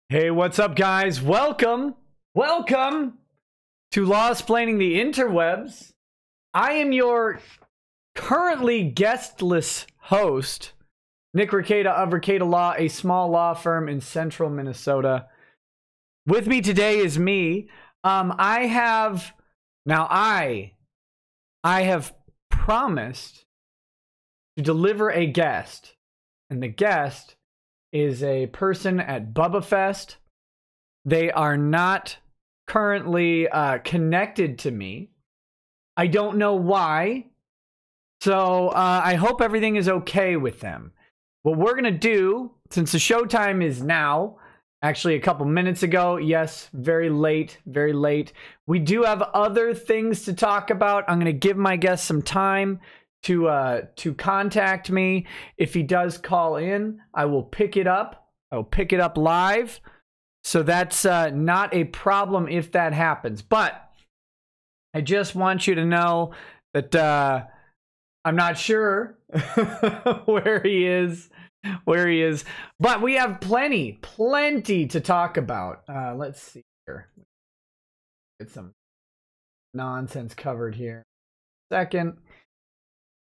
Hey, what's up, guys? Welcome to Lawsplaining the Interwebs. I am your currently guestless host, Nick Rekieta of Rekieta Law, a small law firm in central Minnesota. With me today is me. I have promised to deliver a guest, and the guest is a person at Bubba Fest. They are not currently connected to me. I don't know why. So I hope everything is okay with them. What we're going to do, since the showtime is now, actually a couple minutes ago, yes, very late. We do have other things to talk about. I'm going to give my guest some time to contact me. If he does call in, I will pick it up. I will pick it up live. So that's not a problem if that happens. But I just want you to know that I'm not sure where he is. But we have plenty to talk about. Let's see here. Get some nonsense covered here. Second.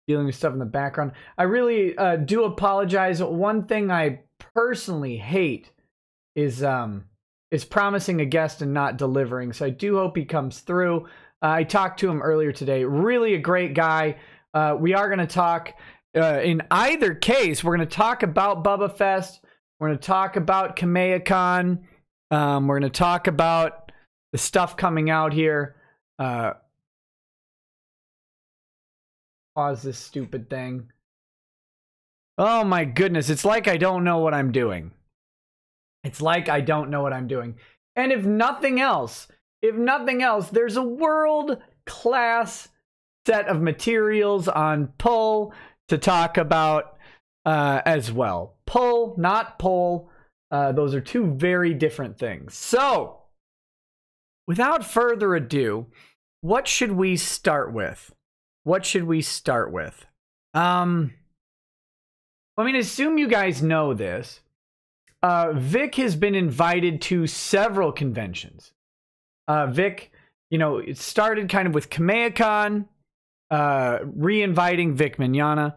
Dealing with stuff in the background. I really do apologize. One thing I personally hate is promising a guest and not delivering. So I do hope he comes through. I talked to him earlier today. Really a great guy. We are going to talk, in either case, we're going to talk about Bubba Fest. We're going to talk about KamehaCon. We're going to talk about the stuff coming out here. Pause this stupid thing. Oh my goodness, it's like I don't know what I'm doing. And if nothing else, there's a world-class set of materials on Pull to talk about as well. Pull, not Pull. Those are two very different things. So, without further ado, what should we start with? I mean, assume you guys know this. Vic has been invited to several conventions. Vic, it started kind of with KamehaCon, re-inviting Vic Mignogna.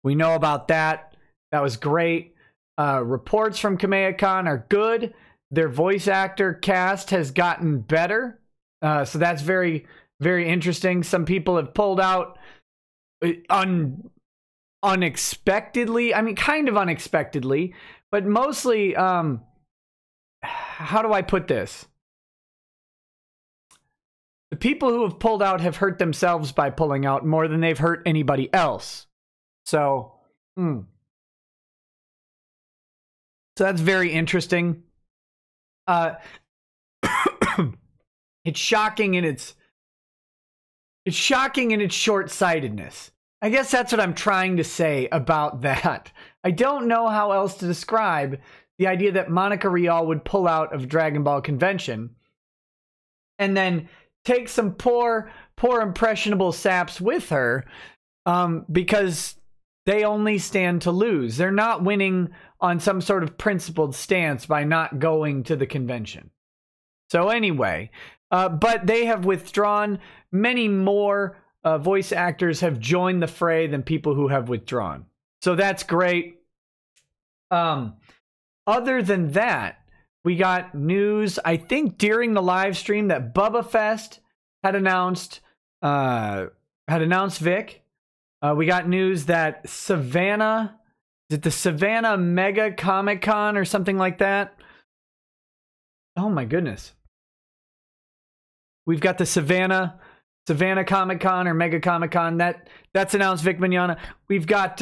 We know about that. That was great. Reports from KamehaCon are good. Their voice actor cast has gotten better. So that's very, very interesting. Some people have pulled out unexpectedly. I mean, kind of unexpectedly, but mostly, how do I put this? The people who have pulled out have hurt themselves by pulling out more than they've hurt anybody else. So, so that's very interesting. It's shocking in its short-sightedness. I guess that's what I'm trying to say about that. I don't know how else to describe the idea that Monica Rial would pull out of Dragon Ball Convention and then take some poor impressionable saps with her because they only stand to lose. They're not winning on some sort of principled stance by not going to the convention. So anyway, but they have withdrawn. Many more voice actors have joined the fray than people who have withdrawn. So that's great. Other than that, we got news, I think, during the live stream that Bubba Fest had announced Vic. We got news that Savannah, is it the Savannah Mega Comic Con or something like that? Oh my goodness. We've got the Savannah Comic Con or Mega Comic Con. That's announced Vic Mignogna. We've got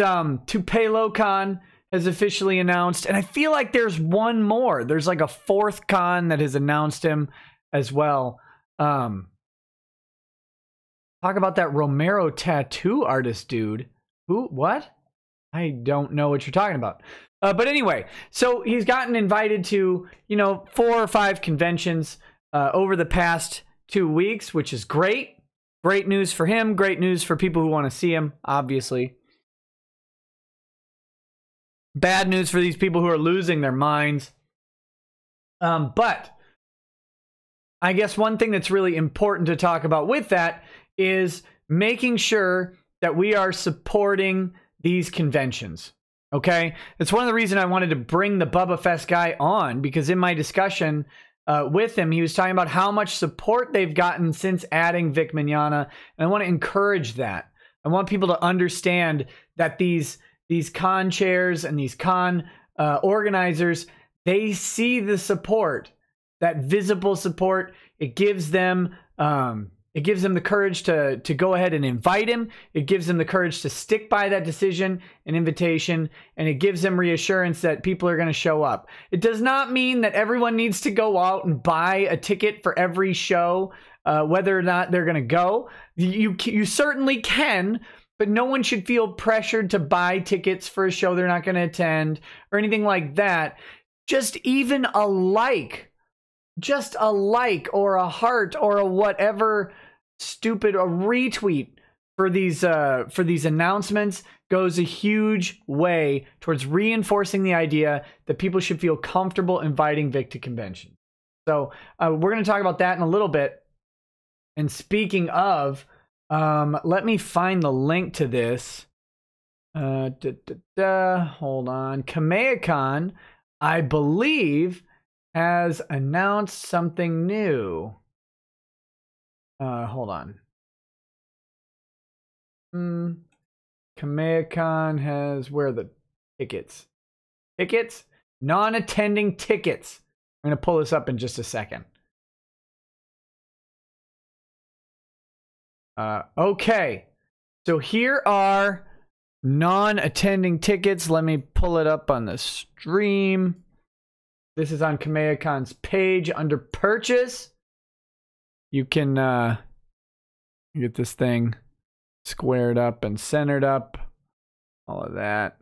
Tupelo Con has officially announced, and I feel like there's one more. There's like a fourth con that has announced him as well. Talk about that Romero tattoo artist dude. Who? What? I don't know what you're talking about. But anyway, so he's gotten invited to, 4 or 5 conventions. over the past 2 weeks, which is great. Great news for him. Great news for people who want to see him, obviously. Bad news for these people who are losing their minds. But I guess one thing that's really important to talk about with that is making sure that we are supporting these conventions. Okay? That's one of the reasons I wanted to bring the Bubba Fest guy on, because in my discussion with him, he was talking about how much support they've gotten since adding Vic Mignogna, and I want to encourage that. I want people to understand that these con chairs and these con organizers, they see the support, that visible support. It gives them the courage to go ahead and invite him. It gives them the courage to stick by that decision and invitation, and it gives them reassurance that people are going to show up. It does not mean that everyone needs to go out and buy a ticket for every show, whether or not they're going to go. You certainly can, but no one should feel pressured to buy tickets for a show they're not going to attend or anything like that. Just even a like or a heart or a whatever stupid, a retweet for these announcements goes a huge way towards reinforcing the idea that people should feel comfortable inviting Vic to convention. So we're going to talk about that in a little bit. And speaking of, let me find the link to this. Hold on. KamehaCon, I believe, has announced something new. Hold on. KamehaCon has, where are the tickets? Tickets? Non-attending tickets. I'm going to pull this up in just a second. Okay. So here are non-attending tickets. Let me pull it up on the stream. This is on KamehaCon's page under purchase. You can get this thing squared up and centered up. All of that.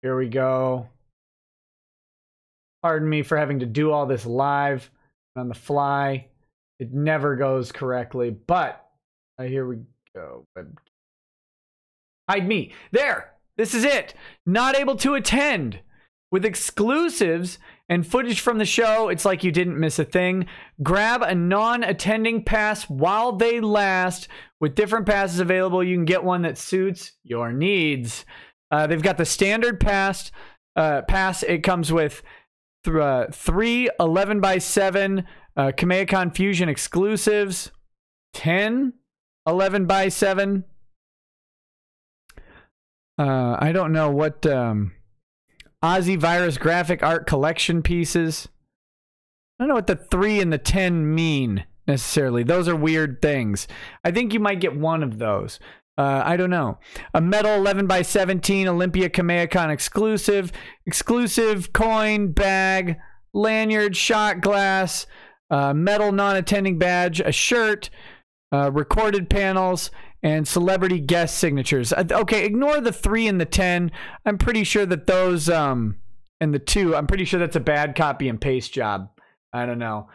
Here we go. Pardon me for having to do all this live on the fly. It never goes correctly, but here we go. Hide me. There. This is it. Not able to attend. With exclusives and footage from the show, it's like you didn't miss a thing. Grab a non-attending pass while they last. With different passes available, you can get one that suits your needs. They've got the standard pass. It comes with 3 11x7 KamehaCon Fusion exclusives, 10 11x7. I don't know what Ozzy Virus graphic art collection pieces. I don't know what the 3 and the 10 mean necessarily. Those are weird things. I think you might get one of those. I don't know. A metal 11x17 Olympia KamehaCon exclusive coin, bag, lanyard, shot glass, metal non-attending badge, a shirt, recorded panels, and celebrity guest signatures. Okay, ignore the 3 and the 10. I'm pretty sure that those, and the 2, I'm pretty sure that's a bad copy and paste job. I don't know.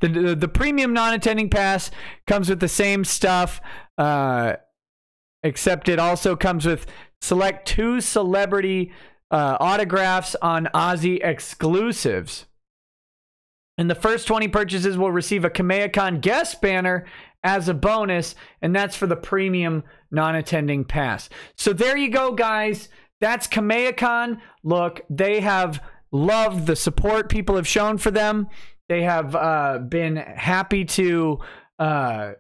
The premium non-attending pass comes with the same stuff, except it also comes with select 2 celebrity autographs on Ozzy exclusives. And the first 20 purchases will receive a KamehaCon guest banner as a bonus, and that's for the premium non-attending pass. So there you go, guys. That's KamehaCon. Look, they have loved the support people have shown for them. They have been happy to have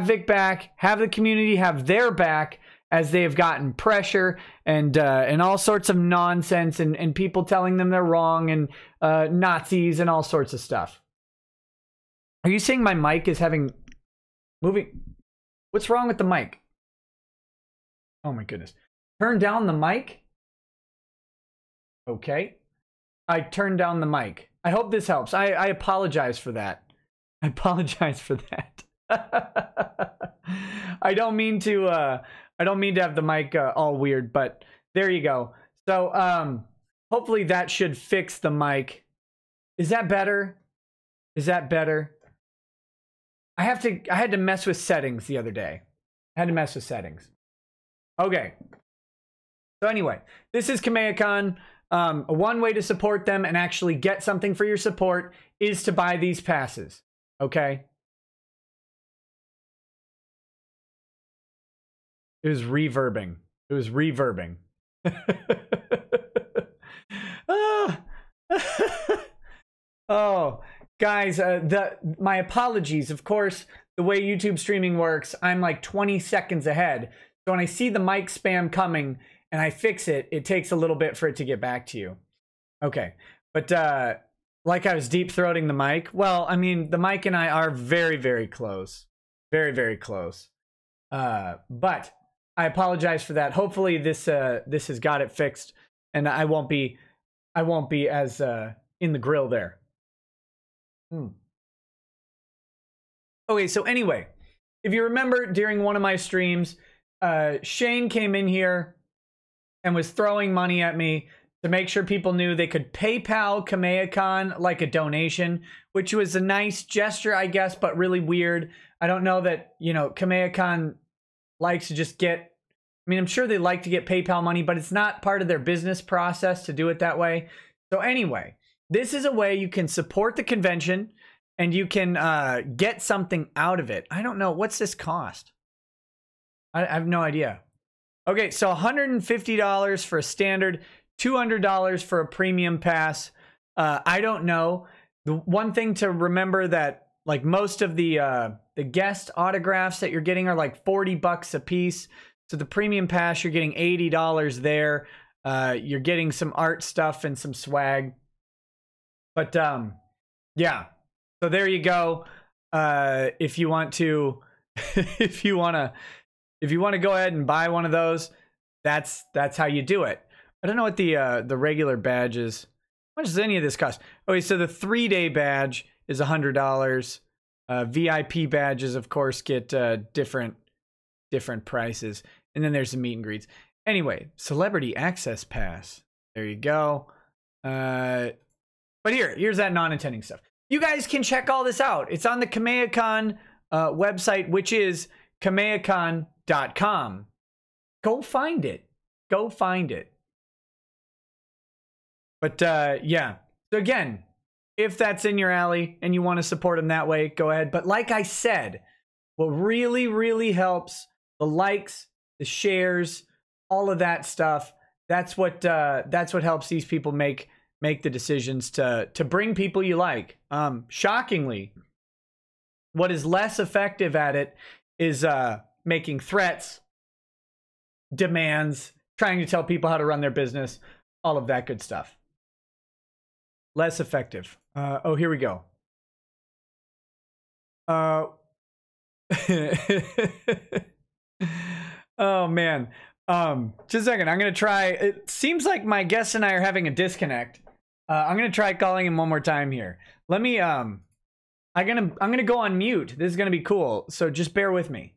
Vic back, have the community have their back, as they have gotten pressure and all sorts of nonsense and people telling them they're wrong and Nazis and all sorts of stuff. Are you saying my mic is having moving? What's wrong with the mic? Oh my goodness. Turn down the mic. Okay. I turned down the mic. I hope this helps. I apologize for that. I apologize for that. I don't mean to have the mic all weird, but there you go. So hopefully that should fix the mic. Is that better? Is that better? I had to mess with settings the other day. I had to mess with settings. Okay. So anyway, this is KamehaCon. One way to support them and actually get something for your support is to buy these passes. Okay? It was reverbing. It was reverbing. Ah. Oh, guys, my apologies. Of course, the way YouTube streaming works, I'm like 20 seconds ahead. So when I see the mic spam coming and I fix it, it takes a little bit for it to get back to you. Okay. But like I was deep throating the mic. Well, I mean, the mic and I are very, very close. Very, very close. But I apologize for that. Hopefully this has got it fixed and I won't be as in the grill there. Okay, so anyway, if you remember during one of my streams, Shane came in here and was throwing money at me to make sure people knew they could PayPal KamehaCon like a donation, which was a nice gesture, I guess, but really weird. I don't know that, you know, KamehaCon likes to just get, I mean, I'm sure they like to get PayPal money, but it's not part of their business process to do it that way. So anyway, this is a way you can support the convention and you can get something out of it. I don't know. What's this cost? I have no idea. Okay, so $150 for a standard, $200 for a premium pass. I don't know. The one thing to remember that like most of the guest autographs that you're getting are like $40 a piece. So the premium pass, you're getting $80 there. You're getting some art stuff and some swag. But yeah. So there you go. If you want to if you want to go ahead and buy one of those, that's how you do it. I don't know what the regular badge is. How much does any of this cost? Okay, so the 3-day badge is $100. VIP badges, of course, get different prices. And then there's the meet and greets. Anyway, celebrity access pass. There you go. But here's that non-attending stuff. You guys can check all this out. It's on the KamehaCon website, which is KamehaCon.com. Go find it. Go find it. But yeah. So again, if that's in your alley and you want to support them that way, go ahead. But like I said, what really, really helps, the likes, the shares, all of that stuff, that's what helps these people make the decisions to bring people you like. Shockingly, what is less effective at it is making threats, demands, trying to tell people how to run their business, all of that good stuff. Less effective. Oh, here we go. Oh man. Just a second. I'm gonna try. It seems like my guest and I are having a disconnect. I'm gonna try calling him one more time here. Let me. I'm gonna go on mute. This is gonna be cool. So just bear with me.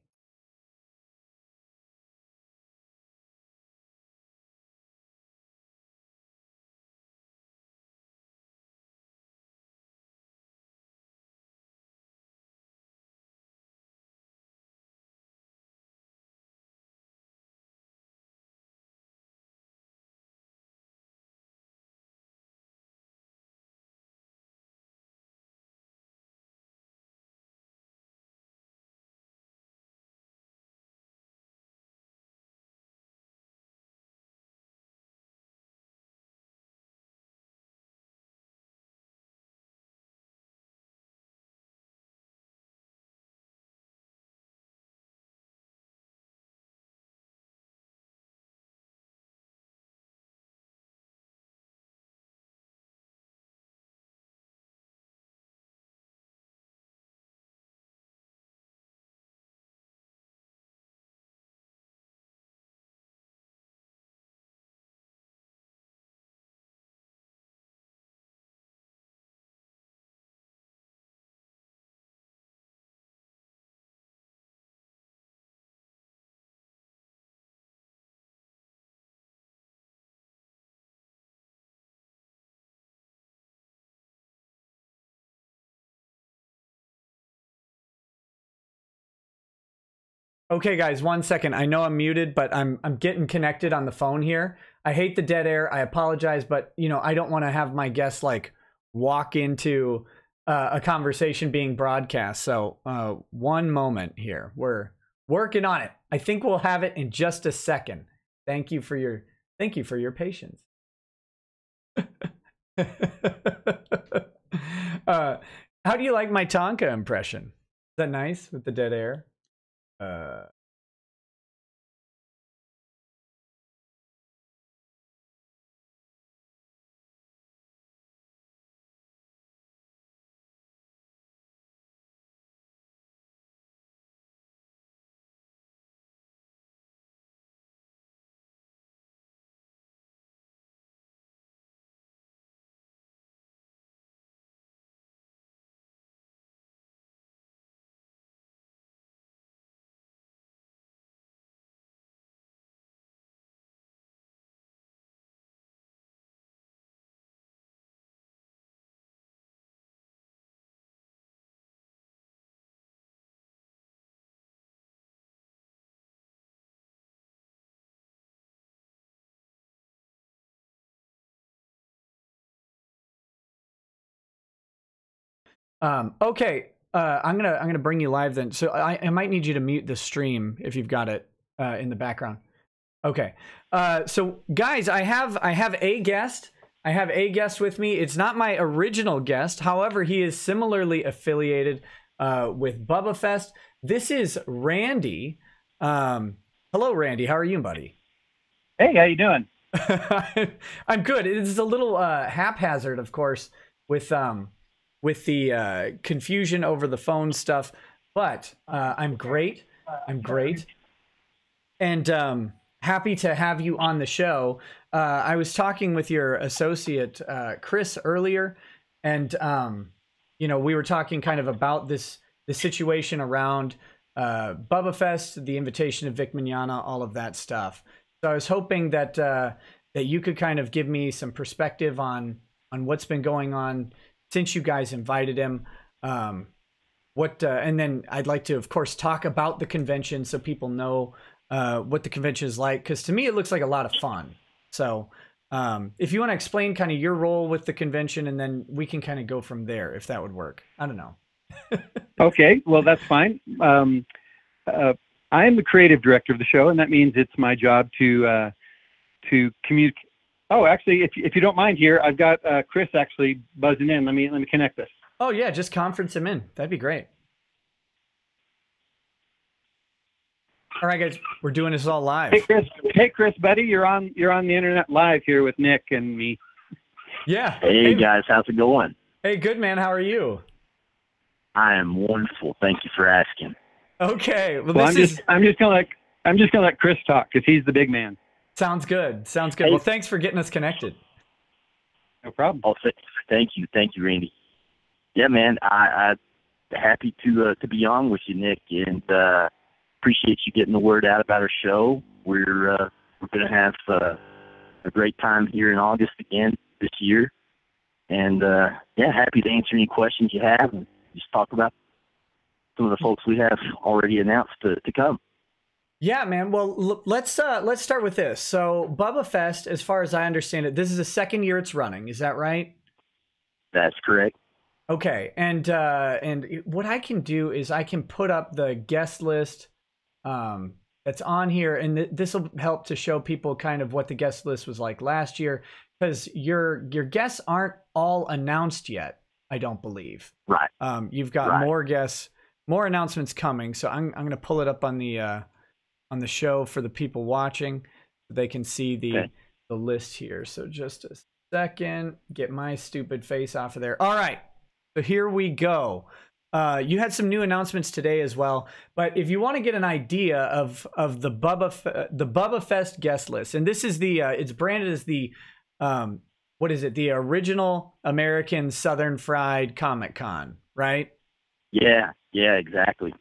Okay, guys, 1 second. I know I'm muted, but I'm getting connected on the phone here. I hate the dead air. I apologize, but you know, I don't want to have my guests like walk into a conversation being broadcast. So, 1 moment here. We're working on it. I think we'll have it in just a second. Thank you for your patience. How do you like my Tonka impression? Is that nice with the dead air? Okay. I'm gonna bring you live then. So I might need you to mute the stream if you've got it in the background. Okay. So guys, I have a guest. I have a guest with me. It's not my original guest. However, he is similarly affiliated with Bubba Fest. This is Randy. Hello, Randy. How are you, buddy? Hey, how you doing? I'm good. It's a little haphazard, of course, with the confusion over the phone stuff, but I'm great. I'm great, and happy to have you on the show. I was talking with your associate Chris earlier, and you know, we were talking kind of about the situation around Bubba Fest, the invitation of Vic Mignogna, all of that stuff. So I was hoping that that you could kind of give me some perspective on what's been going on since you guys invited him. And then I'd like to, of course, talk about the convention so people know what the convention is like, because to me it looks like a lot of fun. So if you want to explain kind of your role with the convention, and then we can kind of go from there, if that would work. I don't know. Okay, well, that's fine. I am the creative director of the show, and that means it's my job to communicate. Oh, actually, if you don't mind here, I've got Chris actually buzzing in. Let me connect this. Oh yeah, just conference him in. That'd be great. All right, guys, we're doing this all live. Hey, Chris, buddy, you're on the internet live here with Nick and me. Yeah. Hey guys, how's it going? Hey, good man. How are you? I am wonderful. Thank you for asking. Okay. Well, I'm just gonna let Chris talk because he's the big man. Sounds good. Sounds good. Hey. Well, thanks for getting us connected. No problem. Oh, thank you, Randy. Yeah, man, I happy to be on with you, Nick, and appreciate you getting the word out about our show. We're gonna have a great time here in August again this year, and yeah, happy to answer any questions you have and just talk about some of the folks we have already announced to come. Yeah, man. Well, let's start with this. So, Bubba Fest, as far as I understand it, this is the second year it's running. Is that right? That's correct. Okay. And what I can do is I can put up the guest list that's on here, and this will help to show people kind of what the guest list was like last year, because your guests aren't all announced yet, I don't believe. Right. You've got more guests, more announcements coming. So I'm going to pull it up on the show for the people watching, so they can see the list here. So just a second, get my stupid face off of there. All right, so here we go. You had some new announcements today as well, but if you want to get an idea of the Bubba Fest guest list, and this is the it's branded as the what is it? The original American Southern Fried Comic Con, right? Yeah, exactly.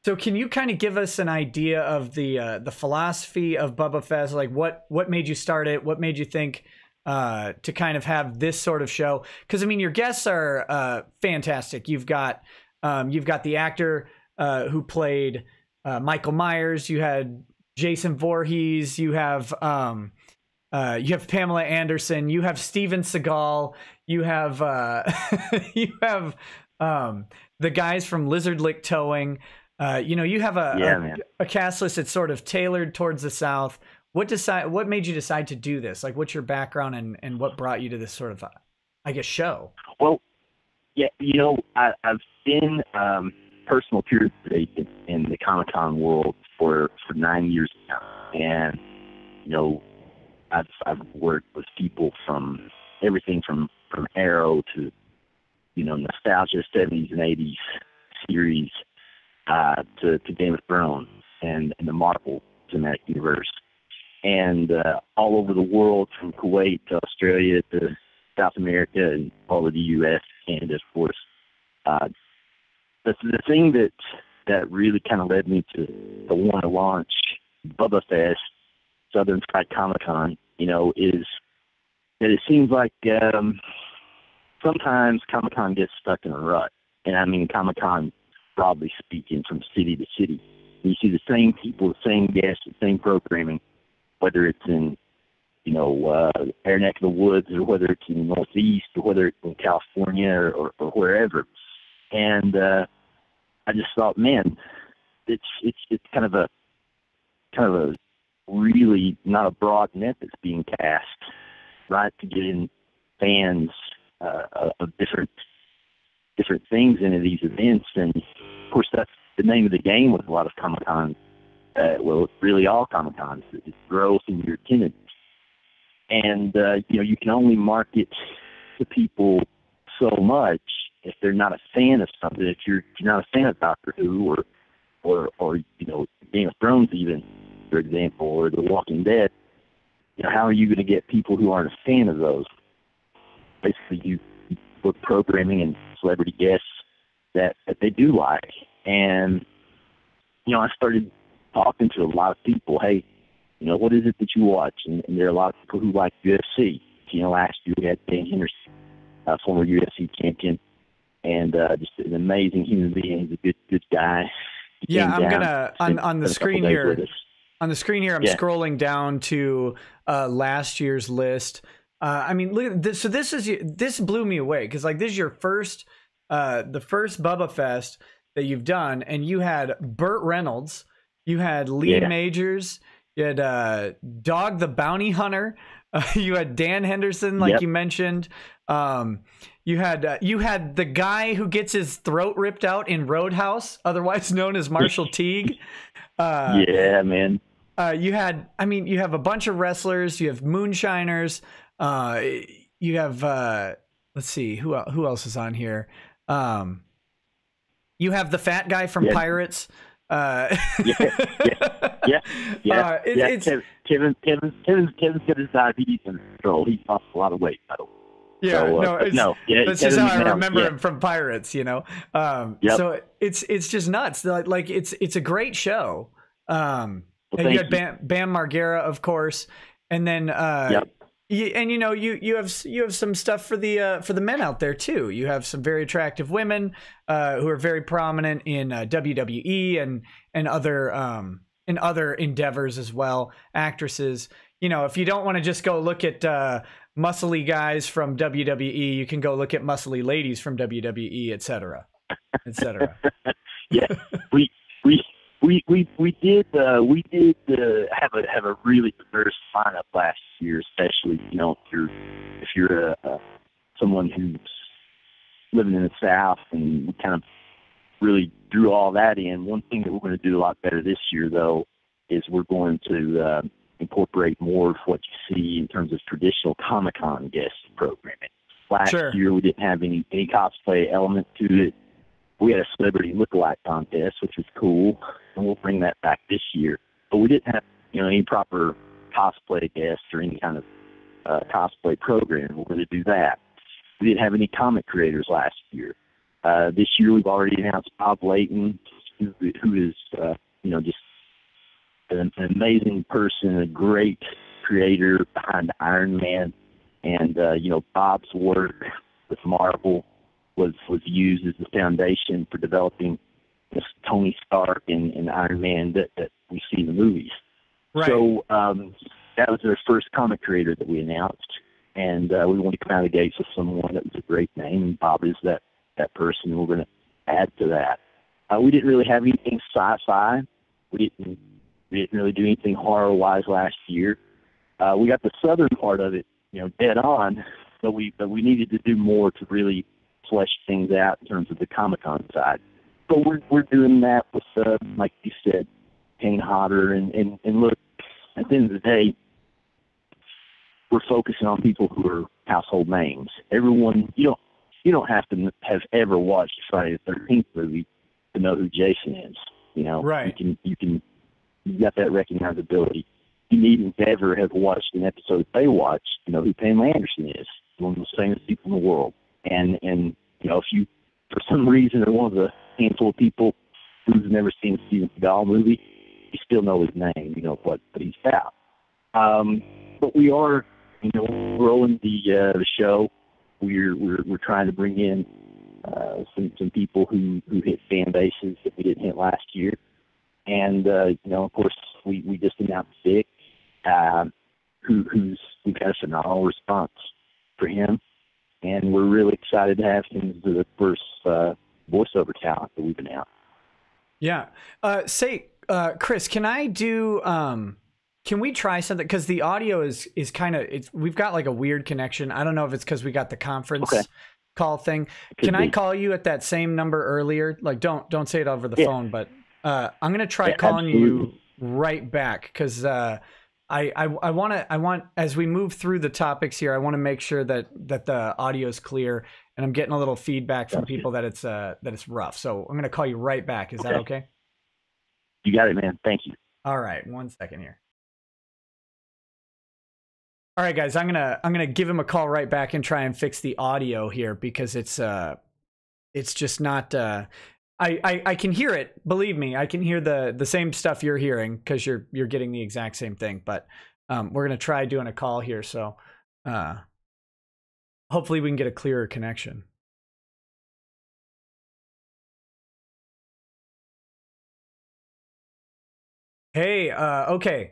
So can you kind of give us an idea of the philosophy of Bubba Fest? Like what made you start it? What made you think to kind of have this sort of show? Because I mean, your guests are fantastic. You've got the actor who played Michael Myers, you had Jason Voorhees, you have Pamela Anderson, you have Steven Segal, you have you have the guys from Lizard Lick Towing. You have a cast list that's sort of tailored towards the South. What made you decide to do this? Like, what's your background and what brought you to this sort of, I guess, show? Well, yeah, I've been personal tour in the Comic-Con world for 9 years now, and I've worked with people from everything from Arrow to nostalgia 70s and 80s series to Game of Thrones and the Marvel Cinematic Universe, and all over the world, from Kuwait to Australia to South America and all of the U.S., Canada, of course. The thing that really kind of led me to want to launch Bubba Fest, Southern Fried Comic-Con, is that it seems like sometimes Comic-Con gets stuck in a rut. And I mean Comic-Con, broadly speaking, from city to city. You see the same people, the same guests, the same programming, whether it's in Air Neck of the Woods, or whether it's in the Northeast, or whether it's in California or wherever. And I just thought, man, it's kind of a really not a broad net that's being cast, right, to get in fans of different things into these events. And of course, that's the name of the game with a lot of Comic-Con. Well, really all Comic-Cons, it's growth in your attendance. And you can only market to people so much if they're not a fan of something. If you're not a fan of Doctor Who or Game of Thrones, even, for example, or The Walking Dead, how are you going to get people who aren't a fan of those? Basically, you book programming and celebrity guests that they do like. And I started talking to a lot of people. Hey, what is it that you watch? And there are a lot of people who like UFC. Last year we had Dan Henderson, former UFC champion, and just an amazing human being. He's a good guy. Yeah, I'm gonna on the screen here. On the screen here, I'm scrolling down to last year's list. I mean, look at this. So this blew me away, because this is your first, the first Bubba Fest that you've done, and you had Burt Reynolds, you had Lee Majors, you had Dog the Bounty Hunter, you had Dan Henderson, like you mentioned. You had the guy who gets his throat ripped out in Roadhouse, otherwise known as Marshall Teague. Yeah, man. You have a bunch of wrestlers. You have moonshiners. You have let's see, who else is on here. You have the fat guy from Pirates. It's Kevin's got his diabetes under control. He's lost a lot of weight, by the way. That's just how I remember him from Pirates, So it's just nuts. Like it's a great show. And you had Bam Margera, of course, and then you have some stuff for the men out there too. You have some very attractive women who are very prominent in WWE and other endeavors as well. Actresses. If you don't want to just go look at muscly guys from WWE, you can go look at muscly ladies from WWE, etc., etc. Yeah, we did have a really diverse lineup last year, especially if you're someone who's living in the South, and we kind of really drew all that in. One thing that we're going to do a lot better this year, though, is we're going to incorporate more of what you see in terms of traditional Comic-Con guest programming. Last year we didn't have any cosplay element to it. We had a celebrity lookalike contest, which was cool, and we'll bring that back this year. But we didn't have any proper cosplay guests or any kind of cosplay program. We're going to do that. We didn't have any comic creators last year. This year we've already announced Bob Layton, who is just an amazing person, a great creator behind Iron Man, and Bob's work with Marvel was used as the foundation for developing this Tony Stark and Iron Man that we see in the movies. Right. So that was their first comic creator that we announced, and we wanted to come out of the gates with someone that was a great name, and Bob is that person. We're going to add to that. We didn't really have anything sci-fi. We didn't really do anything horror-wise last year. We got the southern part of it, dead on, but we needed to do more to really flesh things out in terms of the Comic-Con side. So we're doing that with, like you said, Kane Hodder, and look, at the end of the day, we're focusing on people who are household names. Everyone, you don't have to have ever watched Friday the 13th movie to know who Jason is. Right. You got that recognizability. You needn't ever have watched an episode of Baywatch to know who Pamela Anderson is, one of the famous people in the world. And if you, for some reason, are one of the handful of people who's never seen a Steven Segal movie, you still know his name, what he's about. But we are, growing the show. We're trying to bring in some people who hit fan bases that we didn't hit last year. And, of course, we just announced Vic, we've got a phenomenal response for him. And we're really excited to have him as the first voiceover talent that we've announced. Yeah. Chris, can we try something? Because the audio is kind of, we've got like a weird connection. I don't know if it's because we got the conference call thing. Can I call you at that same number earlier? Like, don't say it over the phone, but I'm going to try calling you right back. Cause I want, as we move through the topics here, I want to make sure that the audio is clear, and I'm getting a little feedback from people that it's rough. So I'm going to call you right back. Is that okay? You got it, man. Thank you. All right. 1 second here. All right, guys, I'm gonna give him a call right back and try and fix the audio here, because it's just not. I can hear it. Believe me, I can hear the same stuff you're hearing, because you're getting the exact same thing. But we're gonna try doing a call here, so hopefully we can get a clearer connection. Hey, okay.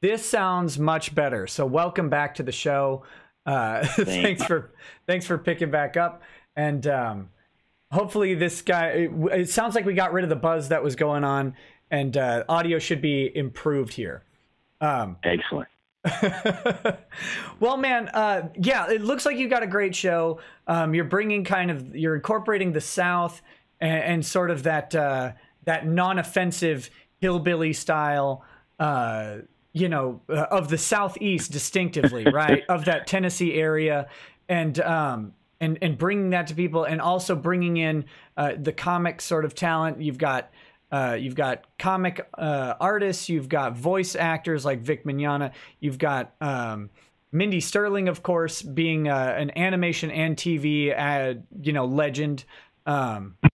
This sounds much better. So welcome back to the show. Thanks for picking back up. And hopefully this guy, it sounds like we got rid of the buzz that was going on, and audio should be improved here. Excellent. Well, man, yeah, it looks like you got a great show. You're incorporating the South and sort of that non-offensive hillbilly style, of the Southeast distinctively, right? Of that Tennessee area, and bringing that to people, and also bringing in the comic sort of talent. You've got comic artists, you've got voice actors like Vic Mignogna, you've got Mindy Sterling, of course, being an animation and TV legend,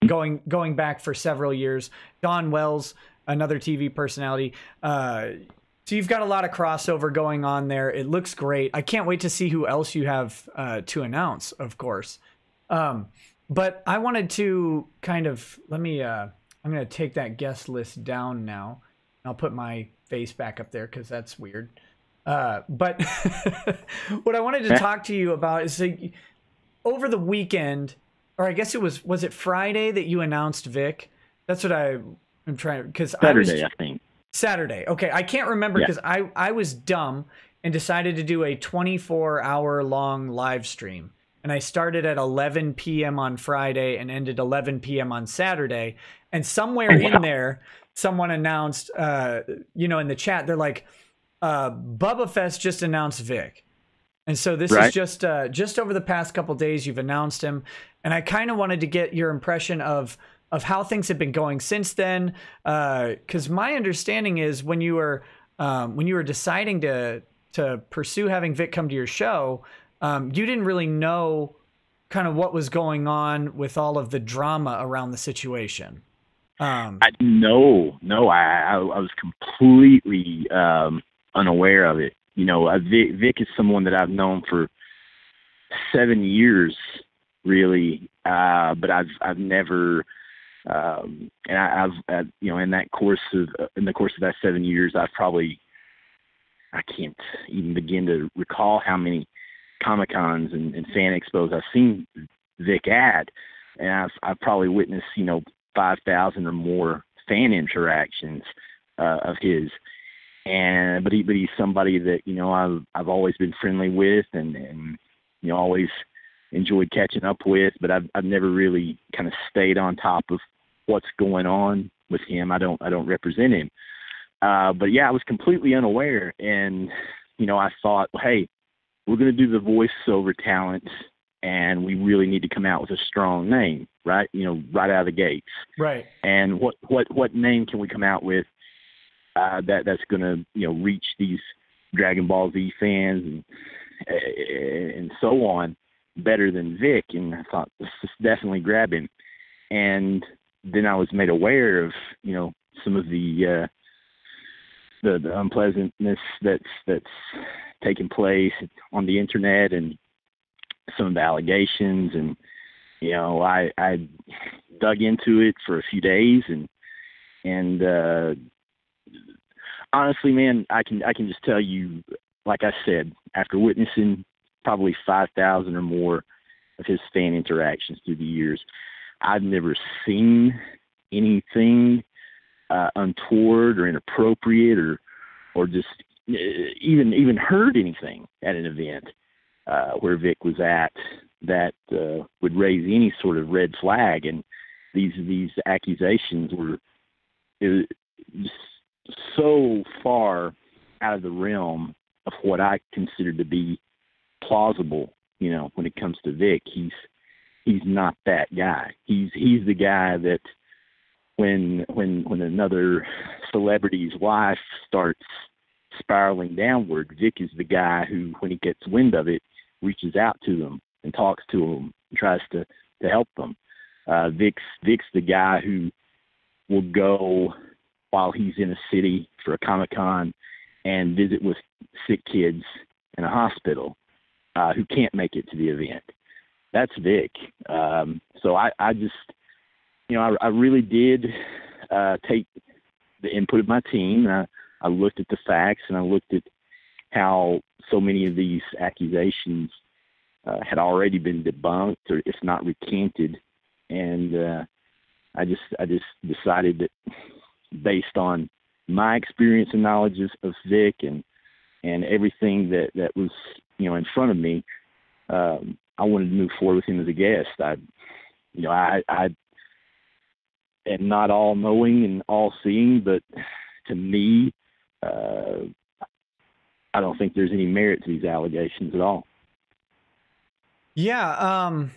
going back for several years. Don Wells, another TV personality. So you've got a lot of crossover going on there. It looks great. I can't wait to see who else you have to announce, of course. But I wanted to kind of, I'm going to take that guest list down now. I'll put my face back up there because that's weird. But what I wanted to talk to you about is over the weekend, or I guess was it Friday that you announced Vic? That's what I'm trying, because Saturday, I think. Saturday. Okay. I can't remember because I was dumb and decided to do a 24-hour long live stream. And I started at 11 p.m. on Friday and ended 11 p.m. on Saturday. And somewhere in there, someone announced, in the chat, they're like, Bubba Fest just announced Vic. And so this is just over the past couple days, you've announced him. And I kind of wanted to get your impression of how things have been going since then. Because my understanding is when you were deciding to pursue having Vic come to your show, you didn't really know kind of what was going on with all of the drama around the situation. No, I was completely unaware of it. Vic is someone that I've known for 7 years, really, but I've never And I've in the course of that 7 years, I can't even begin to recall how many Comic Cons and fan expos I've seen Vic at, and I've probably witnessed 5,000 or more fan interactions of his. But he's somebody that I've always been friendly with and always enjoyed catching up with, but I've never really kind of stayed on top of what's going on with him. I don't represent him. But yeah, I was completely unaware, and I thought, well, hey, we're going to do the voiceover talent, and we really need to come out with a strong name, right? Right out of the gates. Right. And what name can we come out with that's going to reach these Dragon Ball Z fans and so on better than Vic? And I thought, let's just definitely grab him. And then I was made aware of some of the unpleasantness that's taking place on the internet and some of the allegations, and I dug into it for a few days, and honestly, man, I can just tell you, like I said, after witnessing probably 5,000 or more of his fan interactions through the years, I've never seen anything untoward or inappropriate or just even heard anything at an event where Vic was at that would raise any sort of red flag. And these accusations were just so far out of the realm of what I consider to be plausible. When it comes to Vic, he's not that guy. He's the guy that when another celebrity's life starts spiraling downward, Vic is the guy who, when he gets wind of it, reaches out to them and talks to them and tries to help them. Vic's the guy who will go while he's in a city for a Comic-Con and visit with sick kids in a hospital who can't make it to the event. That's Vic. So I just, I really did take the input of my team. I looked at the facts, and I looked at how so many of these accusations had already been debunked, or if not recanted. And I just decided that, based on my experience and knowledge of Vic and everything that was in front of me, I wanted to move forward with him as a guest. I am not all knowing and all seeing, but to me, I don't think there's any merit to these allegations at all. Yeah,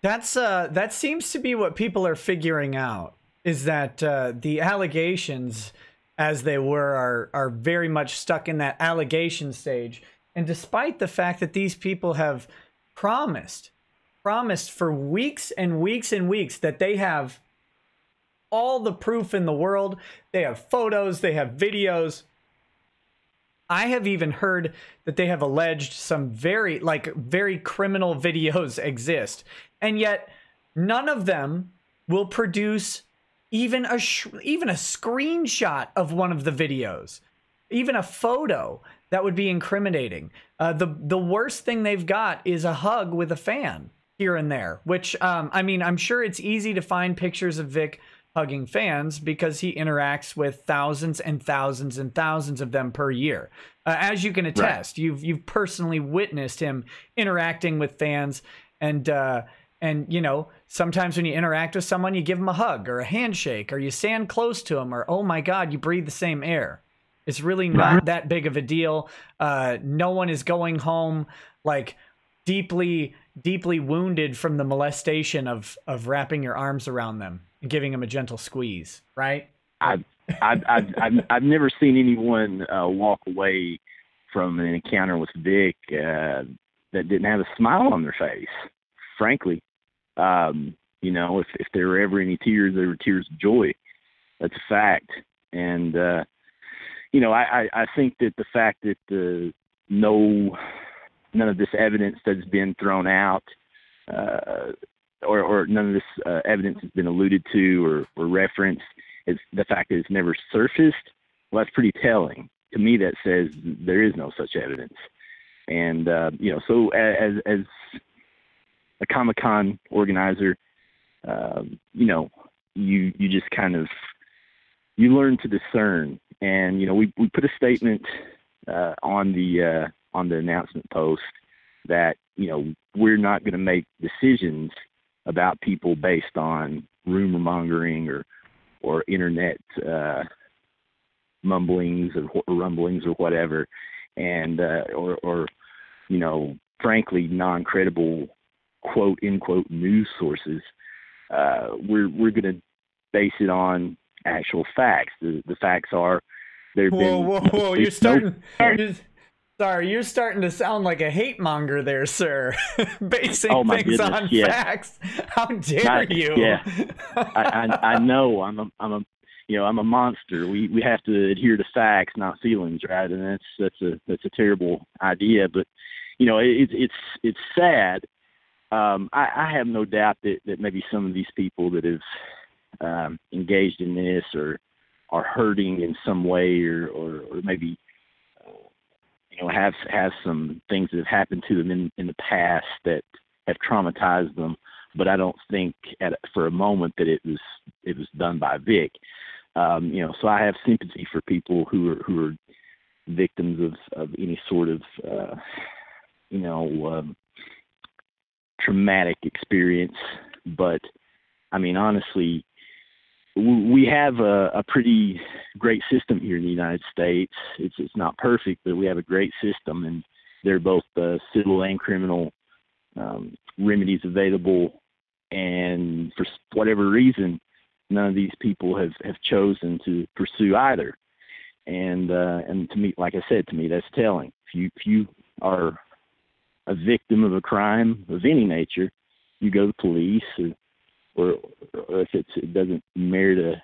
that seems to be what people are figuring out, is that the allegations, as they were, are very much stuck in that allegation stage. And despite the fact that these people have promised for weeks and weeks and weeks that they have all the proof in the world, they have photos, they have videos. I have even heard that they have alleged some very criminal videos exist, and yet none of them will produce even a screenshot of one of the videos, even a photo that would be incriminating. The worst thing they've got is a hug with a fan here and there, which I'm sure it's easy to find pictures of Vic hugging fans because he interacts with thousands and thousands and thousands of them per year. As you can attest, right. You've personally witnessed him interacting with fans, and sometimes when you interact with someone, you give them a hug or a handshake, or you stand close to them, or, oh my God, you breathe the same air. It's really not that big of a deal. No one is going home like deeply wounded from the molestation of wrapping your arms around them and giving them a gentle squeeze, right? I've never seen anyone walk away from an encounter with Vic that didn't have a smile on their face. Frankly, if there were ever any tears, there were tears of joy. That's a fact. And I think that the fact that none of this evidence that's been thrown out or none of this evidence has been alluded to or referenced. It's the fact that it's never surfaced. Well, that's pretty telling. To me, that says there is no such evidence. And, so as a Comic-Con organizer, you just kind of, you learn to discern. And, we put a statement on the announcement post that, we're not going to make decisions about people based on rumor mongering or internet mumblings or rumblings or whatever, and or frankly non-credible quote unquote news sources. We're going to base it on actual facts. The facts are there've been. Whoa! You're starting to sound like a hate monger there, sir. Basing things on facts. How dare you? Yeah, I know. I'm a monster. We have to adhere to facts, not feelings, right? And that's a terrible idea. But it's sad. I have no doubt that maybe some of these people that have engaged in this or are hurting in some way or maybe have some things that have happened to them in the past that have traumatized them. But I don't think for a moment that it was done by Vic. So I have sympathy for people who are victims of any sort of traumatic experience. But I mean, honestly, we have a pretty great system here in the United States. It's not perfect, but we have a great system, and there are both civil and criminal remedies available. And for whatever reason, none of these people have chosen to pursue either. And to me, like I said, to me, that's telling. If you are a victim of a crime of any nature, you go to police, or if it doesn't merit a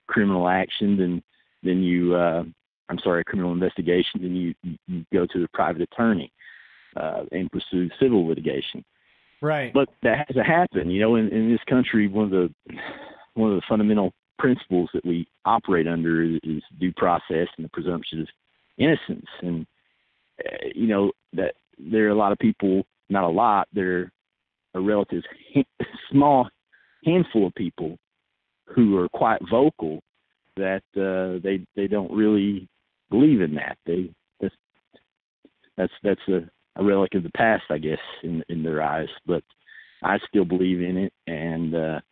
criminal action, then you a criminal investigation, then you go to the private attorney and pursue civil litigation. Right. But that hasn't happened. In this country, one of the fundamental principles that we operate under is due process and the presumption of innocence. And that there are a lot of people, not a lot, there are a relative small handful of people who are quite vocal that they don't really believe in that. That's a relic of the past, I guess, in their eyes. But I still believe in it, and our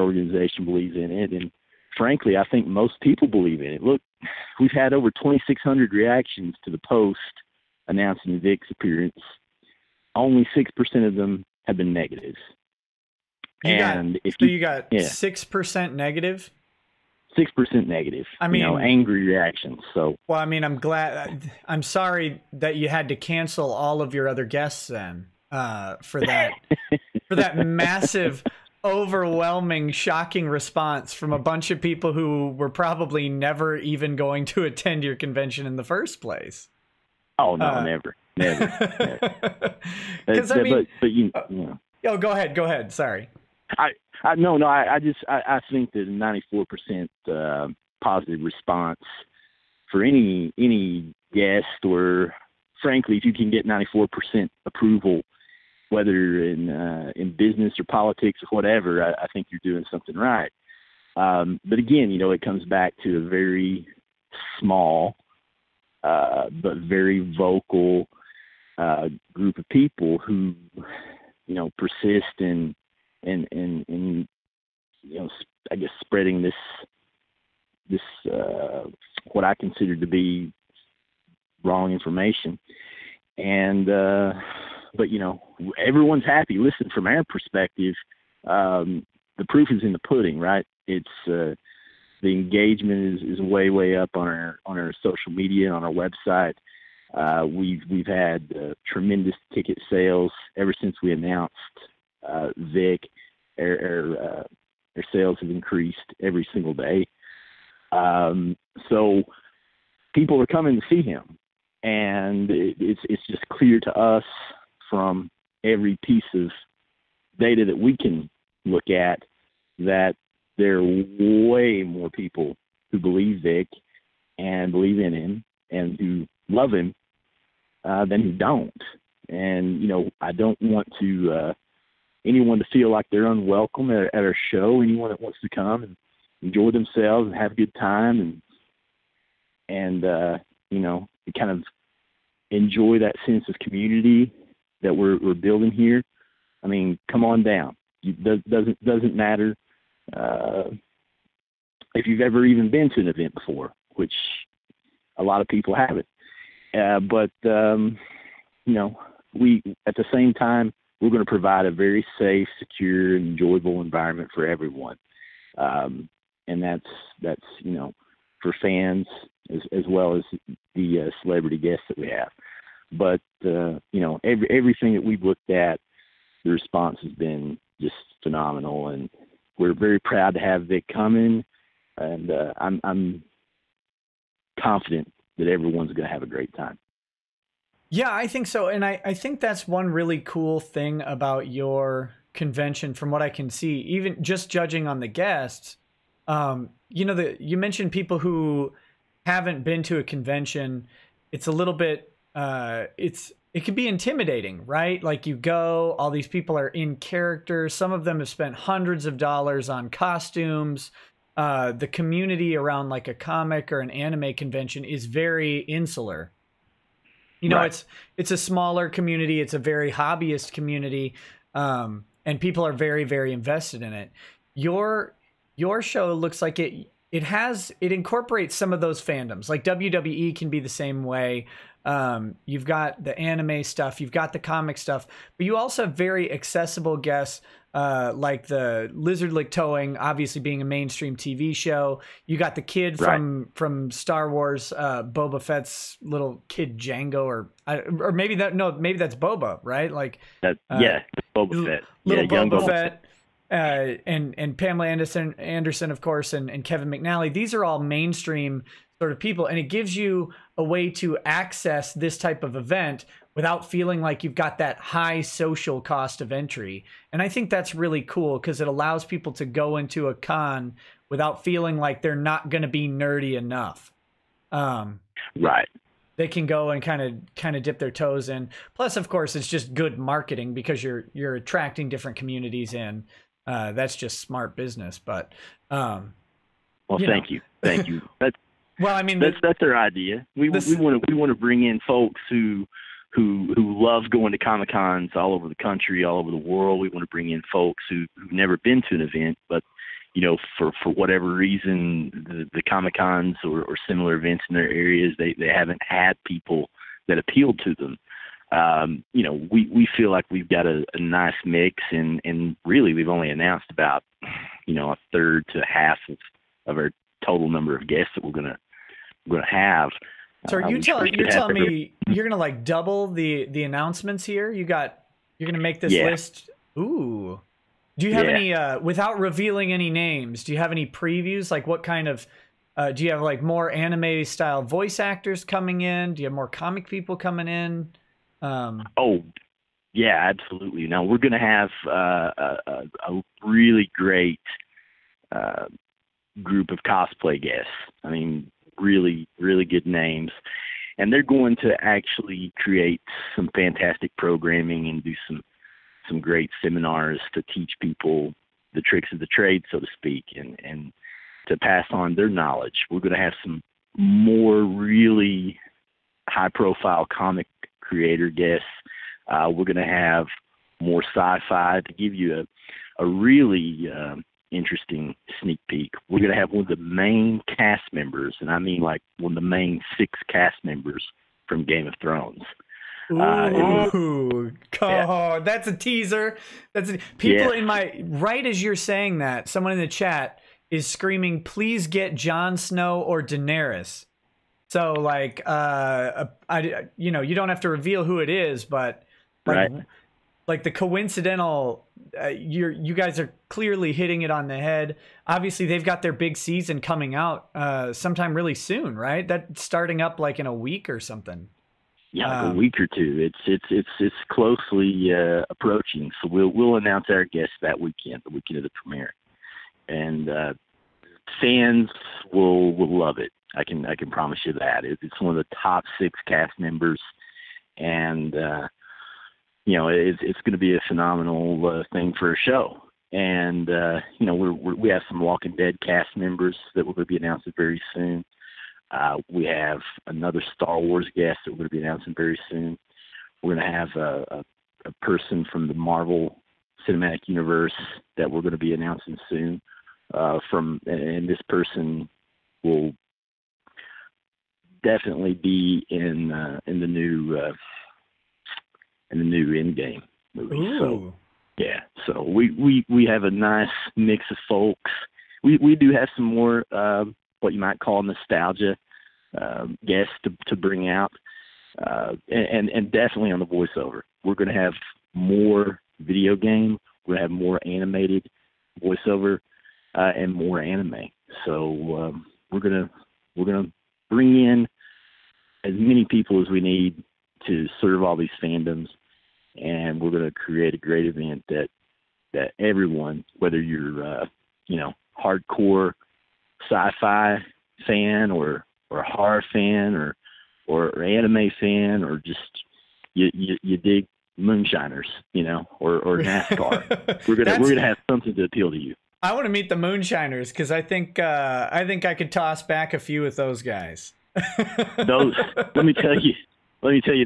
organization believes in it, and frankly, I think most people believe in it. Look, we've had over 2,600 reactions to the post announcing Vic's appearance. Only 6% of them have been negative. You got 6% negative? 6% negative. I mean, angry reactions. So, well, I mean, I'm sorry that you had to cancel all of your other guests then for that massive, overwhelming, shocking response from a bunch of people who were probably never even going to attend your convention in the first place. Oh no, never. Because Oh, go ahead. Sorry. I think that 94% positive response for any guest, or frankly, if you can get 94% approval, whether in business or politics or whatever, I think you're doing something right. But again, it comes back to a very small but very vocal group of people who persist in I guess spreading this what I consider to be wrong information. And but everyone's happy. Listen, from our perspective, the proof is in the pudding, right? It's the engagement is way up on our social media, on our website. We've had tremendous ticket sales ever since we announced Vic. Our sales have increased every single day. So people are coming to see him, and it's just clear to us from every piece of data that we can look at, that there are way more people who believe Vic and believe in him and who love him than who don't. And, you know, I don't want to anyone to feel like they're unwelcome at our show. Anyone that wants to come and enjoy themselves and have a good time and you know, kind of enjoy that sense of community that we're building here. I mean, come on down. It doesn't matter if you've ever even been to an event before, which a lot of people haven't. But you know, we at the same time, we're going to provide a very safe, secure, and enjoyable environment for everyone. And that's you know, for fans as well as the celebrity guests that we have. But you know, everything that we've looked at, the response has been just phenomenal, and we're very proud to have Vic coming. And I'm confident that everyone's going to have a great time. Yeah, I think so. And I think that's one really cool thing about your convention, from what I can see, even just judging on the guests. You know, you mentioned people who haven't been to a convention. It's a little bit, it can be intimidating, right? Like, you go, all these people are in character. Some of them have spent hundreds of dollars on costumes. The community around like a comic or an anime convention is very insular. You know, right. It's a smaller community. It's a very hobbyist community. And people are very, very invested in it. Your show looks like it incorporates some of those fandoms. Like WWE can be the same way. You've got the anime stuff, you've got the comic stuff, but you also have very accessible guests, like the Lizard Lick Towing, obviously being a mainstream TV show. You got the kid from Star Wars, Boba Fett's little kid Django, or maybe that's Boba, right? Like that, yeah, Boba Fett, little Boba Fett. And Pamela Anderson, of course, and Kevin McNally. These are all mainstream sort of people, and it gives you a way to access this type of event without feeling like you've got that high social cost of entry. And I think that's really cool, because it allows people to go into a con without feeling like they're not going to be nerdy enough. Right. They can go and kind of dip their toes in. Plus, of course, it's just good marketing, because you're attracting different communities in. That's just smart business. But well, thank you. That's, well, I mean, that's their idea. We want to bring in folks who love going to Comic Cons all over the country, all over the world. We want to bring in folks who've never been to an event, but you know, for whatever reason, the Comic Cons or similar events in their areas, they haven't had people that appeal to them. You know, we feel like we've got a nice mix, and really we've only announced about, you know, a third to half of our total number of guests that we're gonna have. So are you're telling me you're gonna like double the announcements here? You're gonna make this list? Ooh. Do you have any, without revealing any names, do you have any previews? Like, what kind of, do you have like more anime style voice actors coming in? Do you have more comic people coming in? Oh, yeah, absolutely. Now we're going to have a really great group of cosplay guests. I mean, really, really good names. And they're going to actually create some fantastic programming and do some great seminars to teach people the tricks of the trade, so to speak, and to pass on their knowledge. We're going to have some more really high-profile comic creator guests. We're going to have more sci-fi to give you a really interesting sneak peek. We're going to have one of the main cast members, and I mean like one of the main 6 cast members from Game of Thrones. Ooh, that's a teaser. People in my, right as you're saying that, someone in the chat is screaming, "Please get Jon Snow or Daenerys." So like, you know, you don't have to reveal who it is, but like, like the coincidental, you guys are clearly hitting it on the head. Obviously, they've got their big season coming out sometime really soon, right? That's starting up like in a week or something. Yeah, like a week or two. It's closely approaching. So we'll announce our guests that weekend, the weekend of the premiere, and fans will love it. I can promise you that. It's one of the top 6 cast members, and it's going to be a phenomenal thing for a show. And we have some Walking Dead cast members that we're going to be announcing very soon. We have another Star Wars guest that we're going to be announcing very soon. We're going to have a person from the Marvel Cinematic Universe that we're going to be announcing soon. And this person will definitely be in the new Endgame movie. Ooh. So yeah, so we have a nice mix of folks. We do have some more what you might call nostalgia guests to bring out, and definitely on the voiceover. We're going to have more video game. We're going to have more animated voiceover and more anime. So we're gonna bring in as many people as we need to serve all these fandoms, and we're going to create a great event that everyone, whether you're hardcore sci-fi fan or horror fan or anime fan, or just you dig moonshiners, or NASCAR. We're gonna have something to appeal to you. I want to meet the moonshiners because I think I could toss back a few with those guys. Let me tell you,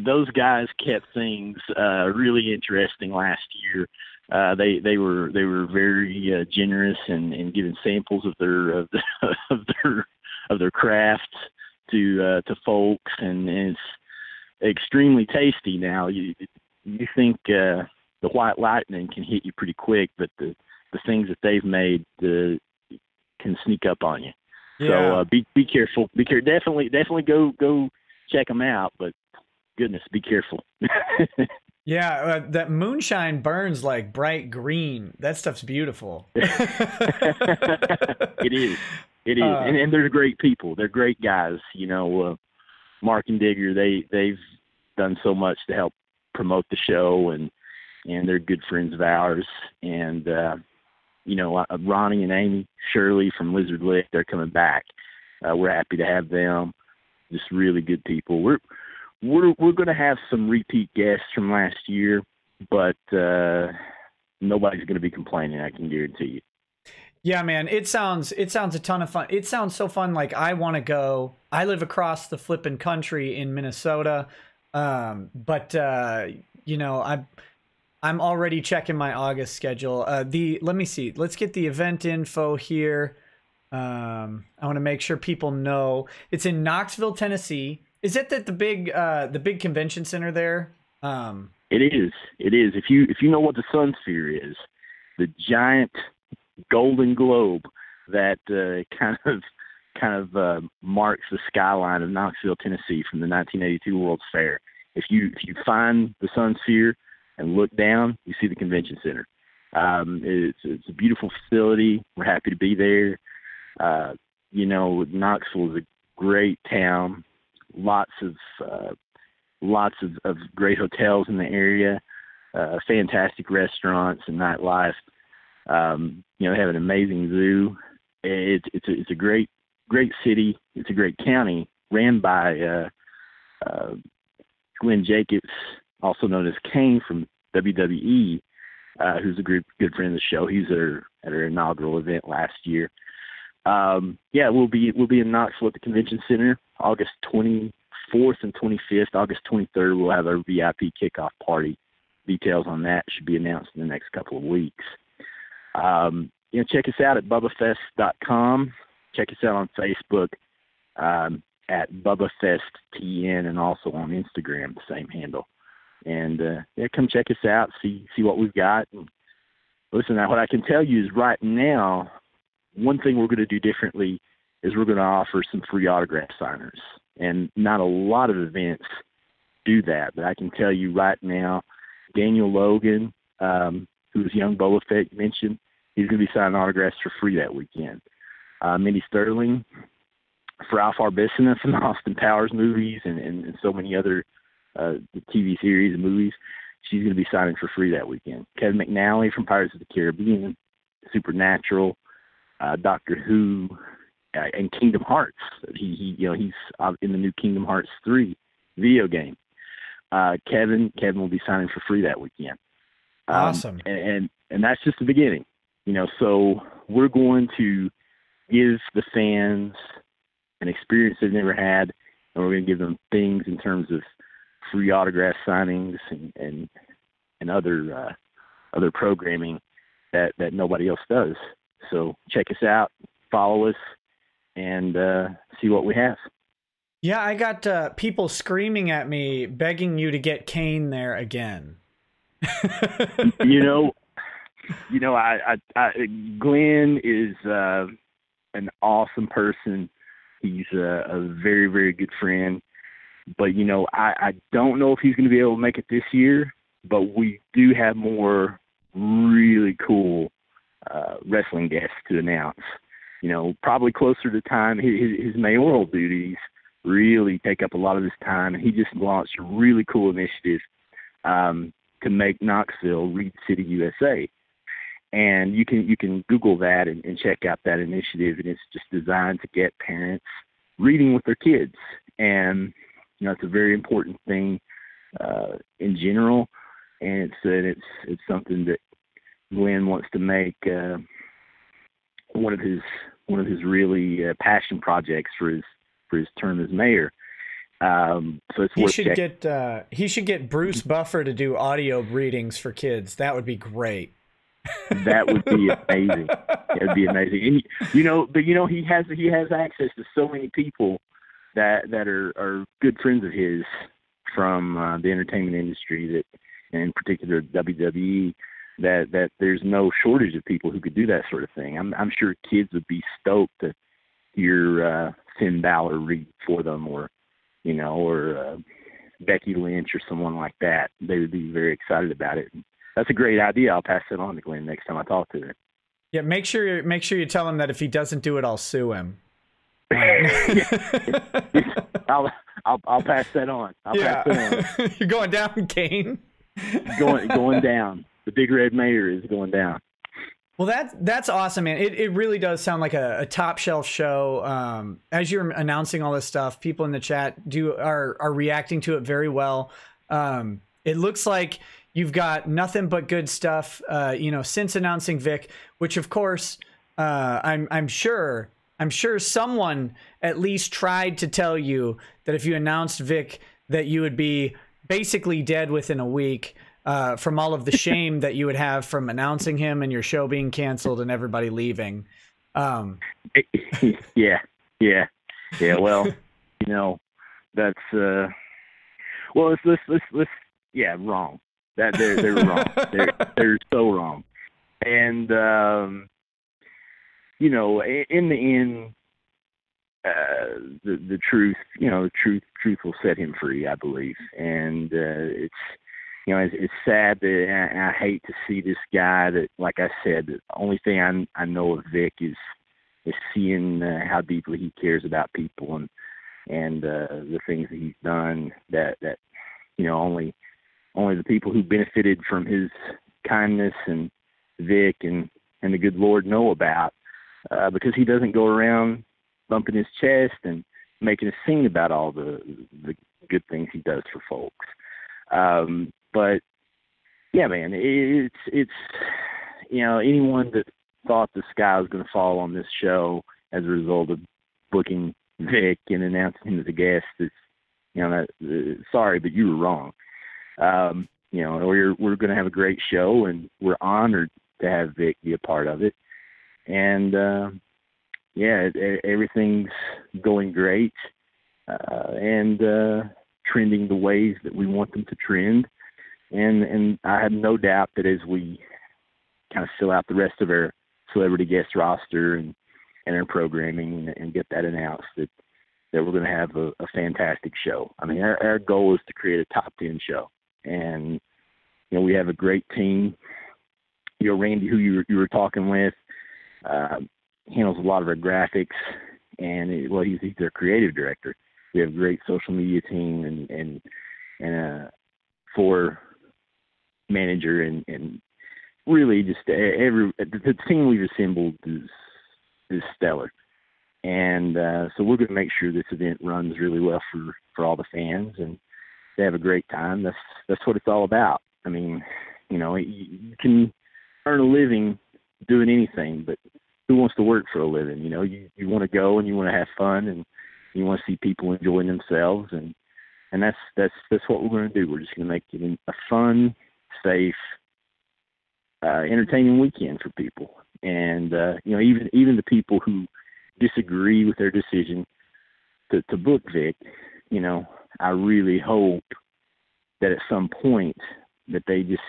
those guys kept things really interesting last year. They were very generous in giving samples of their crafts to folks, and it's extremely tasty. Now you think the white lightning can hit you pretty quick, but the things that they've made can sneak up on you. Yeah. So be careful. Definitely go check them out. But goodness, be careful. Yeah, that moonshine burns like bright green. That stuff's beautiful. It is. And they're great people. They're great guys. Mark and Digger, they've done so much to help promote the show, and they're good friends of ours. And Ronnie and Amy Shirley from Lizard Lick, they're coming back. We're happy to have them. Just really good people. We're going to have some repeat guests from last year, but nobody's going to be complaining, I can guarantee you. Yeah, man, it sounds a ton of fun. It sounds so fun. Like, I want to go. I live across the flippin' country in Minnesota, but I'm already checking my August schedule. Let me see. Let's get the event info here. I want to make sure people know it's in Knoxville, Tennessee. Is it the big convention center there? It is. If you know what the Sun Sphere is, the giant golden globe that kind of marks the skyline of Knoxville, Tennessee from the 1982 World's Fair. If you find the Sun Sphere and look down, you see the convention center. It's a beautiful facility. We're happy to be there. Knoxville is a great town. Lots of great hotels in the area. Fantastic restaurants and nightlife. They have an amazing zoo. It's a great city. It's a great county ran by Glenn Jacobs, also known as Kane from WWE, who's a good friend of the show. He's at our inaugural event last year. We'll be in Knoxville at the Convention Center August 24th and 25th. August 23rd, we'll have our VIP kickoff party. Details on that should be announced in the next couple of weeks. Check us out at bubbafest.com. Check us out on Facebook at Bubba Fest TN, and also on Instagram, the same handle. And come check us out, see what we've got. And listen, now what I can tell you is right now, one thing we're going to do differently is we're going to offer some free autograph signers. And not a lot of events do that, but I can tell you right now, Daniel Logan, who's young Bubba Fett mentioned, he's going to be signing autographs for free that weekend. Mindy Sterling, for Alfar Bissina from the Austin Powers movies, and so many other the TV series and movies. She's going to be signing for free that weekend. Kevin McNally from Pirates of the Caribbean, Supernatural, Doctor Who, and Kingdom Hearts. He's in the new Kingdom Hearts 3 video game. Kevin will be signing for free that weekend. Awesome. And that's just the beginning. So we're going to give the fans an experience they've never had, and we're going to give them things in terms of free autograph signings and other programming that nobody else does. So check us out, follow us, and see what we have. Yeah, I got people screaming at me, begging you to get Kane there again. Glenn is an awesome person. He's a very, very good friend. But, I don't know if he's going to be able to make it this year, but we do have more really cool wrestling guests to announce. Probably closer to time. His mayoral duties really take up a lot of his time, and he just launched a really cool initiative to make Knoxville Reed City, USA. And you can Google that and check out that initiative, and it's just designed to get parents reading with their kids. And it's a very important thing in general, and it's something that Glenn wants to make one of his really passion projects for his term as mayor. So it's worth checking. He should get Bruce Buffer to do audio readings for kids. That would be great. That would be amazing. It would be amazing. And, but he has access to so many people that are good friends of his from the entertainment industry, that, in particular WWE, that there's no shortage of people who could do that sort of thing. I'm sure kids would be stoked to hear Finn Balor read for them, or Becky Lynch or someone like that. They would be very excited about it. That's a great idea. I'll pass it on to Glenn next time I talk to him. Yeah, make sure you tell him that if he doesn't do it, I'll sue him. I'll pass that on. Pass it on. You're going down, Kane. Going down. The Big Red Mayor is going down. Well, that's awesome, man. It really does sound like a top shelf show. As you're announcing all this stuff, people in the chat are reacting to it very well. It looks like you've got nothing but good stuff. Since announcing Vic, which of course I'm sure someone at least tried to tell you that if you announced Vic, that you would be basically dead within a week. From all of the shame that you would have from announcing him and your show being canceled and everybody leaving. Yeah. Well, that's let's wrong. That they're wrong. They're so wrong. And in the end, the truth, truth will set him free, I believe. And it's sad that I hate to see this guy that, like I said, the only thing I know of Vic is seeing how deeply he cares about people and the things that he's done that only the people who benefited from his kindness and Vic and the good Lord know about, because he doesn't go around bumping his chest and making a scene about all the good things he does for folks. But yeah, man, it's anyone that thought the sky was going to fall on this show as a result of booking Vic and announcing him as a guest, sorry, but you were wrong. We're going to have a great show, and we're honored to have Vic be a part of it. And everything's going great, and trending the ways that we want them to trend. And I have no doubt that as we kind of fill out the rest of our celebrity guest roster and our programming and get that announced, that we're going to have a fantastic show. I mean, our goal is to create a top 10 show. And, we have a great team. Randy, who you were talking with, handles a lot of our graphics, and he's their creative director. We have a great social media team, and and floor manager, and really just the team we've assembled is stellar. And so we're going to make sure this event runs really well for all the fans, and they have a great time. That's what it's all about. I mean, you can earn a living doing anything, but who wants to work for a living? You want to go and you want to have fun, and you want to see people enjoying themselves, and that's what we're going to do. We're just going to make it a fun, safe, entertaining weekend for people. And even the people who disagree with their decision to book Vic, I really hope that at some point that they just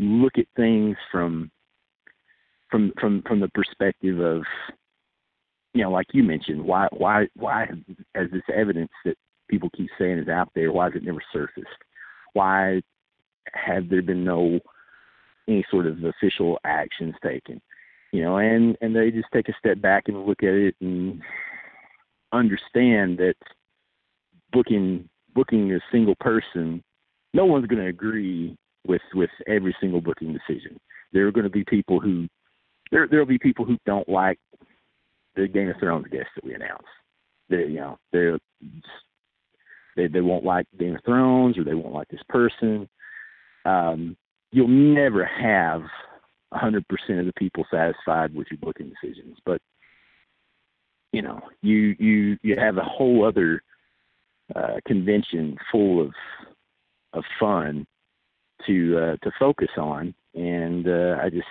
look at things from the perspective of, like you mentioned, why has this evidence that people keep saying is out there, why has it never surfaced? Why have there been any sort of official actions taken? And they just take a step back and look at it and understand that booking a single person, no one's going to agree with every single booking decision. There are going to be people who there'll be people who don't like the Game of Thrones guests that we announced. They won't like Game of Thrones, or they won't like this person. You'll never have 100% of the people satisfied with your booking decisions, but you have a whole other convention full of fun to focus on, and I just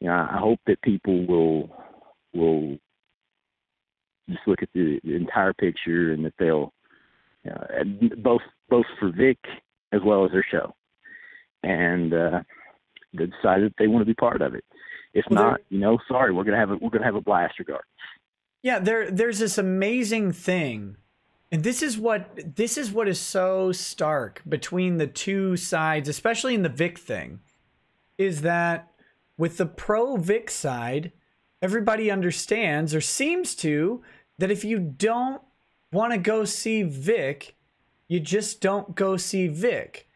I hope that people will just look at the entire picture, and that they'll both for Vic as well as their show, and they decide that they want to be part of it. If not, sorry, we're gonna have a blast regardless. Yeah, there's this amazing thing, and this is what is so stark between the two sides, especially in the Vic thing, is that with the pro Vic side, everybody understands, or seems to, that if you don't want to go see Vic, you just don't go see Vic.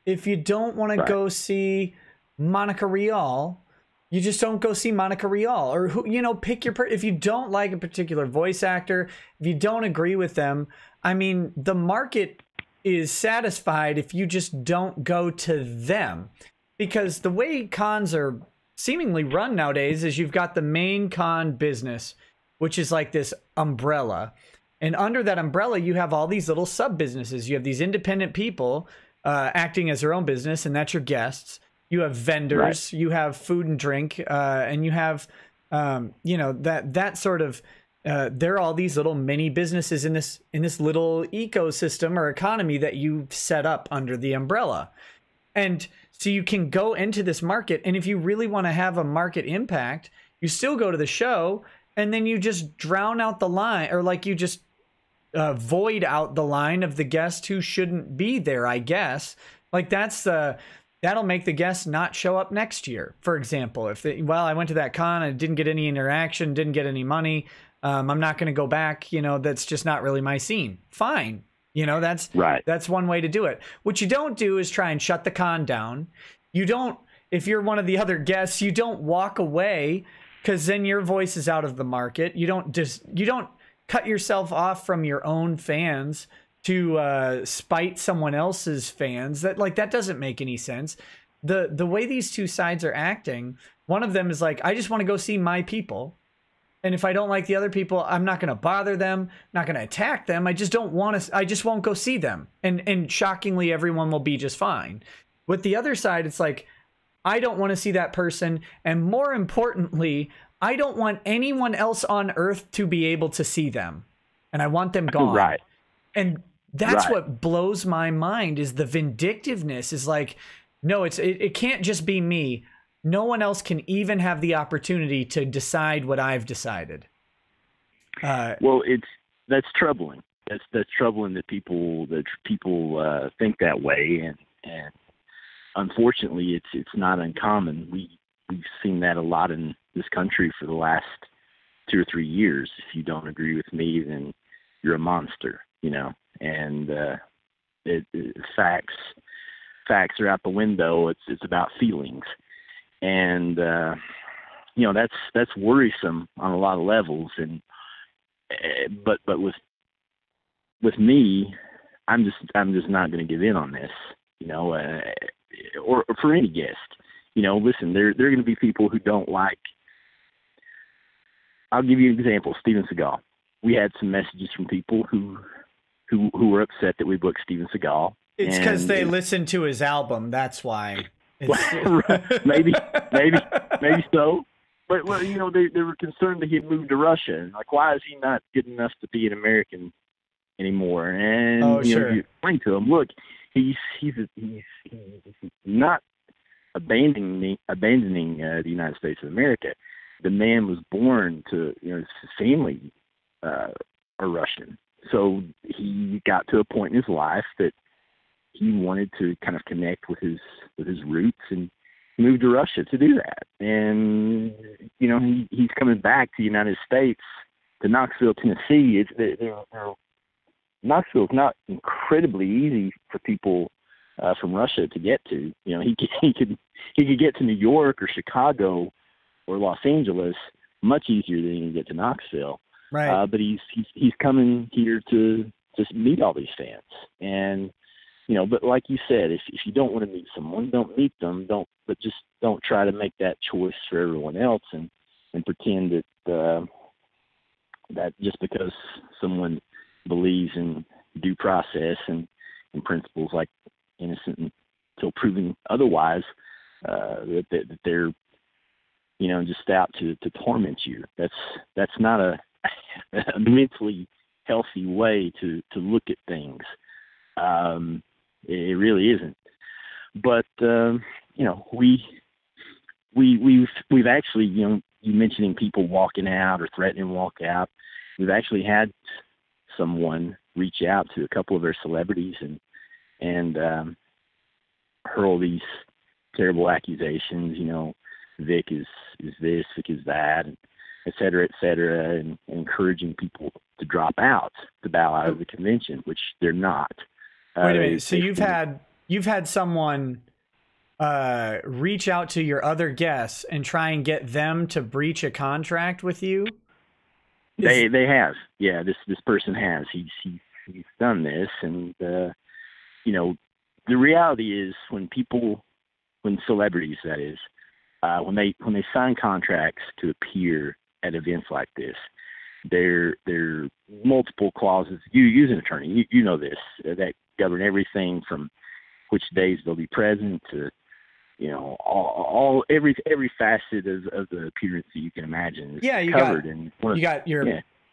If you don't want to go see Monica Rial, you just don't go see Monica Rial, or pick your if you don't like a particular voice actor, if you don't agree with them, I mean, the market is satisfied if you just don't go to them, because the way cons are seemingly run nowadays is you've got the main con business, which is like this umbrella, and under that umbrella you have all these little sub businesses. You have these independent people acting as their own business, and that's your guests. You have vendors, you have food and drink, and you have, that sort of, there are all these little mini businesses in this little ecosystem or economy that you've set up under the umbrella. And so you can go into this market, and if you really want to have a market impact, you still go to the show, and then you just drown out the line, or like you just void out the line of the guest who shouldn't be there, I guess. Like that'll make the guests not show up next year. For example, if I went to that con and didn't get any interaction, didn't get any money, I'm not going to go back. That's just not really my scene. Fine. That's one way to do it. What you don't do is try and shut the con down. You don't, if you're one of the other guests, you don't walk away, because then your voice is out of the market. You don't cut yourself off from your own fans to spite someone else's fans. That doesn't make any sense. The way these two sides are acting, one of them is like, I just want to go see my people, and if I don't like the other people, I'm not going to bother them, not going to attack them. I just won't go see them, and shockingly everyone will be just fine. With the other side, it's like, I don't want to see that person, and more importantly, I don't want anyone else on earth to be able to see them, and I want them gone. Right. And that's what blows my mind, is the vindictiveness is like, no, it can't just be me. No one else can even have the opportunity to decide what I've decided. Well, that's troubling. That's troubling that people think that way, and unfortunately, it's not uncommon. We've seen that a lot in this country for the last 2 or 3 years. If you don't agree with me, then you're a monster, and facts are out the window. It's about feelings, and that's worrisome on a lot of levels. And but with me, I'm just not going to give in on this, or for any guest. Listen, there are going to be people who don't like. I'll give you an example. Steven Segal. We had some messages from people who were upset that we booked Steven Segal. It's because they listened to his album. That's why. maybe so. But they were concerned that he had moved to Russia, and like, why is he not good enough to be an American anymore? And you explain to him, look, he's not abandoning the United States of America. The man was born to, his family are Russian, so he got to a point in his life that he wanted to kind of connect with his roots, and moved to Russia to do that. And he's coming back to the United States, to Knoxville, Tennessee. Knoxville's not incredibly easy for people from Russia to get to. He could get to New York or Chicago or Los Angeles much easier than he can get to Knoxville. Right. But he's coming here to just meet all these fans. And but like you said, if you don't want to meet someone, don't meet them. But just don't try to make that choice for everyone else, and pretend that that just because someone believes in due process and principles like innocent until proven otherwise, that they're just out to torment you. That's not a mentally healthy way to look at things. It really isn't. But we've actually, you mentioning people walking out or threatening to walk out. We've actually had someone reach out to a couple of their celebrities and hurl these terrible accusations. Vic is this, Vic is that, and et cetera, and encouraging people to drop out, to bow out of the convention, which they're not. Wait a minute. So you've had someone reach out to your other guests and try and get them to breach a contract with you? They have. Yeah, this person has. He's done this, and the reality is when celebrities, that is, when they sign contracts to appear at events like this, there are multiple clauses. You use an attorney, you know this, that govern everything from which days they'll be present to every facet of the appearance that you can imagine is covered. You got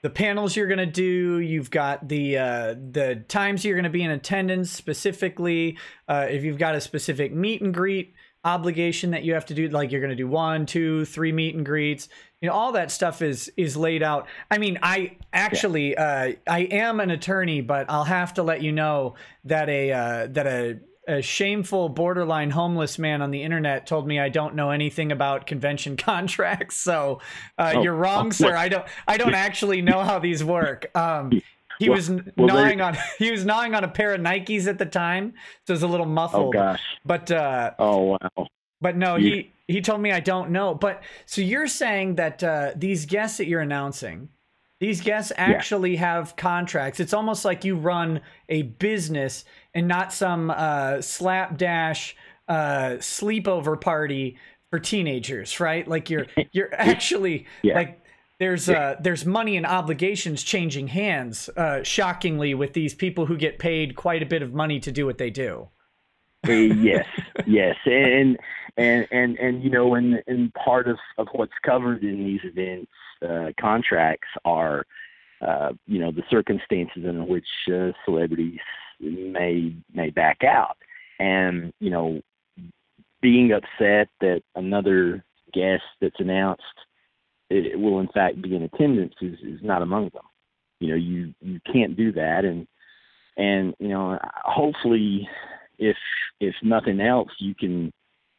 the panels you're going to do. You've got the times you're going to be in attendance, specifically if you've got a specific meet and greet obligation that you have to do, like you're going to do 1, 2, 3 meet and greets. All that stuff is laid out. I mean, I actually I am an attorney, but I'll have to let you know that a shameful, borderline homeless man on the internet told me I don't know anything about convention contracts. So you're wrong, sir. I don't actually know how these work. He was gnawing on a pair of Nikes at the time, so it was a little muffled. Oh gosh! But oh wow! But no, he told me I don't know. But so you're saying that these guests that you're announcing, these guests actually have contracts. It's almost like you run a business and not some slapdash sleepover party for teenagers, right? Like you're actually like there's money and obligations changing hands, shockingly, with these people who get paid quite a bit of money to do what they do. Yes, and part of what's covered in these events contracts are the circumstances in which celebrities may back out, and being upset that another guest that's announced it will in fact be in attendance is not among them. You can't do that, and hopefully, if nothing else, you can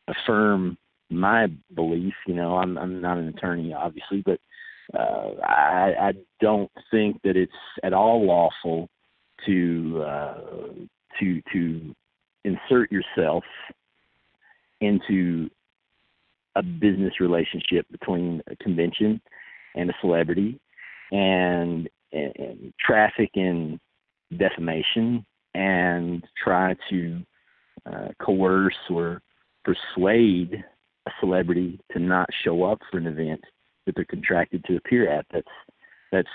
affirm my belief. I'm not an attorney, obviously, but I don't think that it's at all lawful to to insert yourself into a business relationship between a convention and a celebrity, and traffic in defamation, and try to coerce or persuade a celebrity to not show up for an event that they're contracted to appear at. That's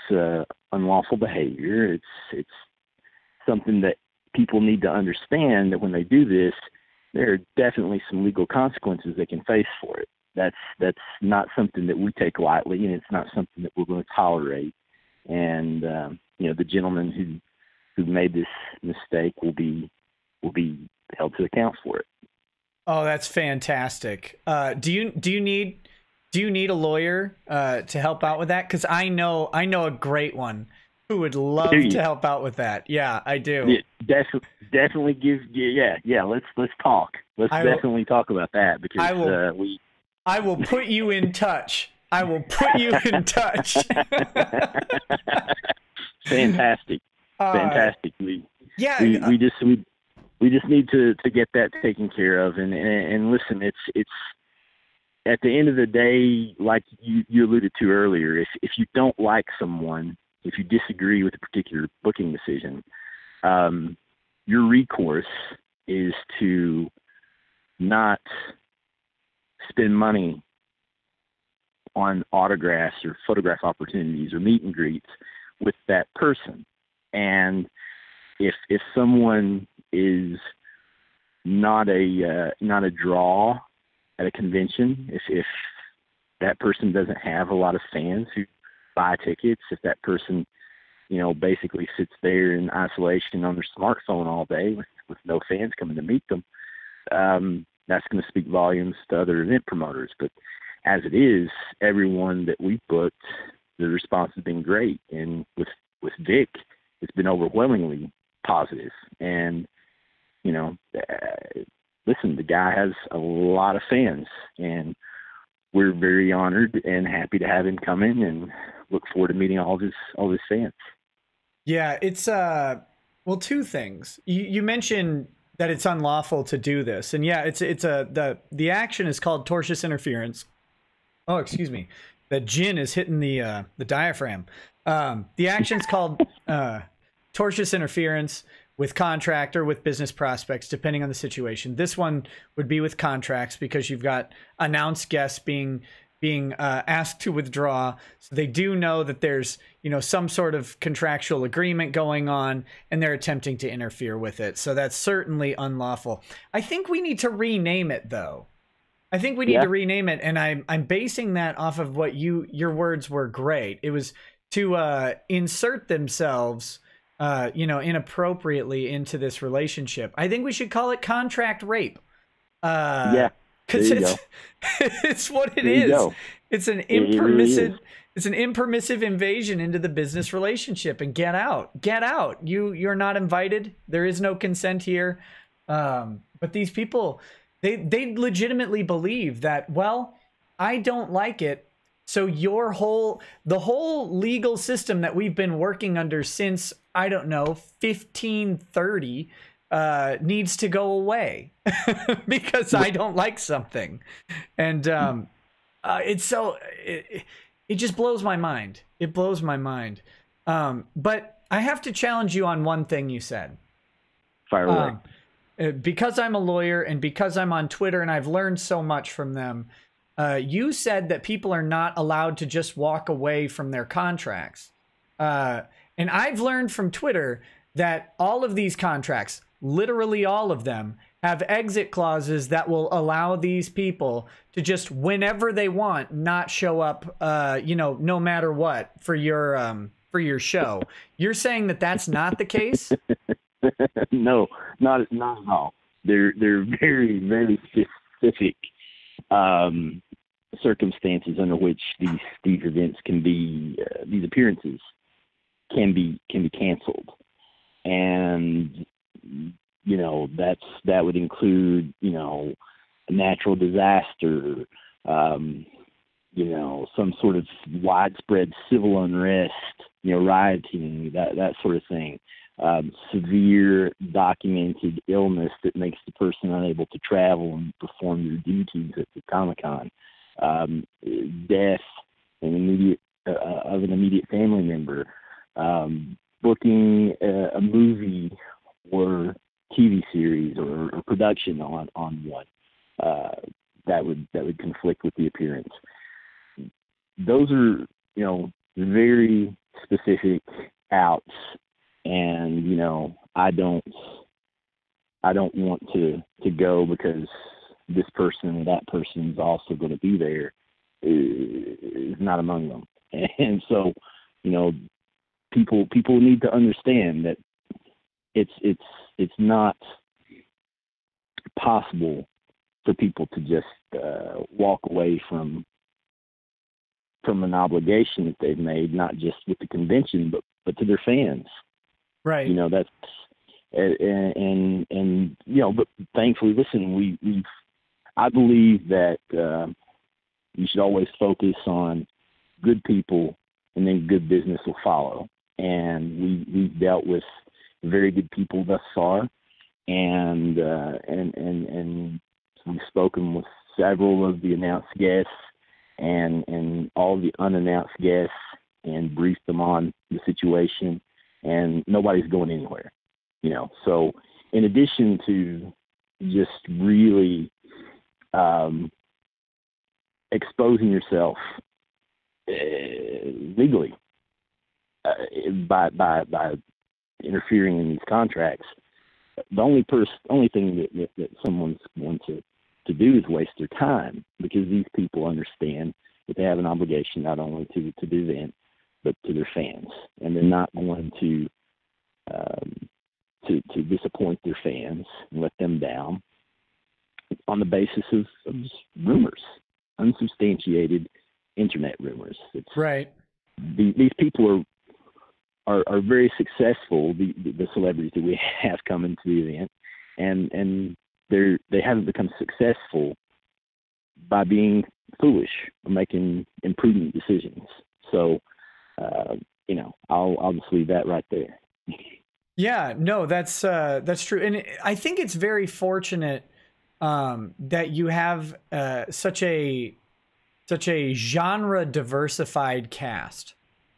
unlawful behavior. It's something that people need to understand, that when they do this, there are definitely some legal consequences they can face for it. That's not something that we take lightly, and it's not something that we're going to tolerate. And the gentleman who made this mistake will be held to account for it. Oh, that's fantastic. Do you need a lawyer to help out with that? Because I know a great one who would love to help out with that. Yeah, I do. Yeah, definitely give. Yeah. Let's talk. Let's definitely talk about that, because I will put you in touch. I will put you in touch. Fantastic. We just need to get that taken care of. And listen, it's at the end of the day, like you alluded to earlier, if you don't like someone, if you disagree with a particular booking decision, your recourse is to not spend money on autographs or photograph opportunities or meet and greets with that person. And if someone is not a draw at a convention, if that person doesn't have a lot of fans who buy tickets, if that person basically sits there in isolation on their smartphone all day with no fans coming to meet them, that's going to speak volumes to other event promoters. But as it is, everyone that we've booked, the response has been great. And with Vic, it's been overwhelmingly positive. And, listen, the guy has a lot of fans, and we're very honored and happy to have him come in, and look forward to meeting all of his fans. Yeah, it's two things. You mentioned that it's unlawful to do this, and yeah, the action is called tortious interference. Oh, excuse me. The gin is hitting the diaphragm. The action's called tortious interference with contract or with business prospects, depending on the situation. This one would be with contracts, because you've got announced guests being asked to withdraw. So they do know that there's, some sort of contractual agreement going on, and they're attempting to interfere with it. So that's certainly unlawful. I think we need to rename it, though. I think we need to rename it, and I'm basing that off of what your words were great. It was to insert themselves, inappropriately into this relationship. I think we should call it contract rape. Because it's what it is. It's an impermissive. It's an impermissive invasion into the business relationship. And get out. Get out. You're not invited. There is no consent here. But these people, they legitimately believe that, well, I don't like it, so the whole legal system that we've been working under since, I don't know, 1530 needs to go away because I don't like something. And it just blows my mind. It blows my mind. But I have to challenge you on one thing you said. Fire away. Because I'm a lawyer and because I'm on Twitter and I've learned so much from them, you said that people are not allowed to just walk away from their contracts. And I've learned from Twitter that all of these contracts, literally all of them, have exit clauses that will allow these people to just, whenever they want, not show up, no matter what, for your show. You're saying that that's not the case? No, not at all. They're very, very specific circumstances under which these events can be, these appearances can be canceled. And that would include, a natural disaster, some sort of widespread civil unrest, rioting, that sort of thing. severe documented illness that makes the person unable to travel and perform their duties at the Comic-Con, death of an immediate family member, booking a movie or TV series or production on one that would conflict with the appearance. Those are, you know, very specific outs, and you know, I don't want to go because this person or that person is also going to be there, is not among them. And so, you know, people need to understand that it's not possible for people to just walk away from an obligation that they've made, not just with the convention, but to their fans. Right. You know, that's and you know, but thankfully, listen, I believe that you should always focus on good people, and then good business will follow. And we've dealt with very good people thus far, and we've spoken with several of the announced guests and all the unannounced guests and briefed them on the situation, and nobody's going anywhere, you know. So in addition to just really exposing yourself legally by interfering in these contracts, the only thing that someone's going to do is waste their time, because these people understand that they have an obligation not only to the event but to their fans, and they're not going to disappoint their fans and let them down on the basis of just rumors, unsubstantiated internet rumors. It's, right. These people are very successful. The celebrities that we have coming to the event, and they haven't become successful by being foolish or making imprudent decisions. So, you know, I'll just leave that right there. Yeah, no, that's true. And I think it's very fortunate that you have such a genre diversified cast,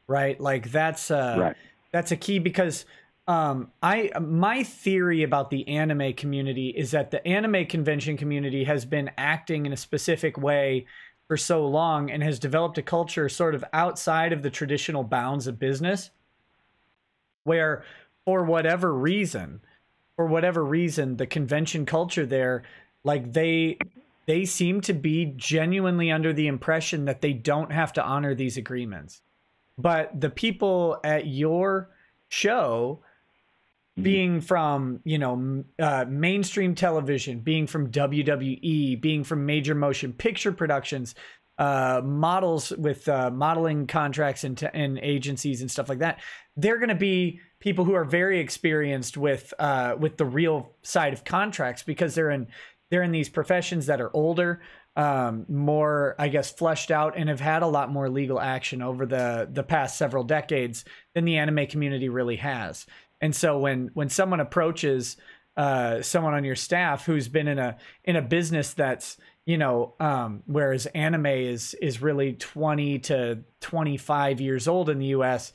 right? Like that's right. That's a key, because my theory about the anime community is that the anime convention community has been acting in a specific way for so long and has developed a culture sort of outside of the traditional bounds of business, where for whatever reason, the convention culture there, like they seem to be genuinely under the impression that they don't have to honor these agreements. But the people at your show, being from, you know, mainstream television, being from WWE, being from major motion picture productions, models with modeling contracts and agencies and stuff like that, they're going to be people who are very experienced with the real side of contracts, because they're in these professions that are older, more, I guess, fleshed out, and have had a lot more legal action over the past several decades than the anime community really has. And so when someone approaches someone on your staff who's been in a business that's, you know, whereas anime is really 20 to 25 years old in the US,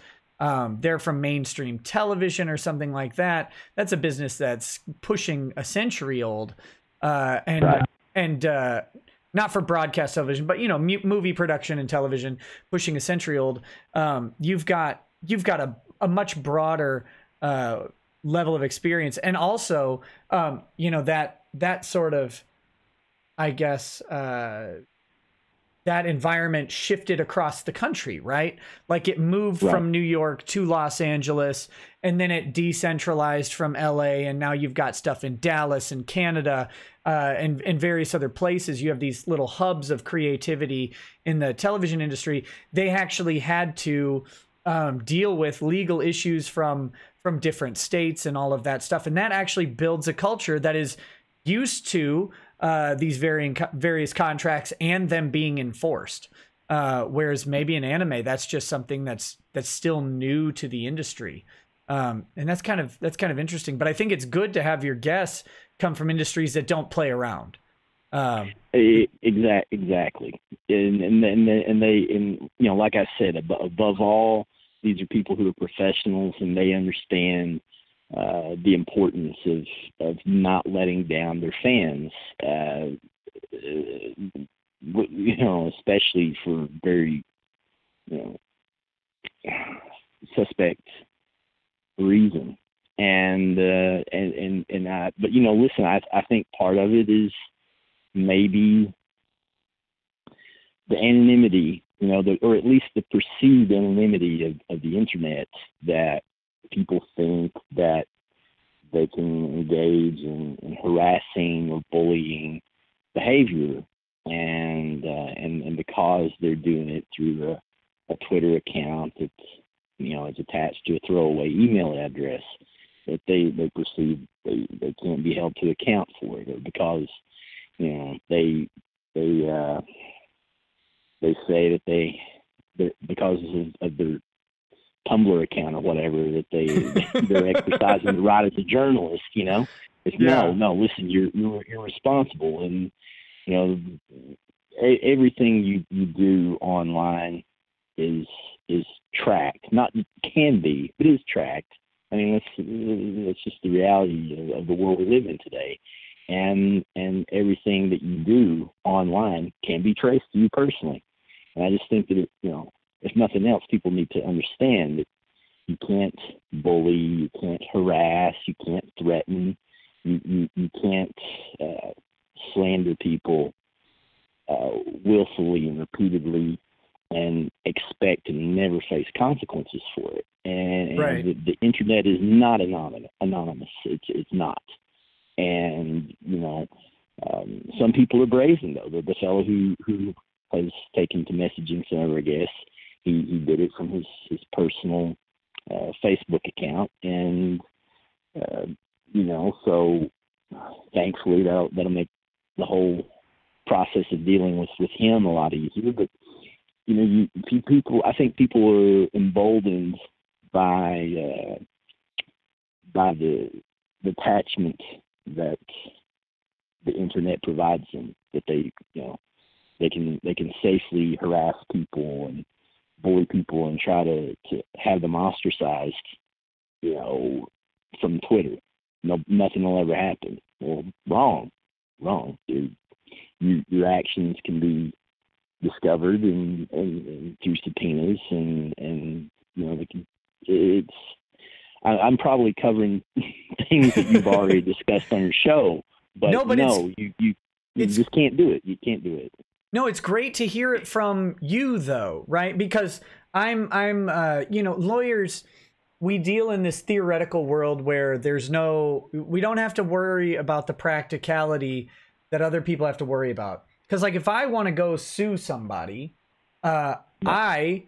they're from mainstream television or something like that. That's a business that's pushing a century old, and not for broadcast television, but, you know, movie production and television pushing a century old. You've got a much broader level of experience, and also, you know, that sort of, I guess, that environment shifted across the country, right? Like it moved from New York to Los Angeles, and then it decentralized from LA, and now you've got stuff in Dallas and Canada, and various other places. You have these little hubs of creativity in the television industry. They actually had to deal with legal issues from different states and all of that stuff, and that actually builds a culture that is used to these various contracts and them being enforced. Whereas maybe in anime, that's just something that's still new to the industry. And that's kind of interesting. But I think it's good to have your guests come from industries that don't play around. Exactly. And you know, like I said, above all, these are people who are professionals, and they understand the importance of not letting down their fans. You know, especially for very, you know, suspect reason. But you know, listen, I think part of it is maybe the anonymity, you know, or at least the perceived anonymity of the internet, that people think that they can engage in harassing or bullying behavior, and because they're doing it through a Twitter account that's, you know, is attached to a throwaway email address, that they perceive they can't be held to account for it, or because, you know, they say that because of their Tumblr account or whatever, that they're exercising the right as a journalist. You know, it's no. Listen, you're responsible, and you know, everything you do online is tracked. Not can be, but is tracked. I mean, that's just the reality of the world we live in today. And everything that you do online can be traced to you personally. And I just think that, you know, if nothing else, people need to understand that you can't bully, you can't harass, you can't threaten, you can't slander people willfully and repeatedly and expect to never face consequences for it. And right. the internet is not anonymous. It's not. And, you know, some people are brazen, though. The fellow who has taken to messaging some of our guests, he did it from his personal Facebook account. And, you know, so thankfully that'll make the whole process of dealing with him a lot easier. But, you know, I think people are emboldened by the attachment that the internet provides them, that they can safely harass people and bully people and try to have them ostracized, you know, from Twitter. No, nothing will ever happen. Well, wrong, dude. Your actions can be discovered and through subpoenas, and you know, I'm probably covering things that you've already discussed on your show, but you just can't do it. You can't do it. No, it's great to hear it from you, though, right? Because I'm you know, lawyers, we deal in this theoretical world where we don't have to worry about the practicality that other people have to worry about. Because, like, if I want to go sue somebody, I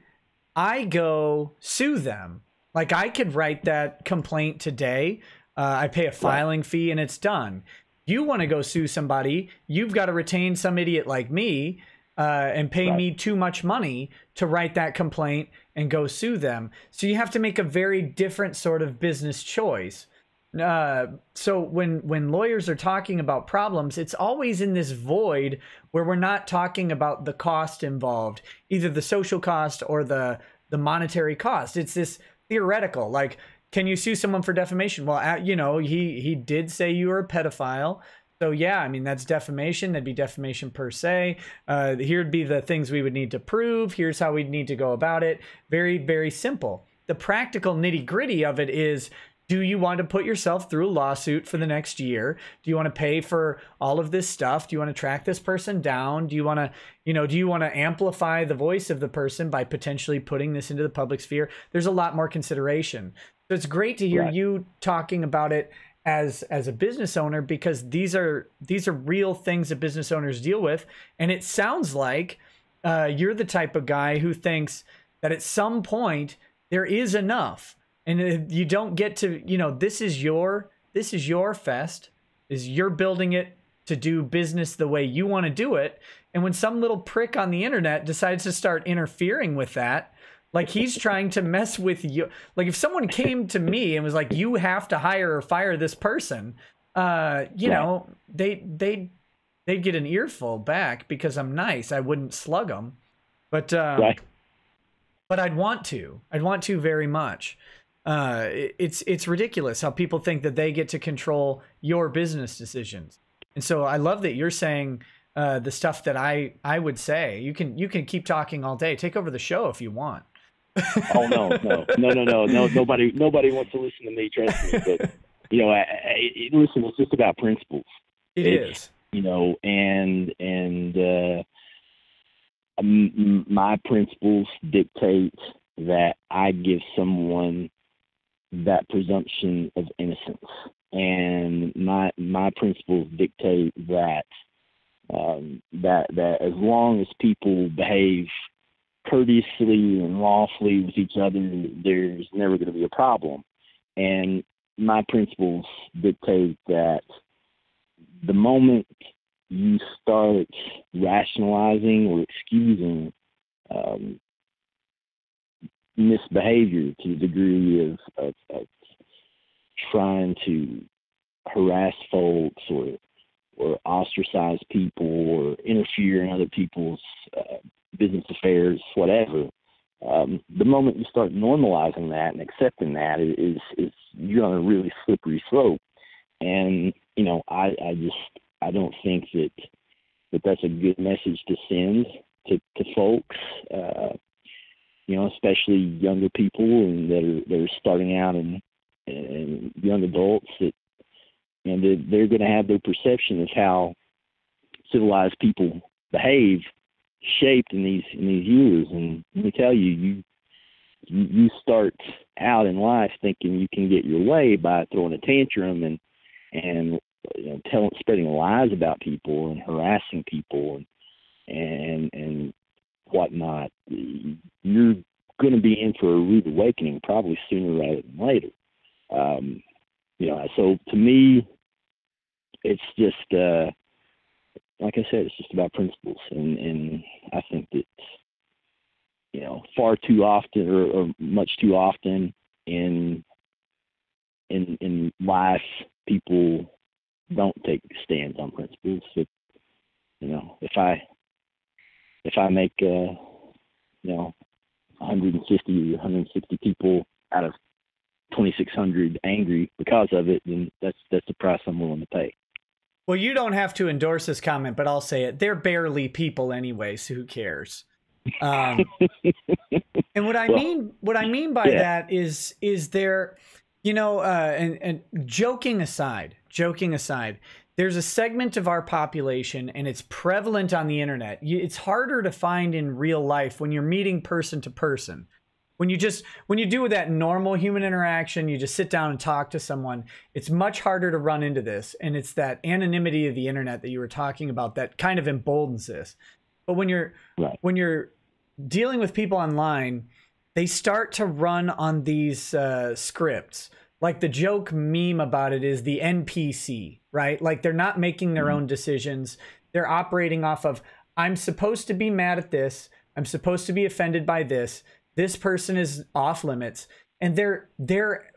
go sue them. Like, I could write that complaint today. I pay a filing fee and it's done. You want to go sue somebody, you've got to retain some idiot like me and pay me too much money to write that complaint and go sue them. So you have to make a very different sort of business choice. So when lawyers are talking about problems, it's always in this void where we're not talking about the cost involved, either the social cost or the monetary cost. It's this theoretical, like, can you sue someone for defamation? Well, you know, he did say you were a pedophile. So yeah, I mean, that's defamation. That'd be defamation per se. Here'd be the things we would need to prove. Here's how we'd need to go about it. Very, very simple. The practical nitty gritty of it is, do you want to put yourself through a lawsuit for the next year? Do you want to pay for all of this stuff? Do you want to track this person down? Do you want to amplify the voice of the person by potentially putting this into the public sphere? There's a lot more consideration. So it's great to hear you talking about it as a business owner, because these are real things that business owners deal with. And it sounds like you're the type of guy who thinks that at some point there is enough. And you don't get to, you know, this is your fest, you're building it to do business the way you want to do it. And when some little prick on the internet decides to start interfering with that, Like he's trying to mess with you. Like if someone came to me and was like, you have to hire or fire this person, you know, they'd get an earful back because I'm nice. I wouldn't slug them, but I'd want to very much. It's ridiculous how people think that they get to control your business decisions. And so I love that you're saying the stuff that I would say. You can keep talking all day. Take over the show if you want. Oh no! Nobody wants to listen to me. Trust me. But you know, listen. It's just about principles. It is. You know, and my principles dictate that I give someone that presumption of innocence, and my principles dictate that that as long as people behave courteously and lawfully with each other, there's never going to be a problem. And my principles dictate that the moment you start rationalizing or excusing misbehavior to the degree of trying to harass folks or ostracize people or interfere in other people's business affairs, whatever, the moment you start normalizing that and accepting that is you're on a really slippery slope. And, you know, I don't think that's a good message to send to folks, you know, especially younger people and that are starting out and young adults that, you know, they're going to have their perception of how civilized people behave shaped in these years. And let me tell you, you start out in life thinking you can get your way by throwing a tantrum and you know, spreading lies about people and harassing people and whatnot. You're going to be in for a rude awakening probably sooner rather than later. You know, so to me, it's just like I said, it's just about principles, and I think that, you know, far too often or much too often in life, people don't take stands on principles. But, you know, if I make you know, 150 or 160 people out of 2,600 angry because of it, then that's the price I'm willing to pay. Well, you don't have to endorse this comment, but I'll say it. They're barely people anyway, so who cares? And what I mean by that is there, you know, and joking aside, there's a segment of our population, and it's prevalent on the internet. It's harder to find in real life when you're meeting person to person. When you do that normal human interaction, you just sit down and talk to someone, it's much harder to run into this. And it's that anonymity of the internet that you were talking about that kind of emboldens this. But when you're dealing with people online, they start to run on these scripts. Like the joke meme about it is the NPC, right? Like they're not making their own decisions. They're operating off of, I'm supposed to be mad at this. I'm supposed to be offended by this. This person is off limits. And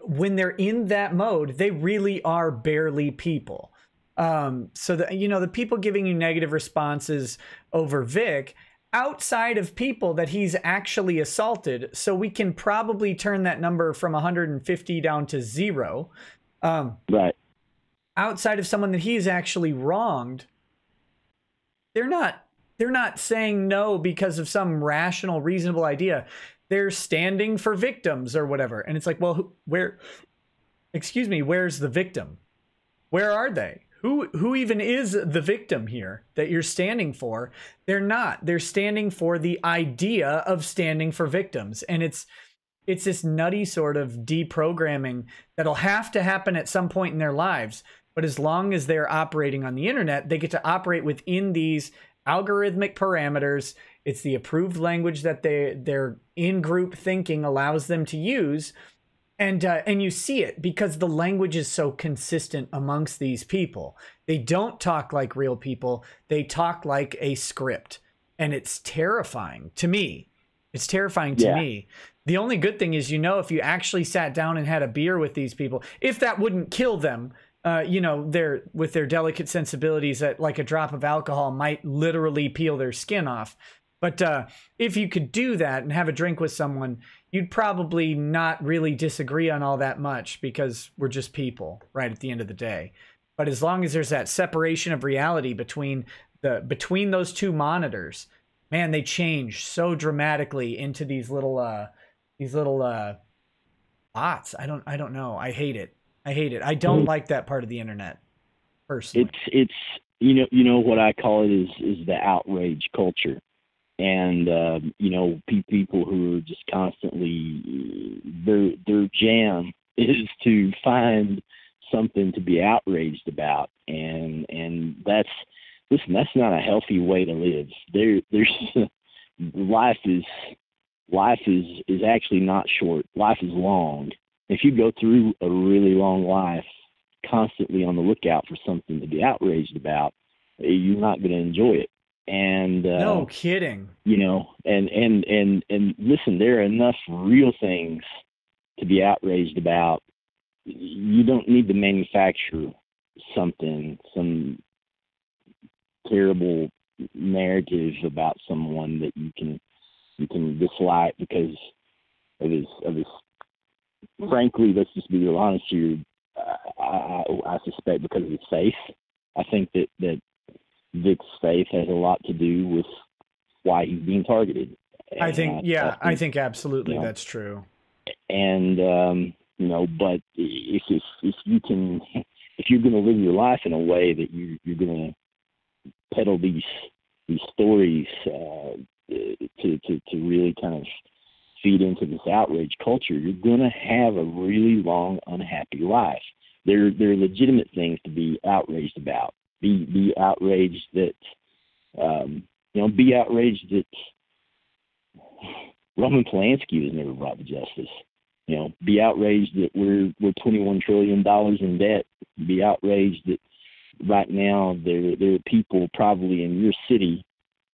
when they're in that mode, they really are barely people. So the people giving you negative responses over Vic, outside of people that he's actually assaulted, so we can probably turn that number from 150 down to 0. Right. Outside of someone that he's actually wronged, they're not saying no because of some rational, reasonable idea. They're standing for victims or whatever. And it's like, well, where's the victim? Where are they? Who even is the victim here that you're standing for? They're not. They're standing for the idea of standing for victims. And it's this nutty sort of deprogramming that'll have to happen at some point in their lives. But as long as they're operating on the internet, they get to operate within these algorithmic parameters. It's the approved language that their in-group thinking allows them to use. And you see it because the language is so consistent amongst these people. They don't talk like real people. They talk like a script. And it's terrifying to me. It's terrifying to me. The only good thing is, if you actually sat down and had a beer with these people, if that wouldn't kill them, with their delicate sensibilities, that like a drop of alcohol might literally peel their skin off. But if you could do that and have a drink with someone, you'd probably not really disagree on all that much, because we're just people, right, at the end of the day. But as long as there's that separation of reality between those two monitors, man, they change so dramatically into these little bots. I don't know. I hate it. I don't like that part of the internet, personally. It's what I call it is the outrage culture. And people who are just constantly, their jam is to find something to be outraged about, and that's not a healthy way to live. There's life is actually not short. Life is long. If you go through a really long life constantly on the lookout for something to be outraged about, you're not going to enjoy it. And no kidding. And listen, there are enough real things to be outraged about. You don't need to manufacture some terrible narrative about someone that you can dislike because of his frankly, let's just be real honest here. I suspect because of his faith. I think that Vic's faith has a lot to do with why he's being targeted. I think absolutely that's true. And but if you're going to live your life in a way that you're going to peddle these stories to really kind of feed into this outrage culture, you're going to have a really long, unhappy life. There are legitimate things to be outraged about. Be outraged that be outraged that Roman Polanski was never brought to justice. Be outraged that we're $21 trillion in debt. Be outraged that right now there are people probably in your city,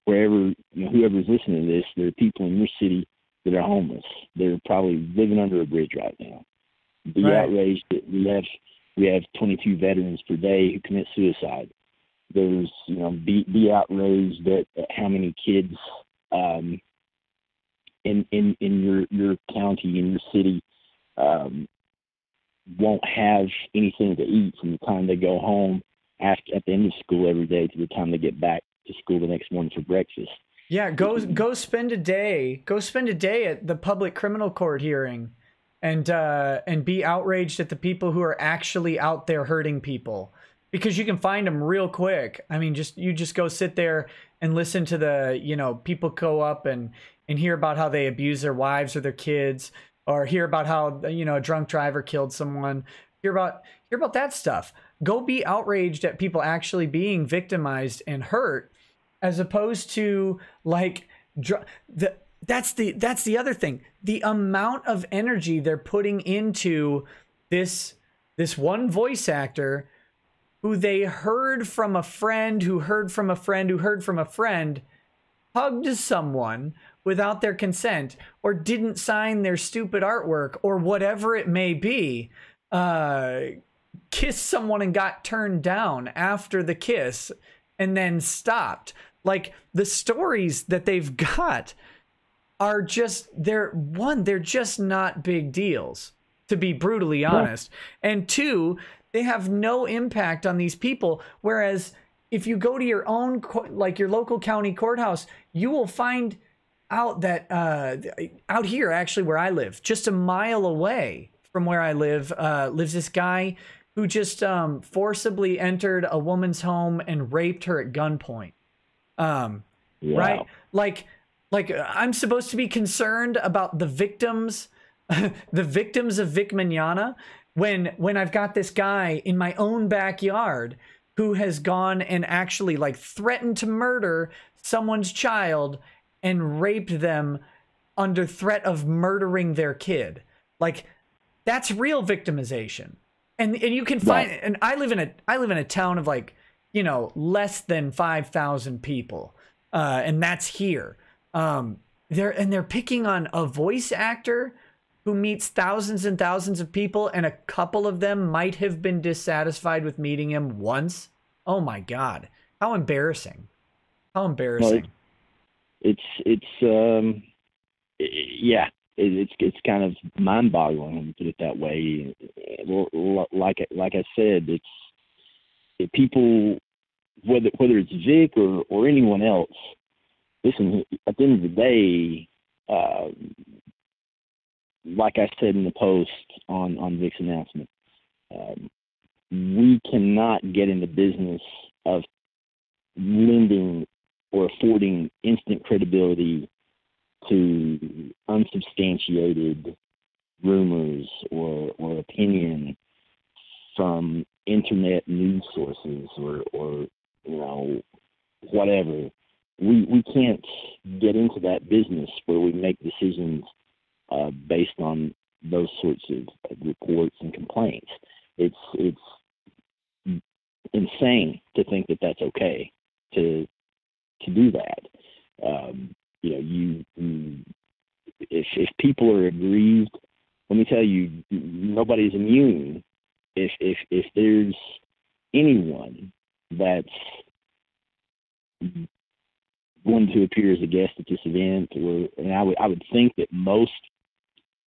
wherever whoever's listening to this, there are people in your city that are homeless. They're probably living under a bridge right now. Be outraged that we have 22 veterans per day who commit suicide. There's be outraged at how many kids in your county, in your city, won't have anything to eat from the time they go home at the end of school every day to the time they get back to school the next morning for breakfast. Yeah, go spend a day at the public criminal court hearing, and be outraged at the people who are actually out there hurting people, because you can find them real quick. I mean, you just go sit there and listen to the people go up and hear about how they abuse their wives or their kids, or hear about how a drunk driver killed someone. Hear about that stuff. Go be outraged at people actually being victimized and hurt, as opposed to that's the other thing. The amount of energy they're putting into this one voice actor who they heard from a friend who heard from a friend who heard from a friend, hugged someone without their consent, or didn't sign their stupid artwork, or whatever it may be, kissed someone and got turned down after the kiss and then stopped. Like, the stories that they've got are just, they're just not big deals, to be brutally honest. And two, they have no impact on these people. Whereas if you go to your own, your local county courthouse, you will find out that out here, actually, where I live, just a mile away from where I live, lives this guy who just forcibly entered a woman's home and raped her at gunpoint. Right? Like I'm supposed to be concerned about the victims, the victims of Vic Mignogna, when I've got this guy in my own backyard who has gone and actually threatened to murder someone's child and raped them under threat of murdering their kid. That's real victimization. And you can find, and I live in a town of less than 5,000 people. And that's here. they're picking on a voice actor who meets thousands and thousands of people, and a couple of them might have been dissatisfied with meeting him once. Oh my God. How embarrassing. How embarrassing. Well, it's kind of mind-boggling when you put it that way. Like I said, people, whether it's Vic or anyone else, listen, at the end of the day, like I said in the post on Vic's announcement, we cannot get in the business of lending or affording instant credibility to unsubstantiated rumors or opinion from internet news sources or whatever. We can't get into that business where we make decisions based on those sorts of reports and complaints. It's insane to think that that's okay to do that. If people are aggrieved, let me tell you, nobody's immune. If there's anyone that's going to appear as a guest at this event, and I would think that most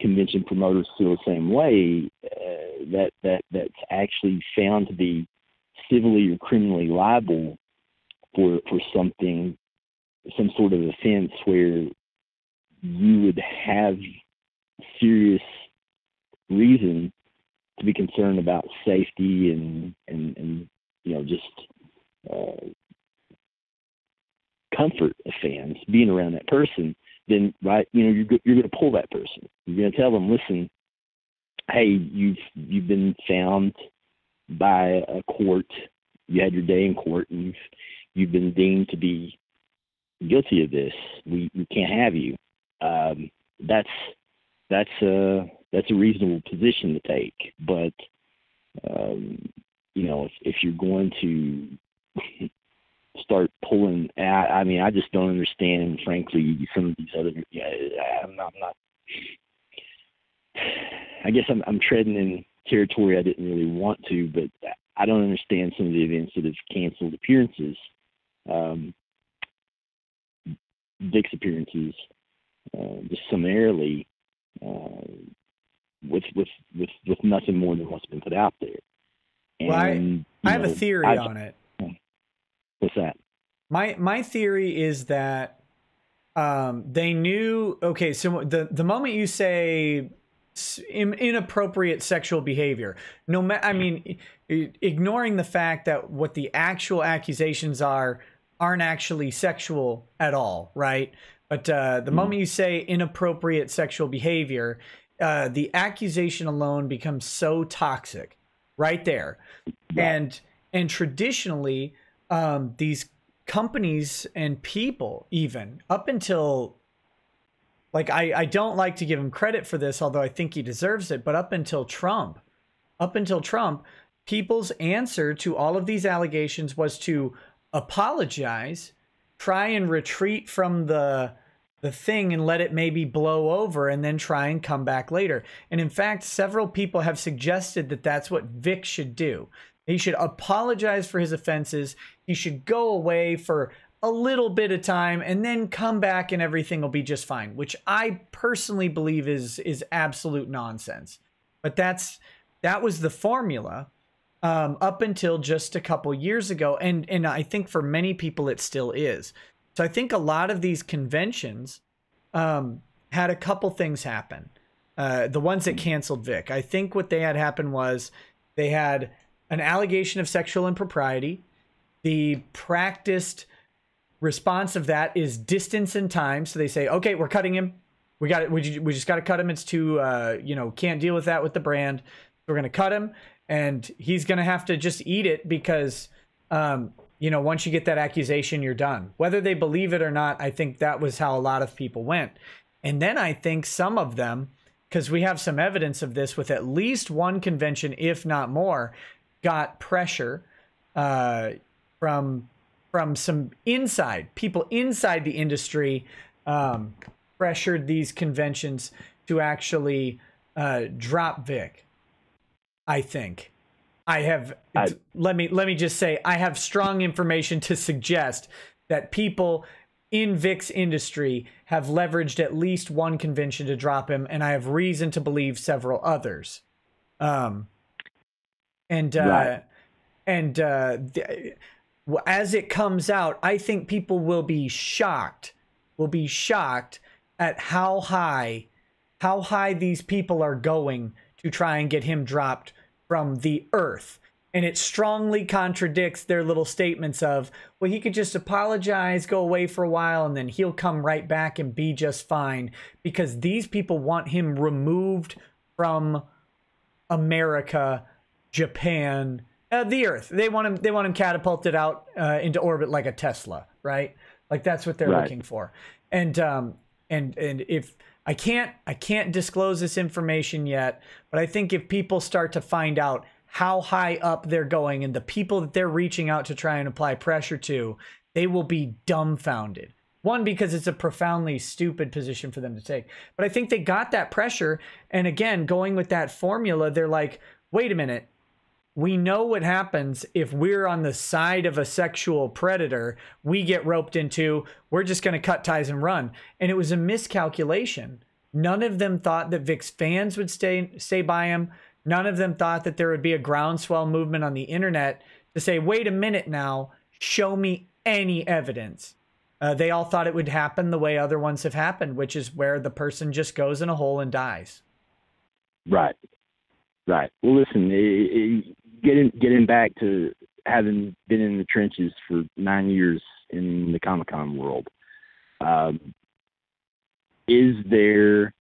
convention promoters feel the same way, that's actually found to be civilly or criminally liable for something, some sort of offense where you would have serious reason to be concerned about safety and just comfort of fans being around that person, then you're going to pull that person. You're going to tell them, listen, hey, you've been found by a court. You had your day in court, and you've been deemed to be guilty of this. We can't have you. That's a reasonable position to take. But if you're going to start pulling, I just don't understand, frankly, some of these other. I'm not. I guess I'm treading in territory I didn't really want to, but I don't understand some of the events that have canceled appearances. Vic's appearances, just summarily, with nothing more than what's been put out there. And, I have a theory on it. What's that? My theory is that they knew. Okay, so the moment you say inappropriate sexual behavior, ignoring the fact that what the actual accusations aren't actually sexual at all, right? But the moment you say inappropriate sexual behavior, the accusation alone becomes so toxic, right there. Yeah. And traditionally, these companies and people, even up until, like, I don't like to give him credit for this, although I think he deserves it, but up until Trump, people's answer to all of these allegations was to apologize, try and retreat from the thing and let it maybe blow over, and then try and come back later. And in fact, several people have suggested that that's what Vic should do. He should apologize for his offenses. He should go away for a little bit of time and then come back and everything will be just fine, which I personally believe is absolute nonsense. But that was the formula up until just a couple years ago. And I think for many people it still is. So I think a lot of these conventions had a couple things happen. The ones that canceled Vic, I think what they had happen was they had an allegation of sexual impropriety. The practiced response of that is distance and time. So they say, okay, we're cutting him. We got it. We just got to cut him. It's too, can't deal with that with the brand. We're going to cut him, and he's going to have to just eat it because, once you get that accusation, you're done. Whether they believe it or not, I think that was how a lot of people went. And then I think some of them, because we have some evidence of this with at least one convention, if not more, got pressure from some people inside the industry pressured these conventions to actually drop Vic. I think let me just say, I have strong information to suggest that people in Vic's industry have leveraged at least one convention to drop him, and I have reason to believe several others. Right. As it comes out, I think people will be shocked at how high these people are going to try and get him dropped from the earth. And it strongly contradicts their little statements of, well, he could just apologize, go away for a while, and then he'll come right back and be just fine. Because these people want him removed from America, Japan, the earth. They want him catapulted out into orbit like a Tesla, right? Like that's what they're looking for. And if I can't disclose this information yet, but I think if people start to find out how high up they're going and the people that they're reaching out to try and apply pressure to, they will be dumbfounded. One, because it's a profoundly stupid position for them to take. But I think they got that pressure. And again, going with that formula, they're like, wait a minute. We know what happens if we're on the side of a sexual predator. We get roped into, we're just going to cut ties and run. And it was a miscalculation. None of them thought that Vic's fans would stay by him. None of them thought that there would be a groundswell movement on the internet to say, wait a minute now, show me any evidence. They all thought it would happen the way other ones have happened, which is where the person just goes in a hole and dies. Right. Well, listen, getting back to having been in the trenches for 9 years in the Comic-Con world, is there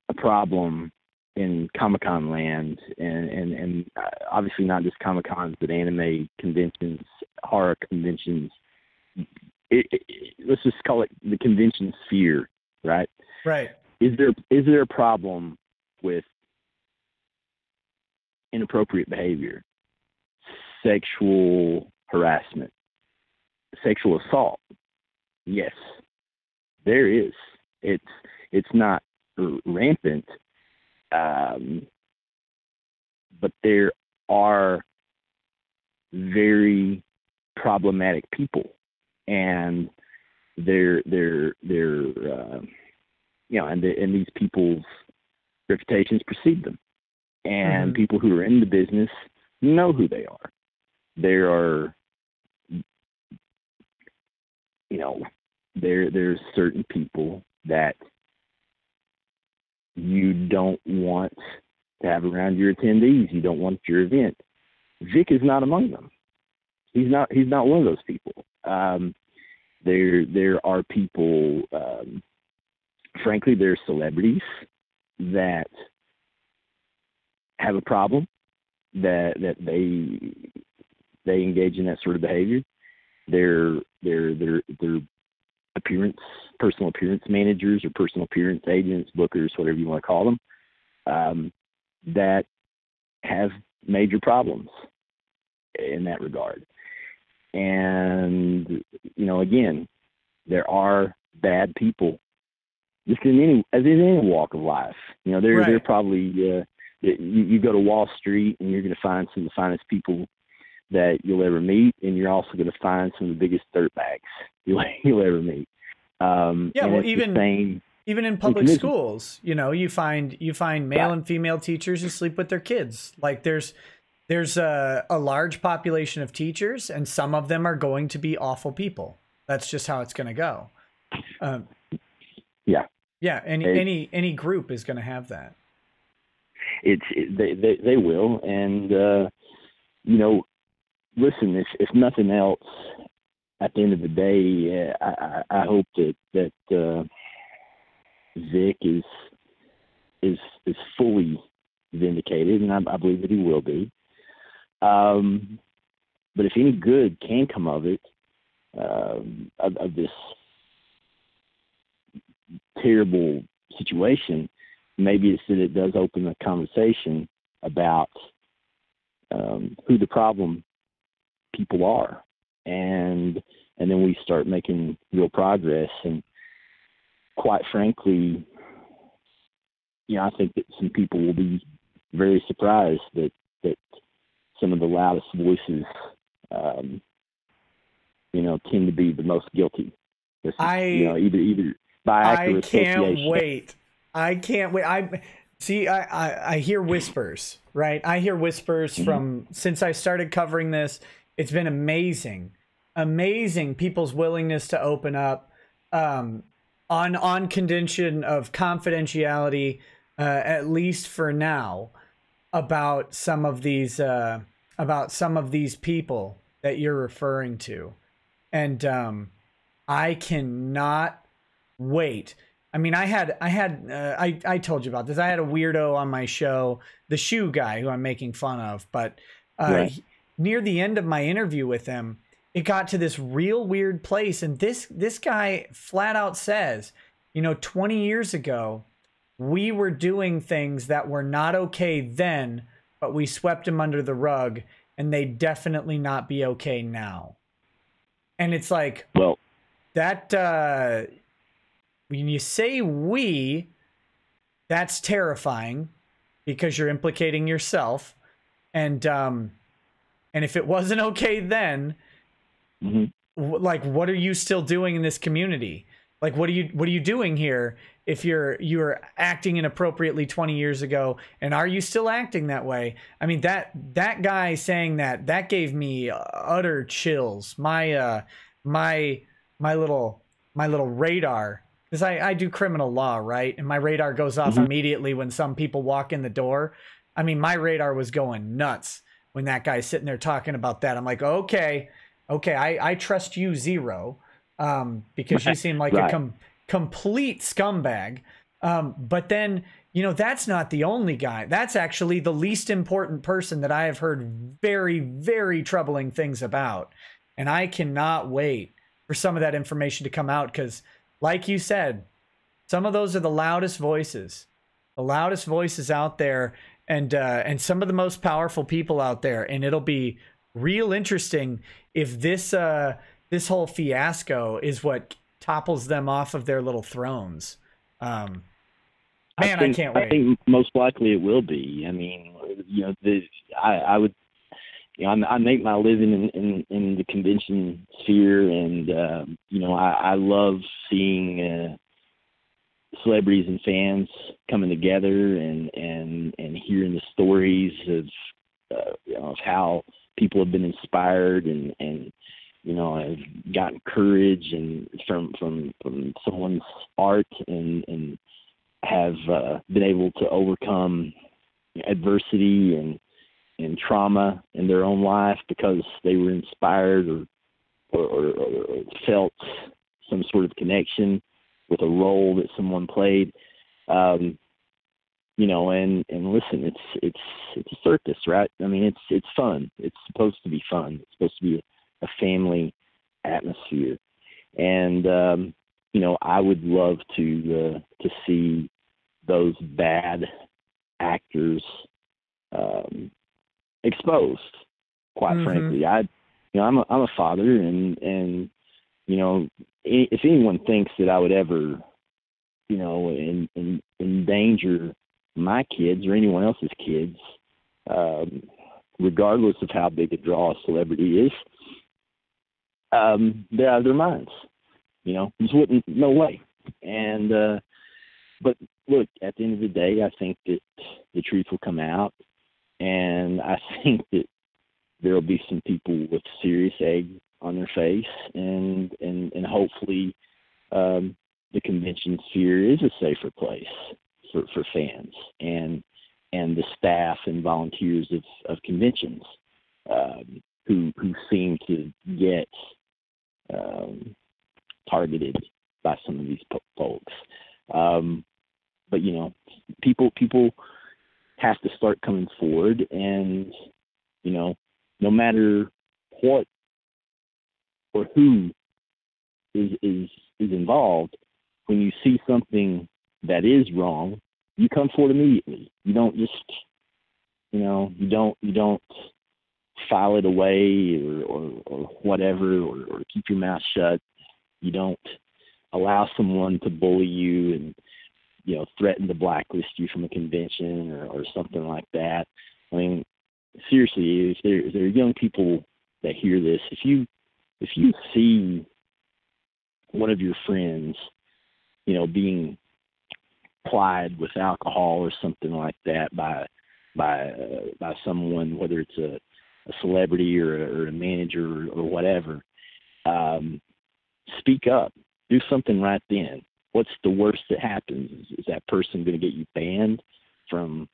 a problem in Comic-Con land, and obviously not just Comic-Cons, but anime conventions, horror conventions? Let's just call it the convention sphere, right? Right. Is there a problem with inappropriate behavior, sexual harassment, sexual assault? Yes, there is. It's not rampant, but there are very problematic people, and they're and these people's reputations precede them, and people who are in the business know who they are. There are, there's certain people that you don't want to have around your attendees. You don't want your event. Vic is not among them. He's not one of those people. There are people, frankly, there are celebrities that have a problem that they engage in that sort of behavior. Their personal appearance managers or personal appearance agents, bookers, whatever you want to call them, that have major problems in that regard. And again, there are bad people just in any walk of life. They're probably you go to Wall Street and you're going to find some of the finest people that you'll ever meet, and you're also going to find some of the biggest dirtbags you'll ever meet. Well, even in public schools, you find male and female teachers who sleep with their kids. Like there's a large population of teachers, and some of them are going to be awful people. That's just how it's going to go. Any group is going to have that. They will, and listen, if nothing else, at the end of the day, I hope that Vic is fully vindicated, and I believe that he will be. But if any good can come of it, of this terrible situation, maybe it's that it does open a conversation about who the problem people are, and and then we start making real progress. And quite frankly, I think that some people will be very surprised that some of the loudest voices, tend to be the most guilty. Either by act or association. I can't wait. I hear whispers, right? I hear whispers from since I started covering this. It's been amazing people's willingness to open up on condition of confidentiality, at least for now, about some of these people that you're referring to. And I cannot wait. I mean, I told you about this. I had a weirdo on my show, the shoe guy who I'm making fun of, but near the end of my interview with him, it got to this real weird place. And this guy flat out says, 20 years ago, we were doing things that were not okay then, but we swept them under the rug, and they definitely not be okay now. And it's like, well, that, when you say we, that's terrifying because you're implicating yourself. And if it wasn't okay then, like, what are you still doing in this community? Like, what are you doing here if you're acting inappropriately 20 years ago? And are you still acting that way? I mean, that guy saying that gave me utter chills. My little radar, because I do criminal law, right? And my radar goes off immediately when some people walk in the door. I mean, my radar was going nuts when that guy's sitting there talking about that. I'm like, okay, I trust you zero, because you seem like a complete scumbag. But then, that's not the only guy. That's actually the least important person that I have heard very, very troubling things about. And I cannot wait for some of that information to come out, because like you said, some of those are the loudest voices out there, and some of the most powerful people out there. And it'll be real interesting if this whole fiasco is what topples them off of their little thrones. I can't wait. I think most likely it will be. I mean, I would, I make my living in the convention sphere, and I love seeing celebrities and fans coming together and hearing the stories of how people have been inspired and have gotten courage and from someone's art and have been able to overcome adversity and trauma in their own life because they were inspired or felt some sort of connection with a role that someone played. And listen, it's a circus, right? I mean, it's fun. It's supposed to be fun. It's supposed to be a family atmosphere. And, I would love to see those bad actors, exposed, quite frankly. I'm a father, and if anyone thinks that I would ever, endanger my kids or anyone else's kids, regardless of how big a draw a celebrity is, they're out of their minds. Just wouldn't, no way. And but look, at the end of the day, I think that the truth will come out, and I think that there will be some people with serious egg on their face, and hopefully the convention sphere is a safer place for fans and the staff and volunteers of conventions who seem to get targeted by some of these folks. But people have to start coming forward, and no matter what or who is involved, when you see something that is wrong, you come forward immediately. You don't just you don't file it away or whatever, or keep your mouth shut. You don't allow someone to bully you and, you know, threaten to blacklist you from a convention or something like that. I mean, seriously, if there are young people that hear this, if you see one of your friends, you know, being plied with alcohol or something like that by someone, whether it's a celebrity or a manager or whatever, speak up. Do something right then. What's the worst that happens? Is that person going to get you banned from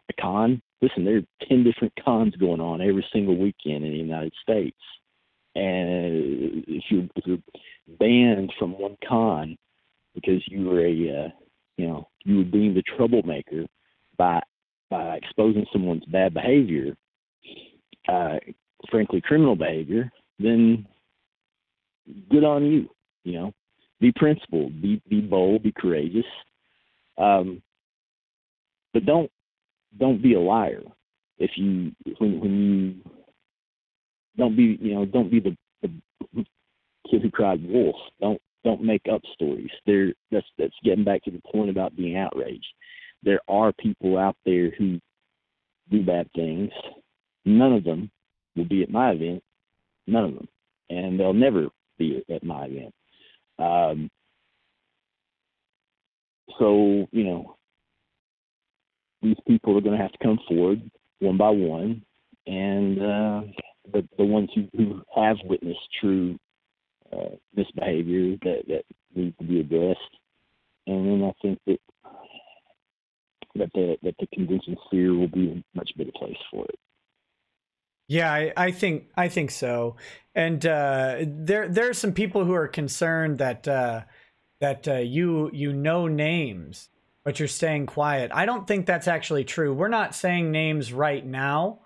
a con? Listen, there are 10 different cons going on every single weekend in the United States. And if you're banned from one con because you were you were deemed a troublemaker by exposing someone's bad behavior, frankly, criminal behavior, then good on you. You know, be principled, be bold, be courageous, but don't be a liar. When you don't be the kid who cried wolf. Don't make up stories. That's getting back to the point about being outraged. There are people out there who do bad things. None of them will be at my event. None of them, and they'll never be at my event. So, you know, these people are going to have to come forward one by one, and the ones who have witnessed true misbehavior that needs to be addressed. And then I think that the convention sphere will be a much better place for it. Yeah, I think so. And there are some people who are concerned that you know names, but you're staying quiet. I don't think that's actually true. We're not saying names right now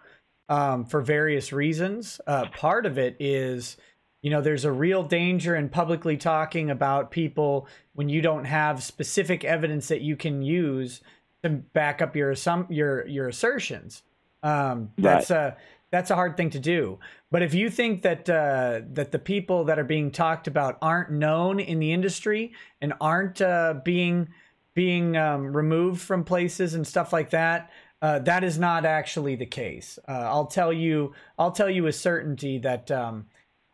for various reasons. Part of it is, you know, there's a real danger in publicly talking about people when you don't have specific evidence that you can use to back up your assertions. That's a hard thing to do. But if you think that that the people that are being talked about aren't known in the industry and aren't being removed from places and stuff like that, that is not actually the case. I'll tell you with certainty that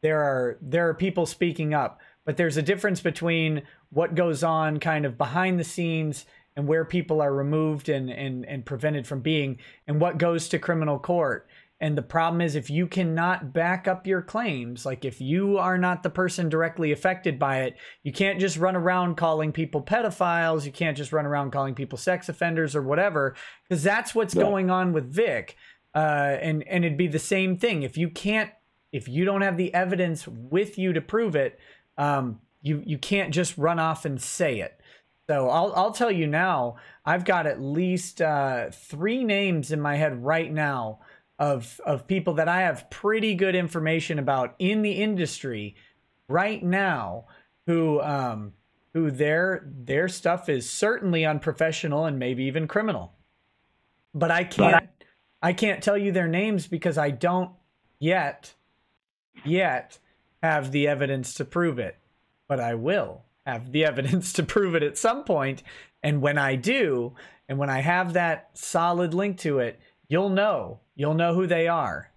there are people speaking up, but there's a difference between what goes on kind of behind the scenes and where people are removed and prevented from being, and what goes to criminal court. And the problem is, if you cannot back up your claims, like if you are not the person directly affected by it, you can't just run around calling people pedophiles. You can't just run around calling people sex offenders or whatever, because that's what's going on with Vic. And it'd be the same thing. If you don't have the evidence with you to prove it, you can't just run off and say it. So I'll tell you now, I've got at least 3 names in my head right now of people that I have pretty good information about in the industry right now who their stuff is certainly unprofessional and maybe even criminal. But I can't tell you their names because I don't yet have the evidence to prove it. But I will have the evidence to prove it at some point. And when I do, and when I have that solid link to it, you'll know who they are.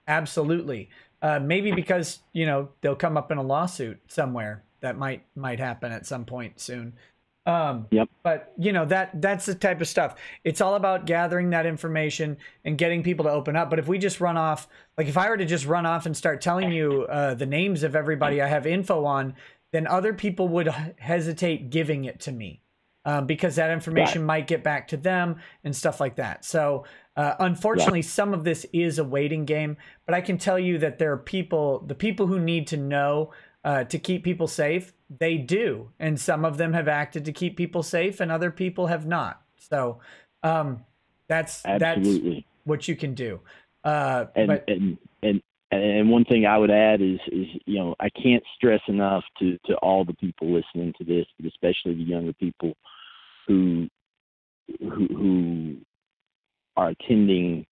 Absolutely. Maybe because, you know, they'll come up in a lawsuit somewhere. That might happen at some point soon. Yep. But you know, that's the type of stuff. It's all about gathering that information and getting people to open up. But if we just run off, like if I were to just run off and start telling you the names of everybody I have info on, then other people would hesitate giving it to me because that information might get back to them and stuff like that. So unfortunately, some of this is a waiting game. But I can tell you that there are the people who need to know to keep people safe, they do. And some of them have acted to keep people safe and other people have not. So that's what you can do. And one thing I would add is, you know, I can't stress enough to all the people listening to this, but especially the younger people who are attending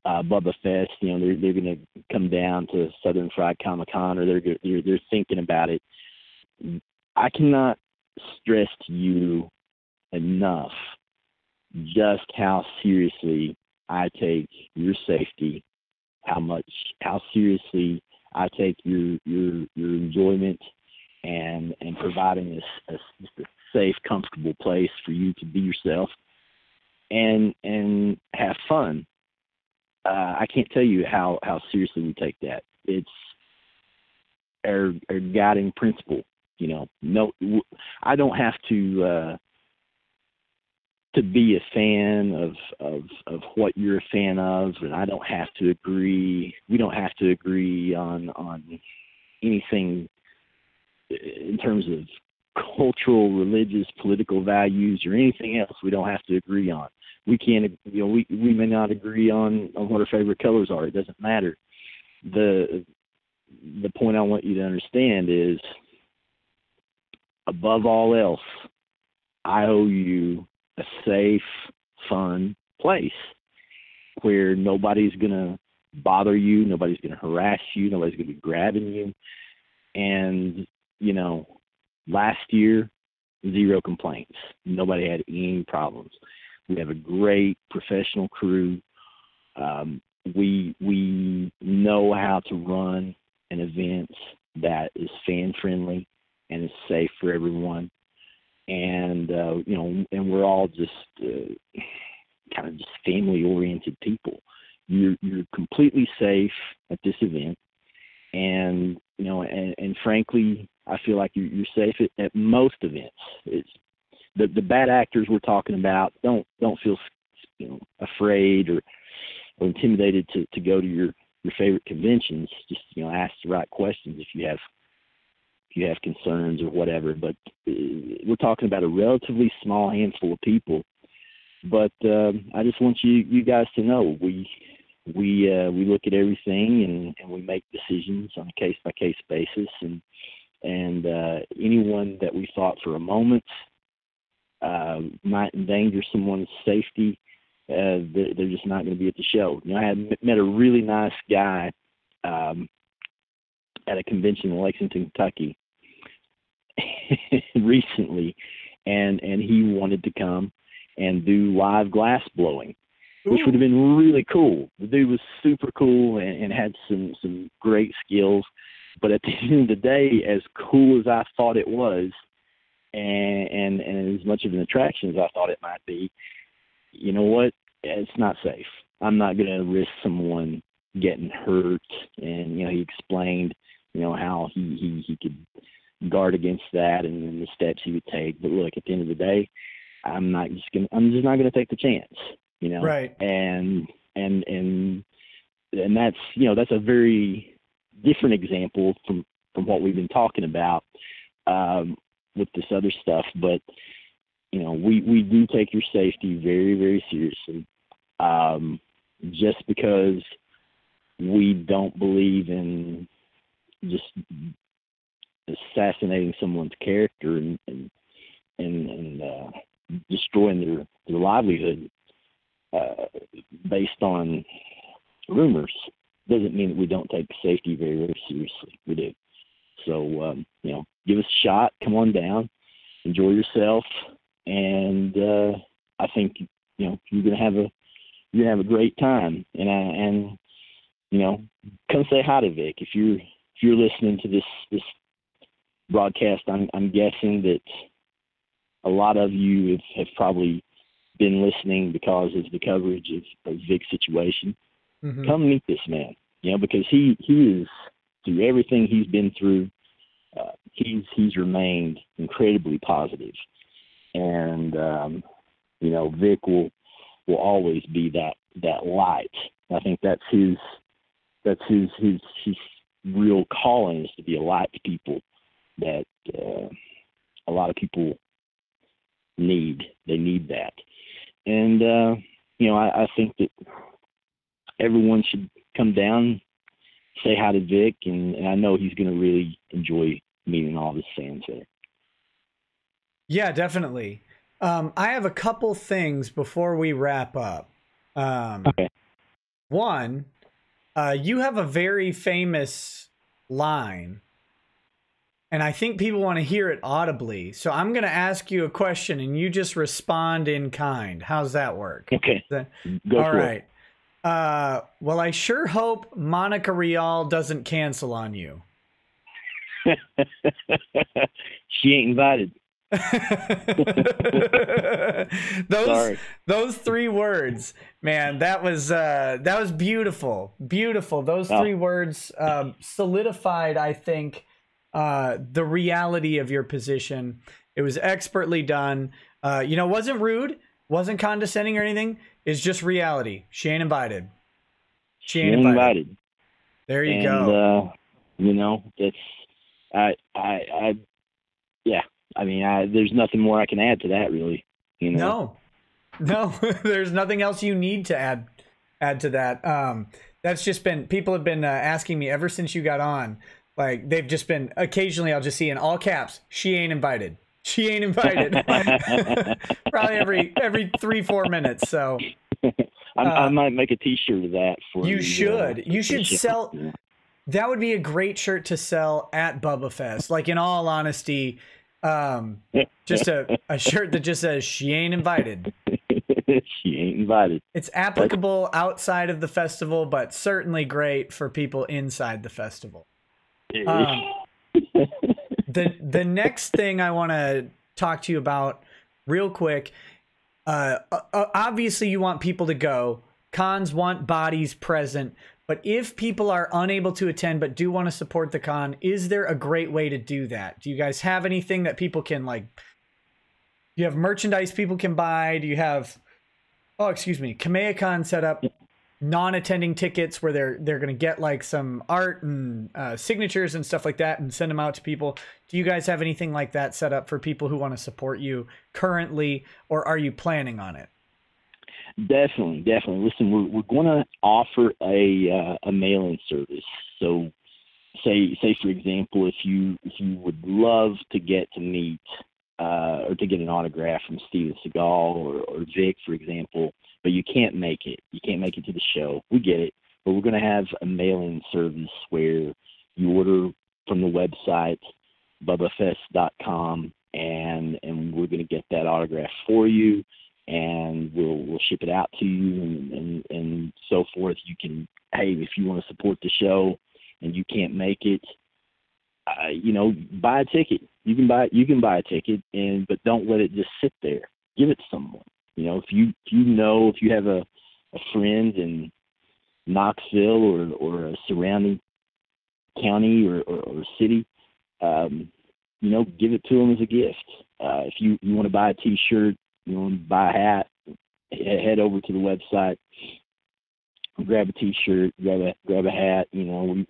Bubba Fest. You know, they're going to come down to Southern Fried Comic Con, or they're thinking about it. I cannot stress to you enough just how seriously I take your safety, how seriously I take your enjoyment and providing just a safe, comfortable place for you to be yourself and have fun. I can't tell you how seriously we take that. It's our guiding principle. You know, no, I don't have to be a fan of what you're a fan of, and I don't have to agree. We don't have to agree on anything in terms of cultural, religious, political values, or anything else. We don't have to agree on. We can't, you know, we may not agree on what our favorite colors are. It doesn't matter. The point I want you to understand is, above all else, I owe you a safe, fun place where nobody's going to bother you, nobody's going to harass you, nobody's going to be grabbing you. And, you know, last year, 0 complaints. Nobody had any problems. We have a great professional crew. We know how to run an event that is fan-friendly and is safe for everyone. And, you know, and we're all just kind of just family-oriented people. You're completely safe at this event. And, you know, and frankly, I feel like you're safe at most events. It's the bad actors we're talking about don't feel, you know, afraid or intimidated to go to your favorite conventions. Just, you know, ask the right questions if you have concerns or whatever. But we're talking about a relatively small handful of people. But I just want you guys to know we look at everything and we make decisions on a case by case basis. And anyone that we thought for a moment might endanger someone's safety, they're just not going to be at the show. You know, I had met a really nice guy at a convention in Lexington, Kentucky recently, and he wanted to come and do live glass blowing, which would have been really cool. The dude was super cool and had some great skills. But at the end of the day, as cool as I thought it was, and as much of an attraction as I thought it might be, you know what? It's not safe. I'm not going to risk someone getting hurt. And, you know, he explained, you know, how he could guard against that and the steps he would take. But look, at the end of the day, I'm just not going to take the chance, you know? Right. And that's, you know, that's a very different example from what we've been talking about with this other stuff. But, you know, we do take your safety very, very seriously. Just because we don't believe in just assassinating someone's character and destroying their livelihood based on rumors doesn't mean that we don't take safety very, very seriously. We do. So, you know, give us a shot. Come on down. Enjoy yourself. And I think, you know, you're gonna have a great time. And you know, come say hi to Vic. If you're listening to this broadcast, I'm guessing that a lot of you have probably been listening because of the coverage of Vic's situation. Mm-hmm. Come meet this man, you know, because he is, through everything he's been through, he's remained incredibly positive. And, you know, Vic will always be that light. I think that's his real calling, is to be a light to people that a lot of people need. They need that. And, you know, I think that everyone should come down, say hi to Vic, and I know he's going to really enjoy meeting all his fans there. Yeah, definitely. I have a couple things before we wrap up. Okay. One, you have a very famous line, and I think people want to hear it audibly. So I'm going to ask you a question, and you just respond in kind. How's that work? Okay. Go Go all for right. Well, I sure hope Monica Rial doesn't cancel on you. it. She ain't invited. those 3 words, man, that was beautiful. Those 3 words solidified, I think, the reality of your position. It was expertly done. Wasn't rude, wasn't condescending or anything. It's just reality. She ain't invited. She ain't invited. There you go. It's yeah. I mean, there's nothing more I can add to that, really. No, there's nothing else you need to add to that. That's just been, people have been asking me ever since you got on. Like, they've just been, occasionally I'll just see in all caps, she ain't invited. She ain't invited. Probably every 3-4 minutes. So I might make a T-shirt of that for you. You should. You should sell. Yeah. That would be a great shirt to sell at Bubba Fest. Like, in all honesty, just a shirt that just says she ain't invited. She ain't invited. It's applicable outside of the festival, but certainly great for people inside the festival. The next thing I want to talk to you about real quick, obviously you want people to go. Cons want bodies present. But if people are unable to attend but do want to support the con, is there a great way to do that? Do you guys have anything that people can, like, do you have merchandise people can buy? Do you have, KamehaCon set up non-attending tickets where they're going to get like some art and signatures and stuff like that and send them out to people. Do you guys have anything like that set up for people who want to support you currently, or are you planning on it? Definitely. Listen, we're going to offer a mail-in service. So, say for example, if you would love to get to meet or to get an autograph from Steven Segal or Vic, for example, but you can't make it. You can't make it to the show. We get it, but we're going to have a mail-in service where you order from the website bubbafest.com, and we're going to get that autograph for you. And we'll ship it out to you and so forth. You can, hey, if you want to support the show and you can't make it, buy a ticket. You can buy a ticket, but don't let it just sit there. Give it to someone. If you have a friend in Knoxville or a surrounding county or city, give it to them as a gift. If you want to buy a T-shirt, you want to buy a hat, head over to the website, grab a T-shirt, grab a hat. We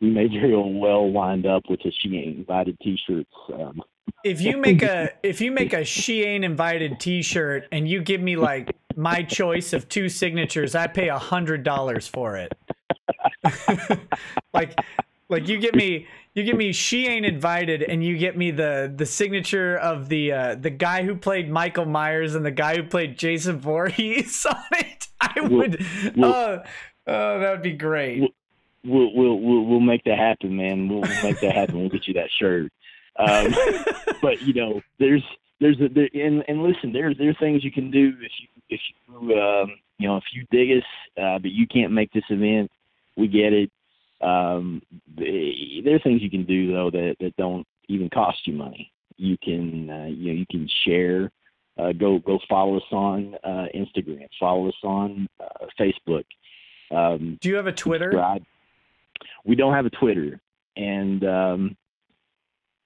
may very well wind up with a she ain't invited T-shirts. If you make a she ain't invited T-shirt and you give me like my choice of 2 signatures, I pay $100 for it. like you give me she ain't invited and you get me the signature of the guy who played Michael Myers and the guy who played Jason Voorhees on it. That would be great. We'll make that happen, man. We'll make that happen. We'll get you that shirt. But there's listen, there are things you can do if you dig us, but you can't make this event. We get it. There are things you can do though that don't even cost you money. You can you can share. Go follow us on Instagram. Follow us on Facebook. Do you have a Twitter? Subscribe. We don't have a Twitter, and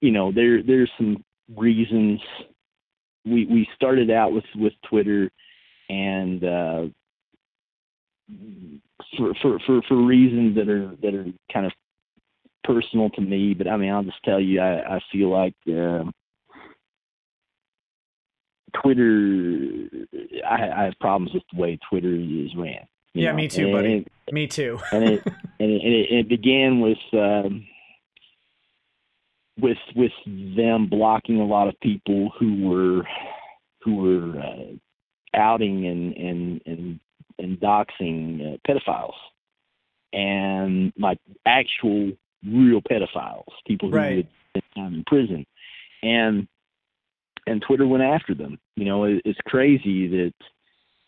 there's some reasons. We started out with Twitter, and for reasons that are kind of personal to me. But I mean, I'll just tell you, I feel like Twitter. I have problems with the way Twitter is ran. Yeah, me too, buddy. Me too. and it began with them blocking a lot of people who were outing and and doxing pedophiles, and like actual real pedophiles, people who Right. would spend time in prison, and Twitter went after them. You know, it's crazy that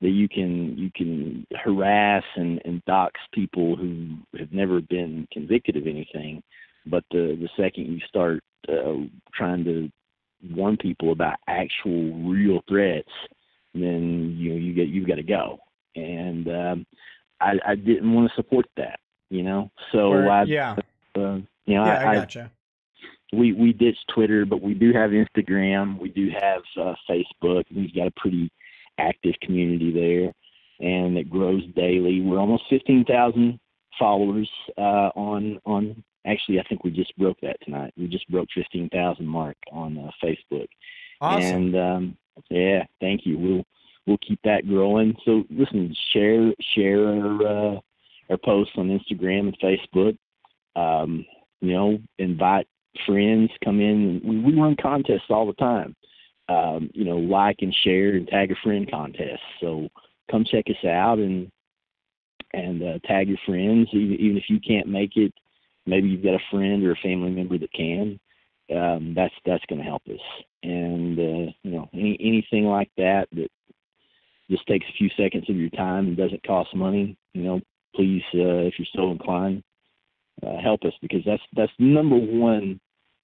you can harass and dox people who have never been convicted of anything, but the second you start trying to warn people about actual real threats, then you've got to go. And I didn't want to support that, you know. So I gotcha. We ditched Twitter, but we do have Instagram. We do have Facebook. We've got a pretty active community there, and it grows daily. We're almost 15,000 followers on. Actually, I think we just broke that tonight. We just broke 15,000 mark on Facebook. Awesome. And yeah, thank you. We'll keep that growing. So listen, share our posts on Instagram and Facebook. You know, invite friends, come in. We run contests all the time. You know, like and share and tag a friend contests. So come check us out and tag your friends. Even if you can't make it, maybe you've got a friend or a family member that can. That's going to help us. And you know, anything like that just takes a few seconds of your time and doesn't cost money. You know, please, if you're so inclined, help us, because that's number one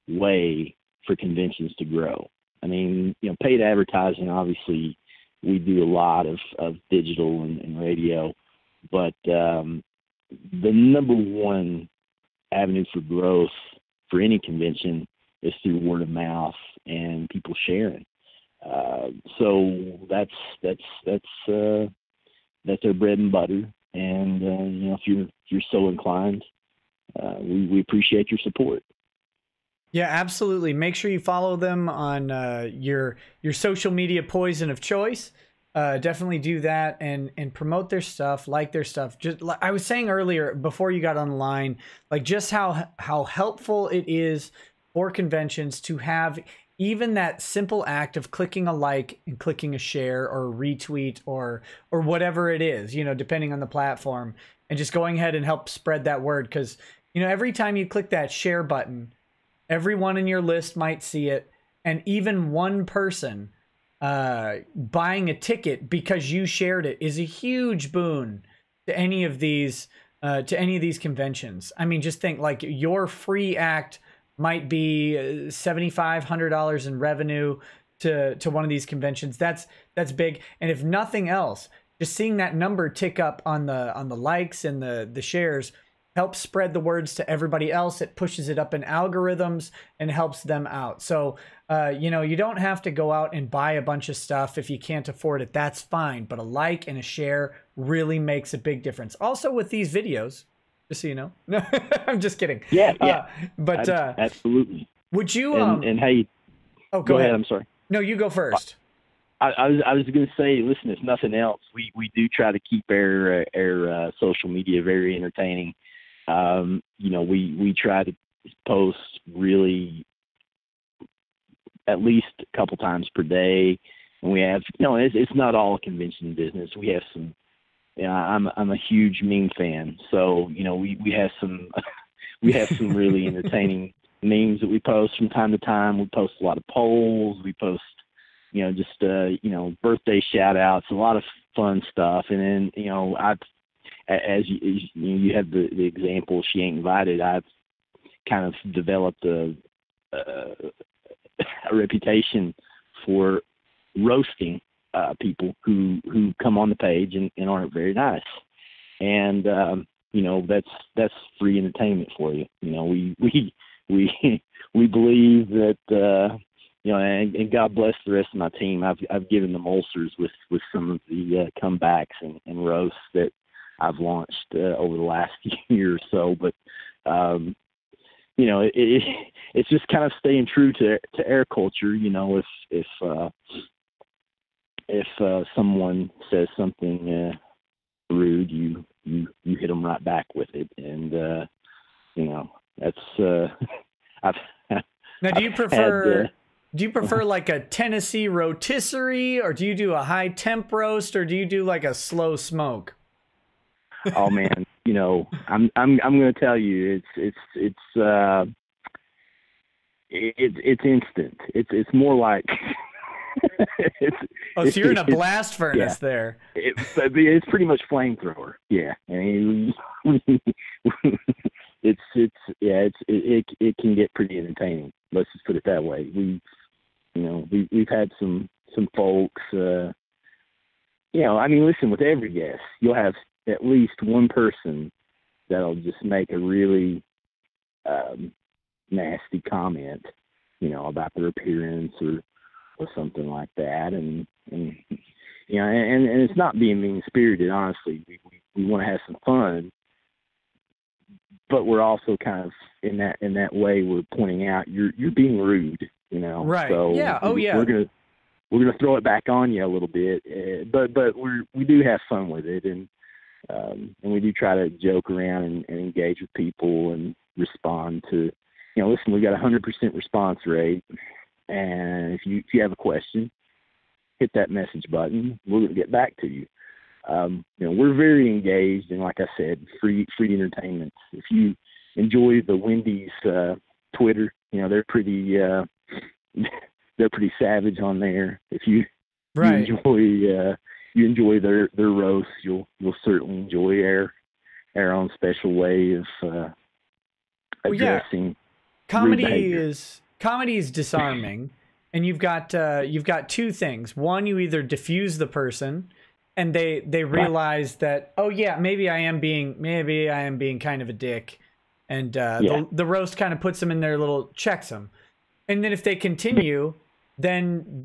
way for conventions to grow. I mean, you know, paid advertising, obviously, we do a lot of digital and radio, but the number one avenue for growth for any convention is through word of mouth and people sharing. So that's our bread and butter. And you know, if you're so inclined, we appreciate your support. Yeah, absolutely. Make sure you follow them on your social media poison of choice. Definitely do that and promote their stuff, like their stuff. Just like I was saying earlier before you got on the line, like just how helpful it is for conventions to have even that simple act of clicking a like and clicking a share or a retweet or whatever it is, you know, depending on the platform, and just going ahead and help spread that word. Because, you know, every time you click that share button, everyone in your list might see it, and even one person buying a ticket because you shared it is a huge boon to any of these conventions. I mean, just think, like, your free act might be $7,500 in revenue to one of these conventions. That's big. And if nothing else, just seeing that number tick up on the likes and the shares helps spread the words to everybody else. It pushes it up in algorithms and helps them out. So, you know, you don't have to go out and buy a bunch of stuff if you can't afford it. That's fine. But a like and a share Really makes a big difference. Also with these videos, just so you know. No, I'm just kidding. Yeah. But absolutely. Would you? And hey, oh, go ahead. I'm sorry. No, you go first. I was going to say, listen, if nothing else, we do try to keep our social media very entertaining. You know, we try to post really at least a couple times per day, and we have, you know, it's not all convention business. We have some. I'm a huge meme fan, so you know we have some really entertaining memes that we post from time to time. We post a lot of polls. We post, you know, just you know, birthday shout outs, a lot of fun stuff. And then, you know, as you have the example, She Ain't Invited, I've kind of developed a reputation for roasting people who come on the page and aren't very nice. And you know, that's free entertainment for you. You know, we believe that you know, and God bless the rest of my team. I've given them ulcers with some of the comebacks and roasts that I've launched over the last year or so. But you know, it's just kind of staying true to air culture. You know, if someone says something rude, you hit them right back with it, and you know, that's I've now. Do you prefer? Do you prefer like a Tennessee rotisserie, or do you do a high temp roast, or do you do like a slow smoke? Oh man, you know, I'm going to tell you, it's instant. It's more like So you're in a blast furnace there. It's pretty much flamethrower. Yeah, I mean, it can get pretty entertaining. Let's just put it that way. We've had some folks. I mean, listen, with every guest, you'll have at least one person that'll just make a really nasty comment, about their appearance or something like that, and it's not being mean spirited. Honestly, we want to have some fun, but we're also kind of in that way we're pointing out you're being rude, Right? So yeah. Oh yeah. We're gonna throw it back on you a little bit, but we do have fun with it, and we do try to joke around and engage with people and respond to, listen, we got 100% response rate. And if you have a question, hit that message button. We're going to get back to you. We're very engaged, and like I said, free entertainment. If you enjoy the Wendy's Twitter, they're pretty savage on there. If you enjoy their roast, you'll certainly enjoy our own special way of addressing Comedy is disarming, and you've got two things. One, you either diffuse the person, and they realize that, oh yeah, maybe I am being kind of a dick, and the roast kind of puts them in their little, checks them, and then if they continue, then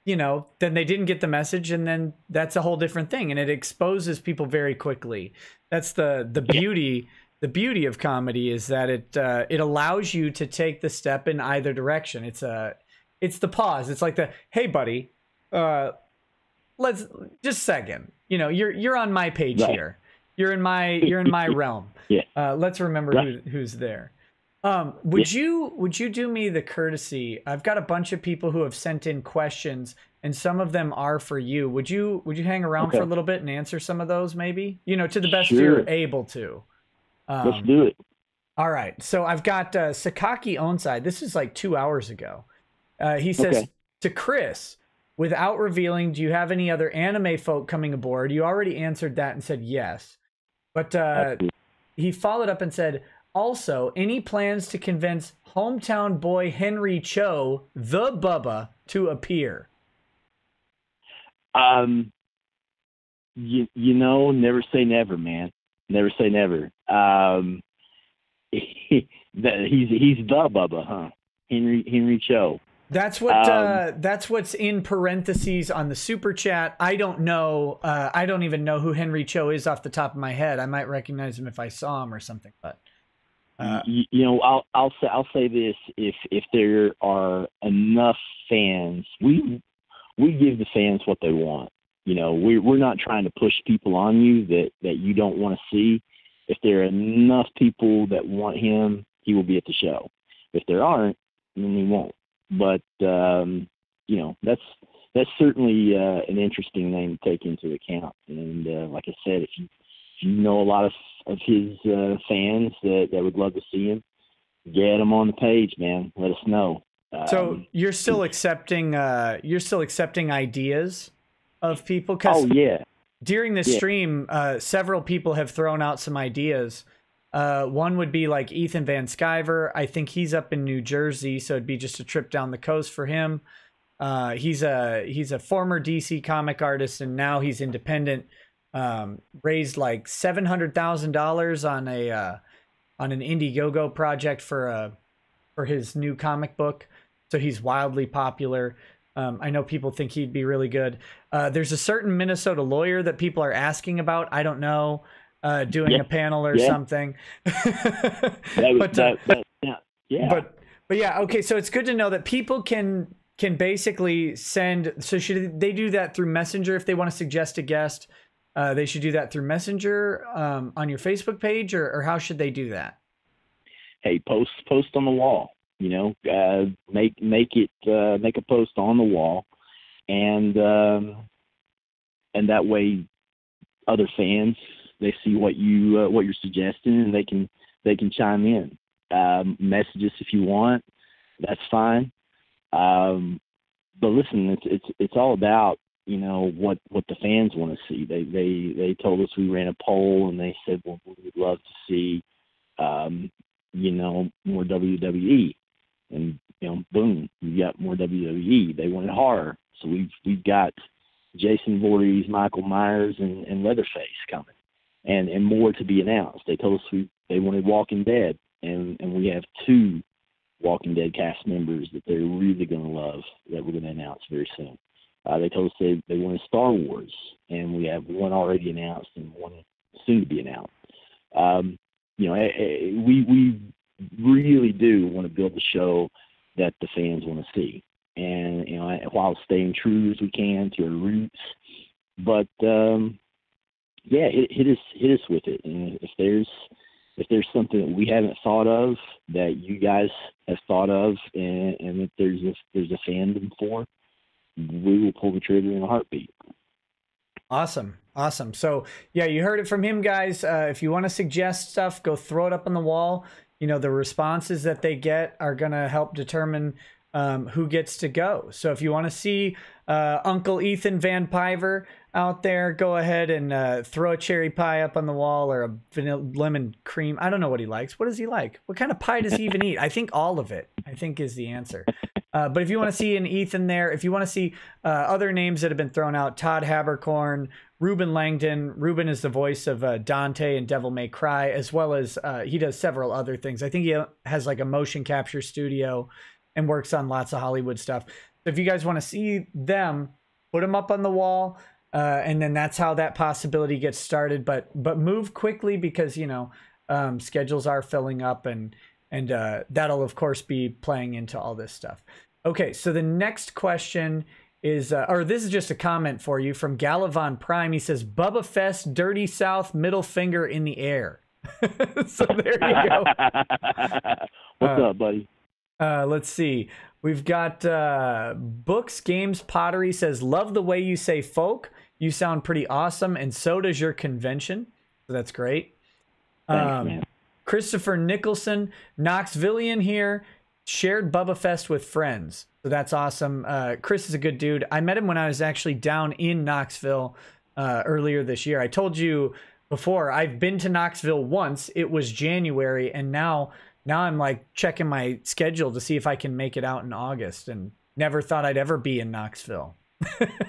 they didn't get the message, and then that's a whole different thing, and it exposes people very quickly. That's the beauty. The beauty of comedy is that it allows you to take the step in either direction. It's the pause. It's like hey buddy, let's just a second. You're on my page here. You're in my realm. Yeah. Let's remember who's there. Would you do me the courtesy? I've got a bunch of people who have sent in questions, and some of them are for you. Would you hang around for a little bit and answer some of those, maybe? To the best you're able to. Let's do it. All right. So I've got Sakaki Onside. This is like 2 hours ago. He says to Chris, without revealing, do you have any other anime folk coming aboard? You already answered that and said yes. But he followed up and said, also, any plans to convince hometown boy Henry Cho, the Bubba, to appear? Never say never, man. Never say never. He's the Bubba, huh? Henry Cho. That's what's in parentheses on the super chat. I don't know. I don't even know who Henry Cho is off the top of my head. I might recognize him if I saw him or something. But I'll say this: if there are enough fans, we give the fans what they want. We're not trying to push people on you that you don't want to see. If there are enough people that want him, he will be at the show. If there aren't, then he won't. But that's certainly an interesting name to take into account. And like I said, if you know a lot of his fans that would love to see him, get him on the page, man. Let us know. So you're still accepting ideas of people? 'Cause during this stream, several people have thrown out some ideas. One would be like Ethan Van Sciver. I think he's up in New Jersey, so it'd be just a trip down the coast for him. He's a former DC comic artist, and now he's independent. Raised like $700,000 on an Indiegogo project for his new comic book. So he's wildly popular. I know people think he'd be really good. There's a certain Minnesota lawyer that people are asking about. I don't know, doing a panel or something. But yeah, okay. So it's good to know that people can basically send. So should they do that through Messenger if they want to suggest a guest? They should do that through Messenger on your Facebook page, or how should they do that? Hey, post on the wall. You know, make a post on the wall, and that way other fans, they see what you're suggesting, and they can chime in. Message us if you want. That's fine. But listen, it's all about, you know, what the fans want to see. They told us, we ran a poll, and they said, well, we would love to see, you know, more WWE. And, you know, boom, we got more WWE. They wanted horror, so we've got Jason Voorhees, Michael Myers, and Leatherface coming, and more to be announced. They told us they wanted Walking Dead, and we have 2 Walking Dead cast members that they're really going to love that we're going to announce very soon. They told us they wanted Star Wars, and we have 1 already announced and 1 soon to be announced. You know, we really do want to build a show that the fans want to see, and, you know, while staying true as we can to our roots. But yeah, hit us with it, and if there's something that we haven't thought of that you guys have thought of, and if there's a fandom for, we will pull the trigger in a heartbeat. Awesome. So yeah, you heard it from him, guys. If you want to suggest stuff, go throw it up on the wall. You know, the responses that they get are going to help determine who gets to go. So if you want to see Uncle Ethan Van Piver out there, go ahead and throw a cherry pie up on the wall, or a vanilla lemon cream. I don't know what he likes. What does he like? What kind of pie does he even eat? I think all of it, I think, is the answer. But if you want to see an Ethan there, if you want to see other names that have been thrown out, Todd Habercorn, Ruben Langdon. Ruben is the voice of Dante and Devil May Cry, as well as he does several other things. I think he has like a motion capture studio and works on lots of Hollywood stuff. So if you guys want to see them, put them up on the wall, and then that's how that possibility gets started. But move quickly, because, you know, schedules are filling up, and that'll of course be playing into all this stuff. Okay, so the next question is, or this is just a comment for you from Galavon Prime. He says, Bubba Fest, Dirty South, middle finger in the air. So there you go. What's up, buddy? Let's see. We've got Books, Games, Pottery says, love the way you say folk. You sound pretty awesome, and so does your convention. So that's great. Thanks, man. Christopher Nicholson, Knoxvillian here, shared Bubba Fest with friends. So that's awesome. Chris is a good dude. I met him when I was actually down in Knoxville earlier this year. I told you before, I've been to Knoxville once. It was January, and now I'm like checking my schedule to see if I can make it out in August, and never thought I'd ever be in Knoxville.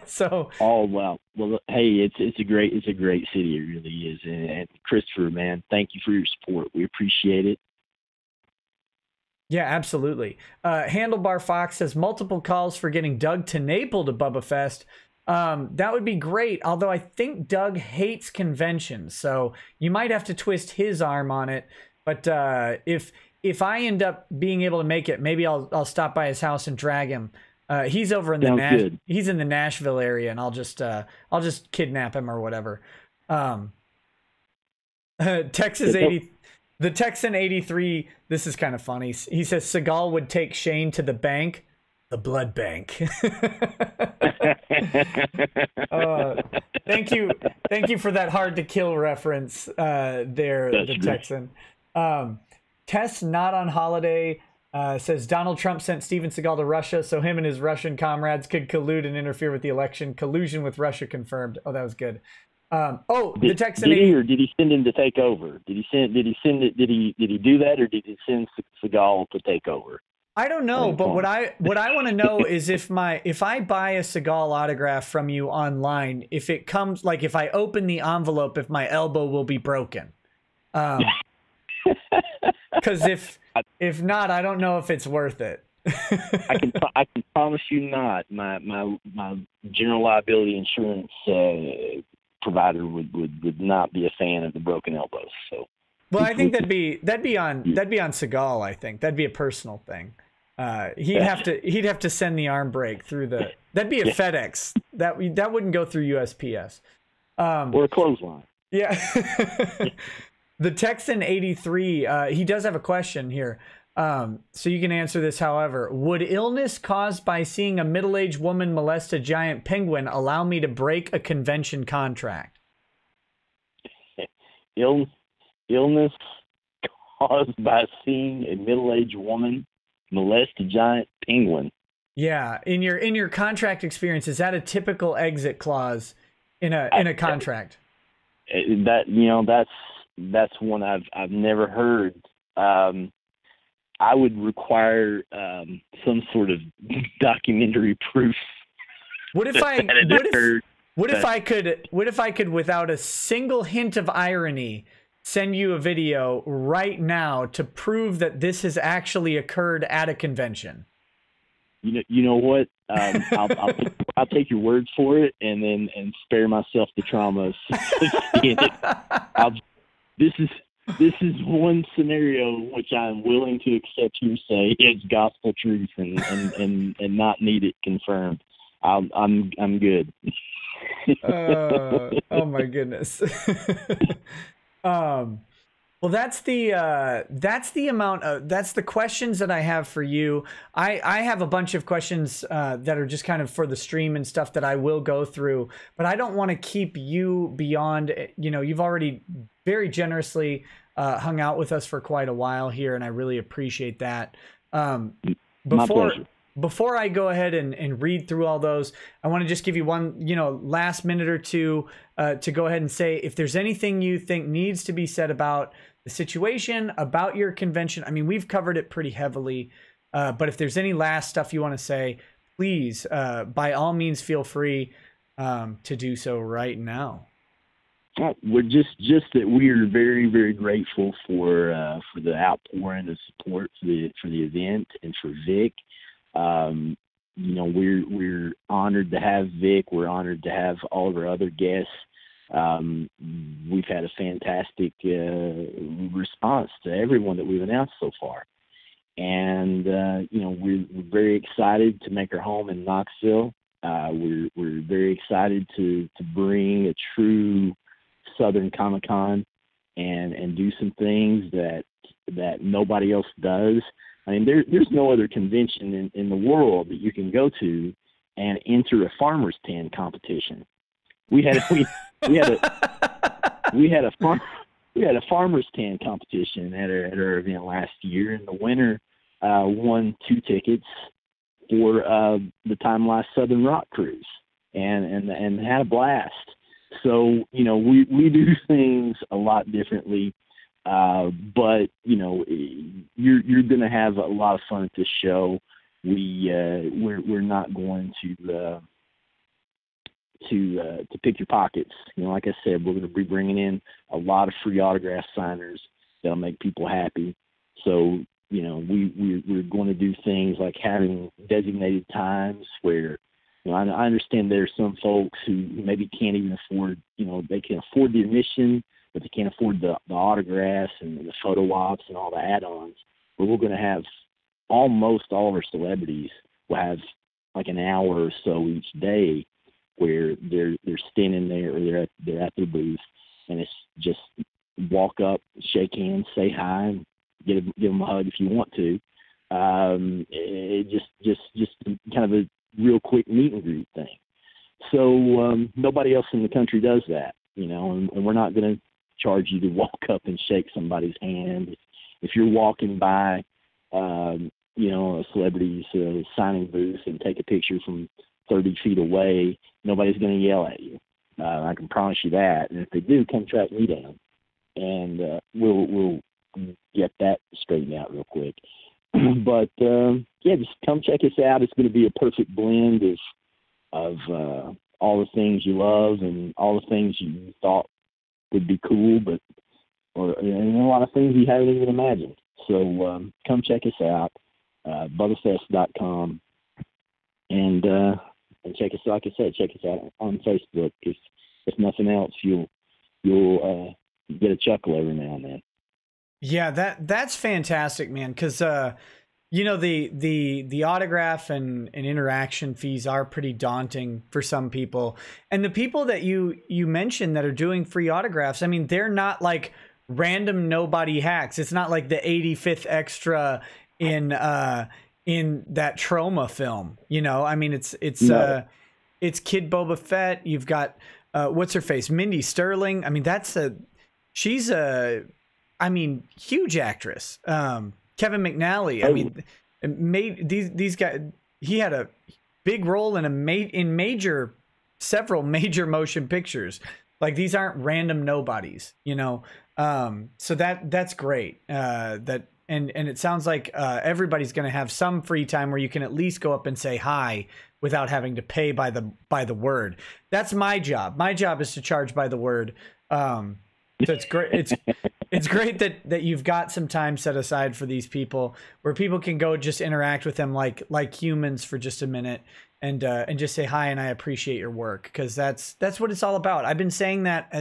So, oh well, hey, it's a great city. It really is. And Christopher, man, thank you for your support. We appreciate it. Yeah, absolutely. Handlebar Fox says, multiple calls for getting Doug TenNapel to Bubba Fest. That would be great, although I think Doug hates conventions, so you might have to twist his arm on it. But if I end up being able to make it, maybe I'll stop by his house and drag him. He's over in he's in the Nashville area, and I'll just kidnap him or whatever. The Texan 83. This is kind of funny. He says Segal would take Shane to the bank, the blood bank. Thank you for that hard to kill reference there. That's the Texan. Tess not on holiday. Says Donald Trump sent Steven Segal to Russia so him and his Russian comrades could collude and interfere with the election. Collusion with Russia confirmed. Oh, that was good. The Texan. Did he, or did he send him to take over? Did he do that, or did he send Segal to take over? I don't know, but what I want to know is if I buy a Segal autograph from you online, if it comes, like, if I open the envelope, if my elbow will be broken. Because if not, I don't know if it's worth it. I can promise you not. My general liability insurance provider would not be a fan of the broken elbows. So, well, I think that'd be on Segal. I think that'd be a personal thing. He'd have to send the arm break through the. That'd be a FedEx. That wouldn't go through USPS. Or a clothesline. Yeah. The Texan 83, he does have a question here. So you can answer this however. Would illness caused by seeing a middle-aged woman molest a giant penguin allow me to break a convention contract? Illness caused by seeing a middle-aged woman molest a giant penguin. Yeah, in your contract experience, is that a typical exit clause in a contract? That's one I've never heard. I would require some sort of documentary proof. What if I could, without a single hint of irony, send you a video right now to prove that this has actually occurred at a convention? You know what? I'll take your word for it, and spare myself the trauma of seeing it. This is one scenario which I'm willing to accept hearsay as gospel truth and not need it confirmed. I'm good. Oh my goodness. Well, that's the questions that I have for you. I have a bunch of questions that are just kind of for the stream and stuff that I will go through, but I don't want to keep you beyond, you've already very generously hung out with us for quite a while here, and I really appreciate that. My pleasure. Before I go ahead and read through all those, I want to just give you one, last minute or two to go ahead and say if there's anything you think needs to be said about the situation, about your convention. I mean, we've covered it pretty heavily, but if there's any last stuff you want to say, please, by all means, feel free to do so right now. We're just that we are very, very grateful for the outpouring of support for the event and for Vic. We're honored to have Vic. We're honored to have all of our other guests. We've had a fantastic response to everyone that we've announced so far, and we're very excited to make our home in Knoxville. We're very excited to bring a true Southern Comic-Con and do some things that nobody else does. I mean, there's no other convention in the world that you can go to and enter a farmer's tan competition. We had a farmer's tan competition at our event last year, and the winner won 2 tickets for the Time Life Southern Rock Cruise, and had a blast. So we do things a lot differently. But you're going to have a lot of fun at this show. We're not going to pick your pockets. Like I said, we're going to be bringing in a lot of free autograph signers that'll make people happy. So we're going to do things like having designated times where I understand there's some folks who maybe can't even afford they can afford the admission, but they can't afford the autographs and the photo ops and all the add-ons. But we're going to have almost all of our celebrities will have like an hour or so each day where they're standing there or they're at their booth, and it's just walk up, shake hands, say hi, and give them a hug if you want to. It just kind of a real quick meet and greet thing. So nobody else in the country does that, and we're not going to charge you to walk up and shake somebody's hand. If you're walking by, a celebrity's signing booth and take a picture from 30 feet away, nobody's going to yell at you. I can promise you that. And if they do, come track me down, and we'll get that straightened out real quick. But just come check us out. It's going to be a perfect blend of all the things you love and all the things you thought would be cool, and a lot of things you haven't even imagined. So come check us out, bubbafest.com, and check us. Like I said, check us out on Facebook. If nothing else, you'll get a chuckle every now and then. Yeah, that's fantastic, man. Because the autograph and interaction fees are pretty daunting for some people, and the people that you mentioned that are doing free autographs, I mean, they're not like random nobody hacks. It's not like the 85th extra in that trauma film. You know, I mean, it's Kid Boba Fett. You've got what's her face, Mindy Sterling. I mean, she's a huge actress. Kevin McNally. I mean, made these guys. He had a big role in several major motion pictures. Like, these aren't random nobodies, you know. So that's great. And it sounds like everybody's going to have some free time where you can at least go up and say hi without having to pay by the word. That's my job. My job is to charge by the word. So it's great. It's great that you've got some time set aside for these people where people can go just interact with them like humans for just a minute and just say hi and I appreciate your work, because that's what it's all about. I've been saying that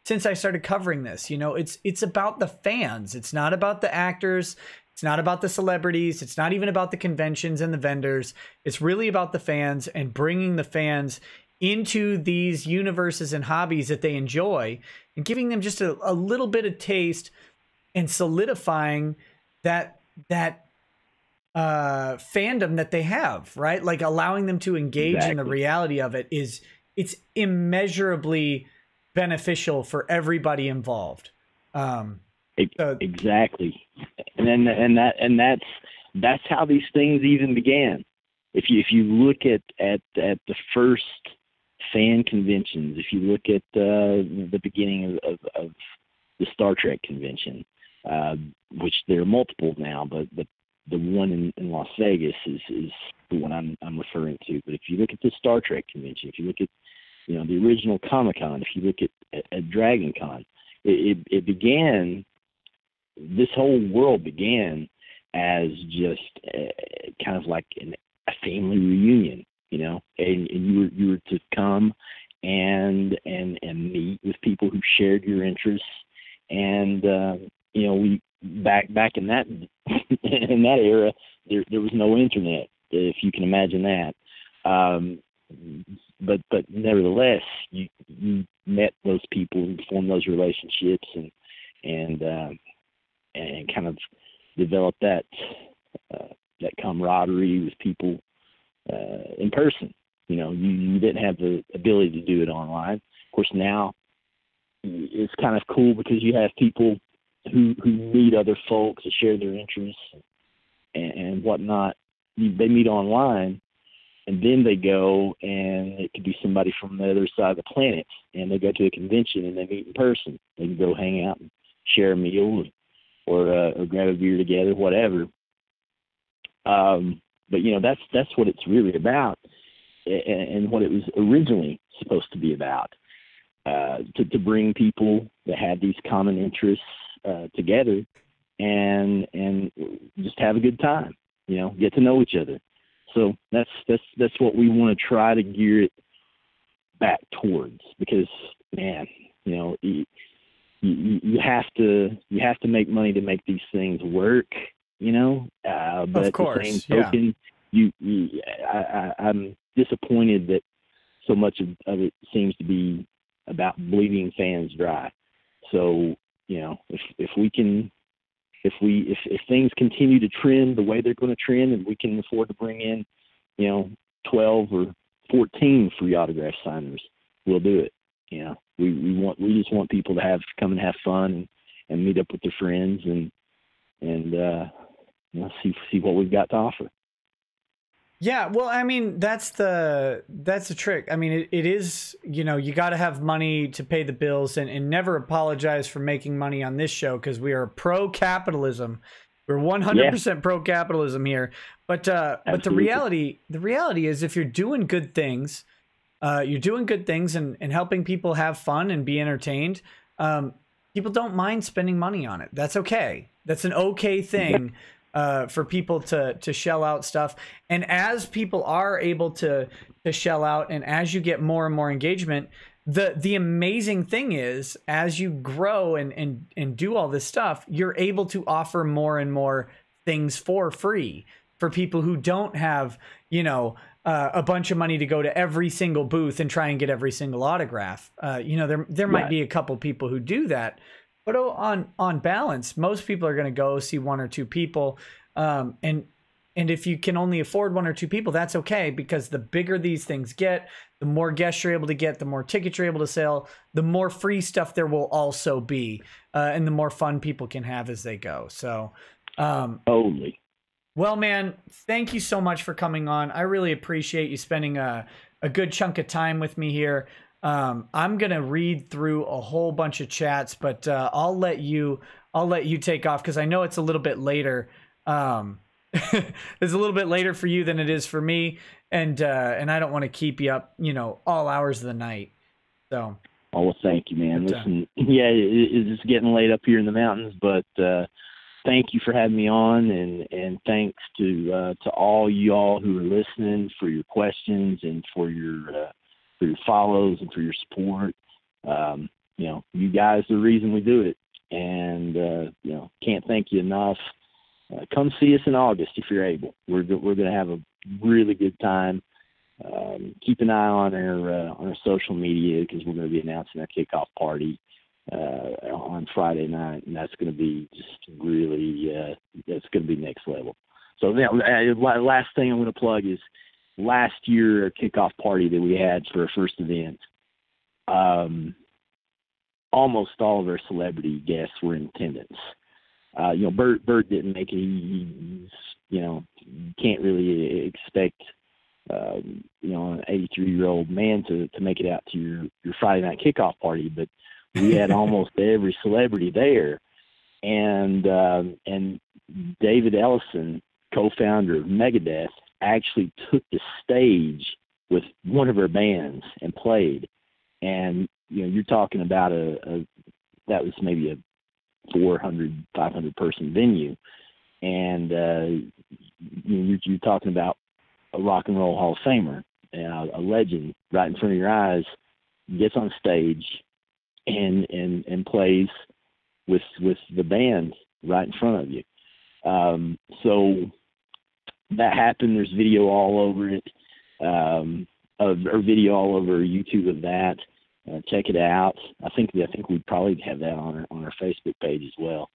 since I started covering this. You know, it's about the fans. It's not about the actors. It's not about the celebrities. It's not even about the conventions and the vendors. It's really about the fans and bringing the fans into these universes and hobbies that they enjoy and giving them just a little bit of taste and solidifying that fandom that they have, right? Like, allowing them to engage in the reality of it it's immeasurably beneficial for everybody involved. Exactly. And that's how these things even began. If you look at the first fan conventions, if you look at the beginning of the Star Trek convention, which there are multiple now, but the one in Las Vegas is the one I'm referring to. But if you look at the Star Trek convention, if you look at the original Comic-Con, if you look at Dragon Con, it began. This whole world began as just kind of like a family reunion, you know, and you were to come and meet with people who shared your interests, and we back in that in that era there was no internet, if you can imagine that, but nevertheless you met those people and formed those relationships and kind of developed that camaraderie with people in person. You know, you didn't have the ability to do it online. Of course, now it's kind of cool because you have people who meet other folks that share their interests and whatnot. They meet online, and then they go, and it could be somebody from the other side of the planet, and they go to a convention and they meet in person. They can go hang out and share a meal or grab a beer together, whatever. But that's what it's really about, and what it was originally supposed to be about, to bring people that had these common interests together and just have a good time, get to know each other. So that's what we want to try to gear it back towards, because, man, you have to make money to make these things work, but of course, at the same token, I'm disappointed that so much of it seems to be about bleeding fans dry. So, if things continue to trend the way they're going to trend, and we can afford to bring in, 12 or 14 free autograph signers, we'll do it. We just want people to come and have fun and meet up with their friends and see what we've got to offer. Yeah, well, I mean, that's the trick. I mean, it is, you got to have money to pay the bills, and never apologize for making money on this show, because we are pro-capitalism. We're 100% pro-capitalism here. But the reality is, if you're doing good things, and helping people have fun and be entertained, people don't mind spending money on it. That's okay. That's an okay thing. For people to shell out stuff. And as people are able to shell out, and as you get more and more engagement, the amazing thing is, as you grow and do all this stuff, you're able to offer more and more things for free for people who don't have, a bunch of money to go to every single booth and try and get every single autograph. There might be a couple people who do that, but on balance, most people are going to go see one or two people. And if you can only afford 1 or 2 people, that's okay, because the bigger these things get, the more guests you're able to get, the more tickets you're able to sell, the more free stuff there will also be, and the more fun people can have as they go. So, Totally. well, man, thank you so much for coming on. I really appreciate you spending a good chunk of time with me here. I'm gonna read through a whole bunch of chats, but I'll let you take off, because I know it's a little bit later. It's a little bit later for you than it is for me, and I don't want to keep you up, all hours of the night. So. Oh, well, thank you, man. Listen, yeah, it's getting late up here in the mountains, but thank you for having me on, and thanks to all y'all who are listening, for your questions and for your follows and for your support. You guys are the reason we do it, and can't thank you enough. Come see us in August if you're able. We're going to have a really good time. Keep an eye on our social media, because we're going to be announcing our kickoff party on Friday night, and that's going to be just really that's going to be next level. So last thing I'm going to plug is last year a kickoff party that we had for our first event. Almost all of our celebrity guests were in attendance. Bert didn't make it. He's, you can't really expect, an 83-year-old man to make it out to your Friday night kickoff party, but we had almost every celebrity there. And David Ellison, co-founder of Megadeth, actually took the stage with one of our bands and played. And, you're talking about that was maybe a 400, 500 person venue. And, you're talking about a rock and roll Hall of Famer, a legend right in front of your eyes, gets on stage and plays with the band right in front of you. So that happened. There's video all over it, or video all over YouTube of that. Check it out. I think we'd probably have that on our Facebook page as well.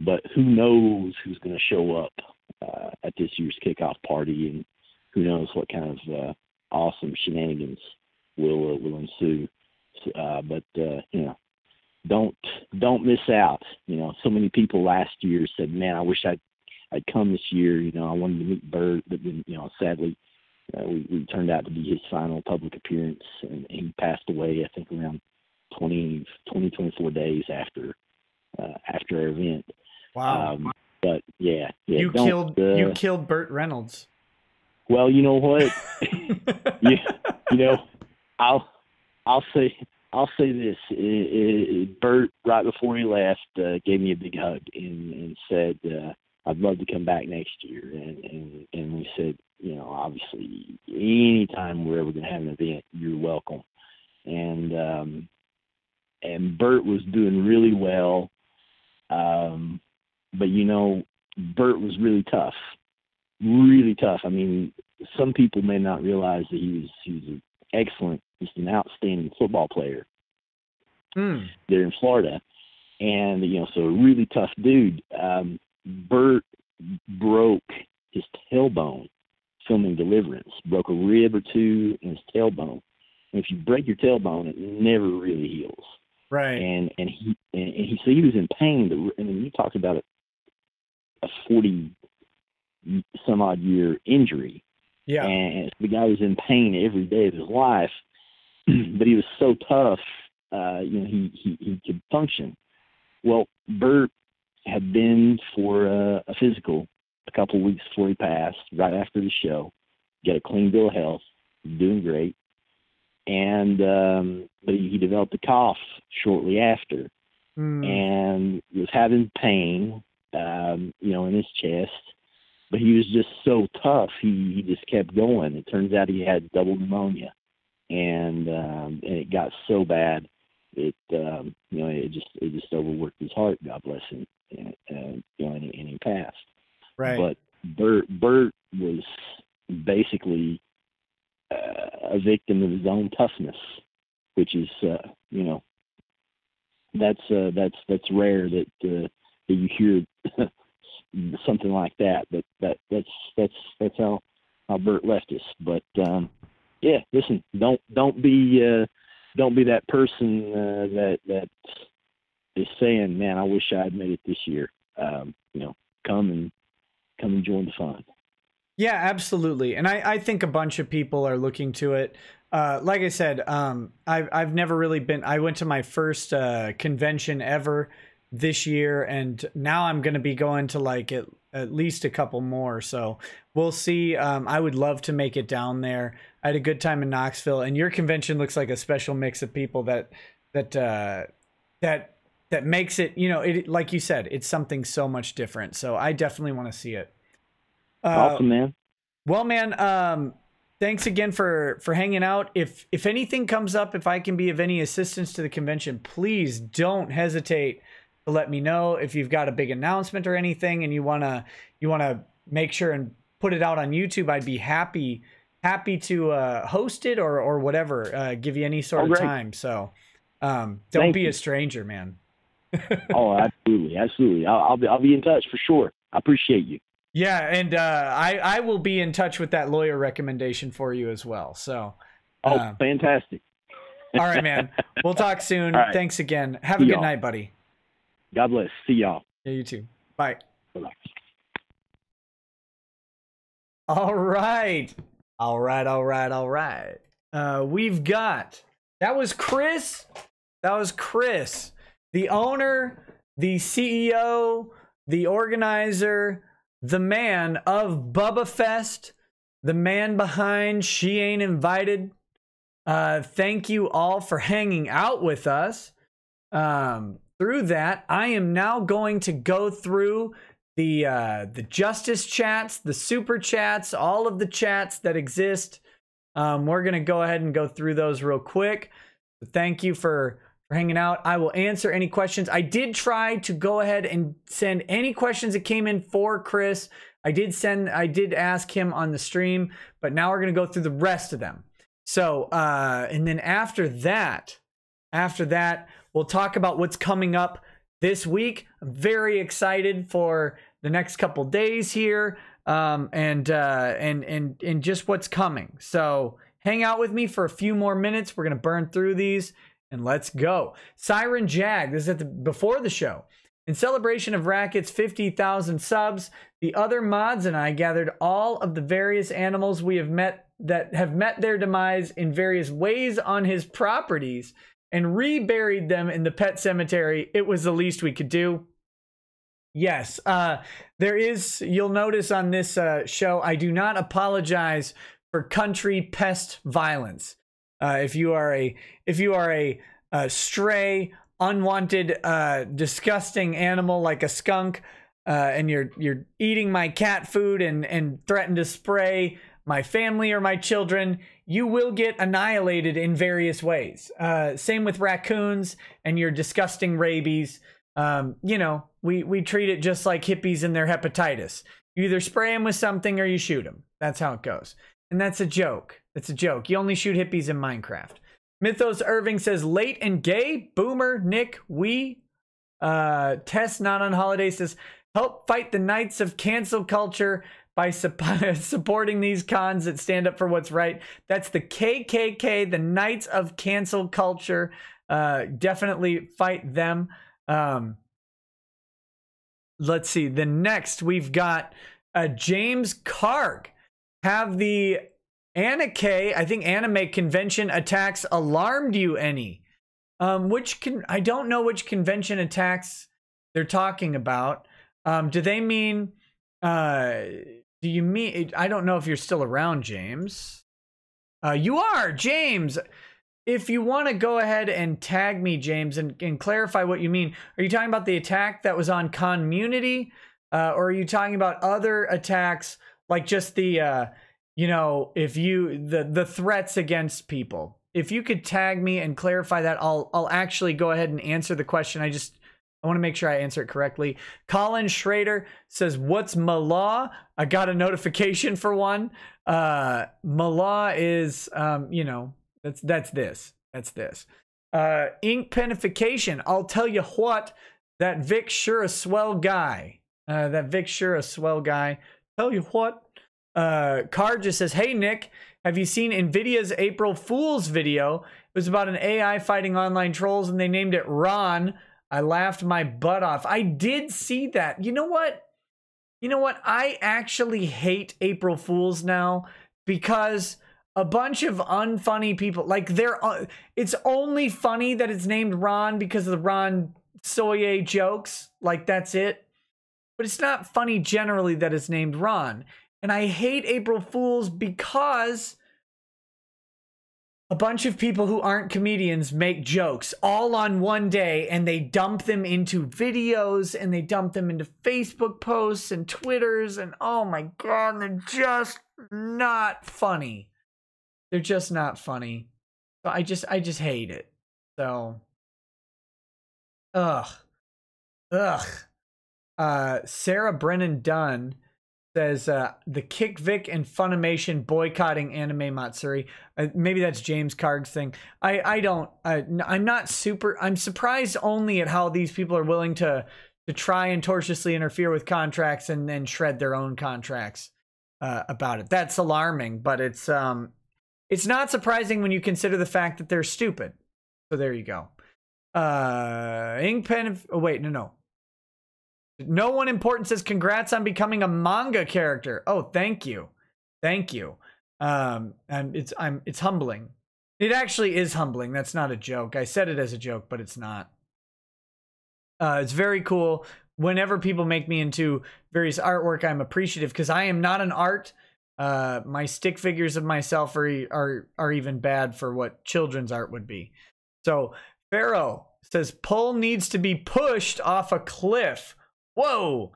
But who knows who's going to show up at this year's kickoff party, and who knows what kind of awesome shenanigans will ensue. But don't miss out. So many people last year said, "Man, I wish I'd come this year. I wanted to meet Bert," but then, sadly, we turned out to be his final public appearance, and he passed away, I think, around 24 days after our event. Wow. But yeah, you killed Burt Reynolds. Well, you know what? I'll say this. Burt, right before he left, gave me a big hug and said, "I'd love to come back next year." And we said, obviously, anytime we're ever going to have an event, you're welcome. And Burt was doing really well. But Burt was really tough. Really tough. I mean, some people may not realize that he was just an outstanding football player there in Florida. And, so a really tough dude. Burt broke his tailbone filming Deliverance, broke a rib or two in his tailbone. And if you break your tailbone, it never really heals. Right. And he was in pain. I mean, you talked about a 40 some odd year injury. Yeah. And the guy was in pain every day of his life, but he was so tough, he could function. Well, Burt had been for a physical a couple of weeks before he passed, right after the show, got a clean bill of health, doing great. And, but he developed a cough shortly after, and was having pain, in his chest. But he was just so tough. He just kept going. It turns out he had double pneumonia, and it got so bad it just overworked his heart. God bless him. And he passed. Right. But Burt was basically a victim of his own toughness, which is that's rare that you hear something like that. But that's how Bert left us. But yeah, listen, don't be that person that is saying, man, I wish I had made it this year. Come and join the fun. Yeah, absolutely. And I think a bunch of people are looking to it. Like I said, I've never really been. I went to my first convention ever this year, and now I'm going to be going to like at least a couple more. So we'll see. I would love to make it down there. I had a good time in Knoxville, and your convention looks like a special mix of people that makes it. It, like you said, it's something so much different. So I definitely want to see it. Awesome, man. Well, man, thanks again for hanging out. If anything comes up, if I can be of any assistance to the convention, please don't hesitate to let me know. If you've got a big announcement or anything and you wanna make sure and put it out on YouTube, I'd be happy to host it or whatever, give you any sort of time. So don't be a stranger, man. Oh, absolutely. I'll be in touch for sure. I appreciate you. Yeah, and I will be in touch with that lawyer recommendation for you as well. So, fantastic. All right, man. We'll talk soon. Right. Thanks again. Have a good night, buddy. God bless. See y'all. Yeah, you too. Bye. Bye-bye. All right. We've got, that was Chris, the owner, the CEO, the organizer, the man of Bubba Fest, the man behind She Ain't Invited. Thank you all for hanging out with us. Through that, I am now going to go through the justice chats, the super chats, all of the chats that exist. We're going to go ahead and go through those real quick. Thank you for hanging out. I will answer any questions. I did try to go ahead and send any questions that came in for Chris. I did ask him on the stream, but now we're going to go through the rest of them. So, and then after that, we'll talk about what's coming up this week. I'm very excited for the next couple days here, and just what's coming. So hang out with me for a few more minutes. We're going to burn through these. And let's go. Siren Jag, this is before the show. In celebration of Racket's 50,000 subs, the other mods and I gathered all of the various animals we have met that have met their demise in various ways on his properties and reburied them in the pet cemetery. It was the least we could do. Yes, there is, you'll notice on this show, I do not apologize for country pest violence. If you are a stray, unwanted, disgusting animal like a skunk, and you're eating my cat food and threaten to spray my family or my children, you will get annihilated in various ways. Same with raccoons and your disgusting rabies. We treat it just like hippies and their hepatitis. You either spray them with something or you shoot them. That's how it goes. And that's a joke. It's a joke. You only shoot hippies in Minecraft. Mythos Irving says, late and gay. Boomer, Nick, Tess Not on Holiday says, help fight the knights of cancel culture by supporting these cons that stand up for what's right. That's the KKK, the Knights of Cancel Culture. Definitely fight them. Let's see. The next we've got James Karg. Have the anime convention attacks alarmed you any? I don't know which convention attacks they're talking about. Do they mean, do you mean, I don't know if you're still around, James. You are, James. If you want to go ahead and tag me, James, and clarify what you mean. Are you talking about the attack that was on Community? Or are you talking about other attacks, like just the, the threats against people? If you could tag me and clarify that, I'll actually go ahead and answer the question. I want to make sure I answer it correctly. Colin Schrader says, what's Malaw? I got a notification for one. Malaw is, that's this. Ink Penification. I'll tell you what, that Vic's sure a swell guy. That Vic sure a swell guy. Tell you what. Car just says, hey, Nick, have you seen NVIDIA's April Fool's video? It was about an AI fighting online trolls, and they named it Ron. I laughed my butt off. I did see that. You know what? I actually hate April Fools now because a bunch of unfunny people, like it's only funny that it's named Ron because of the Ron Soye jokes. Like, that's it. But it's not funny generally that it's named Ron. And I hate April Fools because a bunch of people who aren't comedians make jokes all on one day, and they dump them into videos, and they dump them into Facebook posts and Twitters, and oh my God, they're just not funny. They're just not funny. So I just hate it. So, Sarah Brennan Dunn says the Kick Vic and Funimation boycotting anime Matsuri. Maybe that's James Carg's thing. I'm not super. I'm surprised only at how these people are willing to try and tortiously interfere with contracts and then shred their own contracts about it. That's alarming, but it's not surprising when you consider the fact that they're stupid. So there you go. Ink pen. Oh wait, no. No one important says congrats on becoming a manga character. Oh, thank you. And it's humbling. It actually is humbling. That's not a joke. I said it as a joke, but it's not. It's very cool. Whenever people make me into various artwork, I'm appreciative because I am not an art. My stick figures of myself are even bad for what children's art would be. So Pharaoh says Pull needs to be pushed off a cliff. Whoa.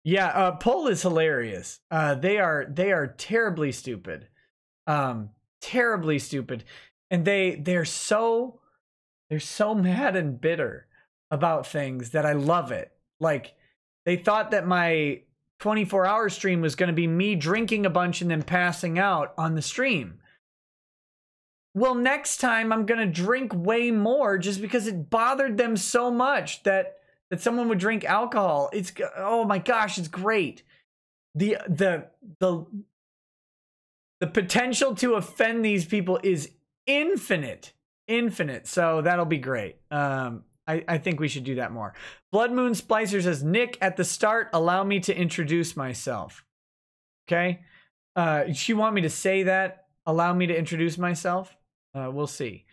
Yeah, Pull is hilarious. They are terribly stupid. Terribly stupid. And they're so mad and bitter about things that I love it. Like, they thought that my 24-hour stream was going to be me drinking a bunch and then passing out on the stream. Well, next time I'm going to drink way more just because it bothered them so much that someone would drink alcohol. It's, oh my gosh, it's great. The potential to offend these people is infinite. So that'll be great. I think we should do that more. Blood Moon Splicer says, Nick, at the start, allow me to introduce myself. Okay. She want me to say that? Allow me to introduce myself? We'll see.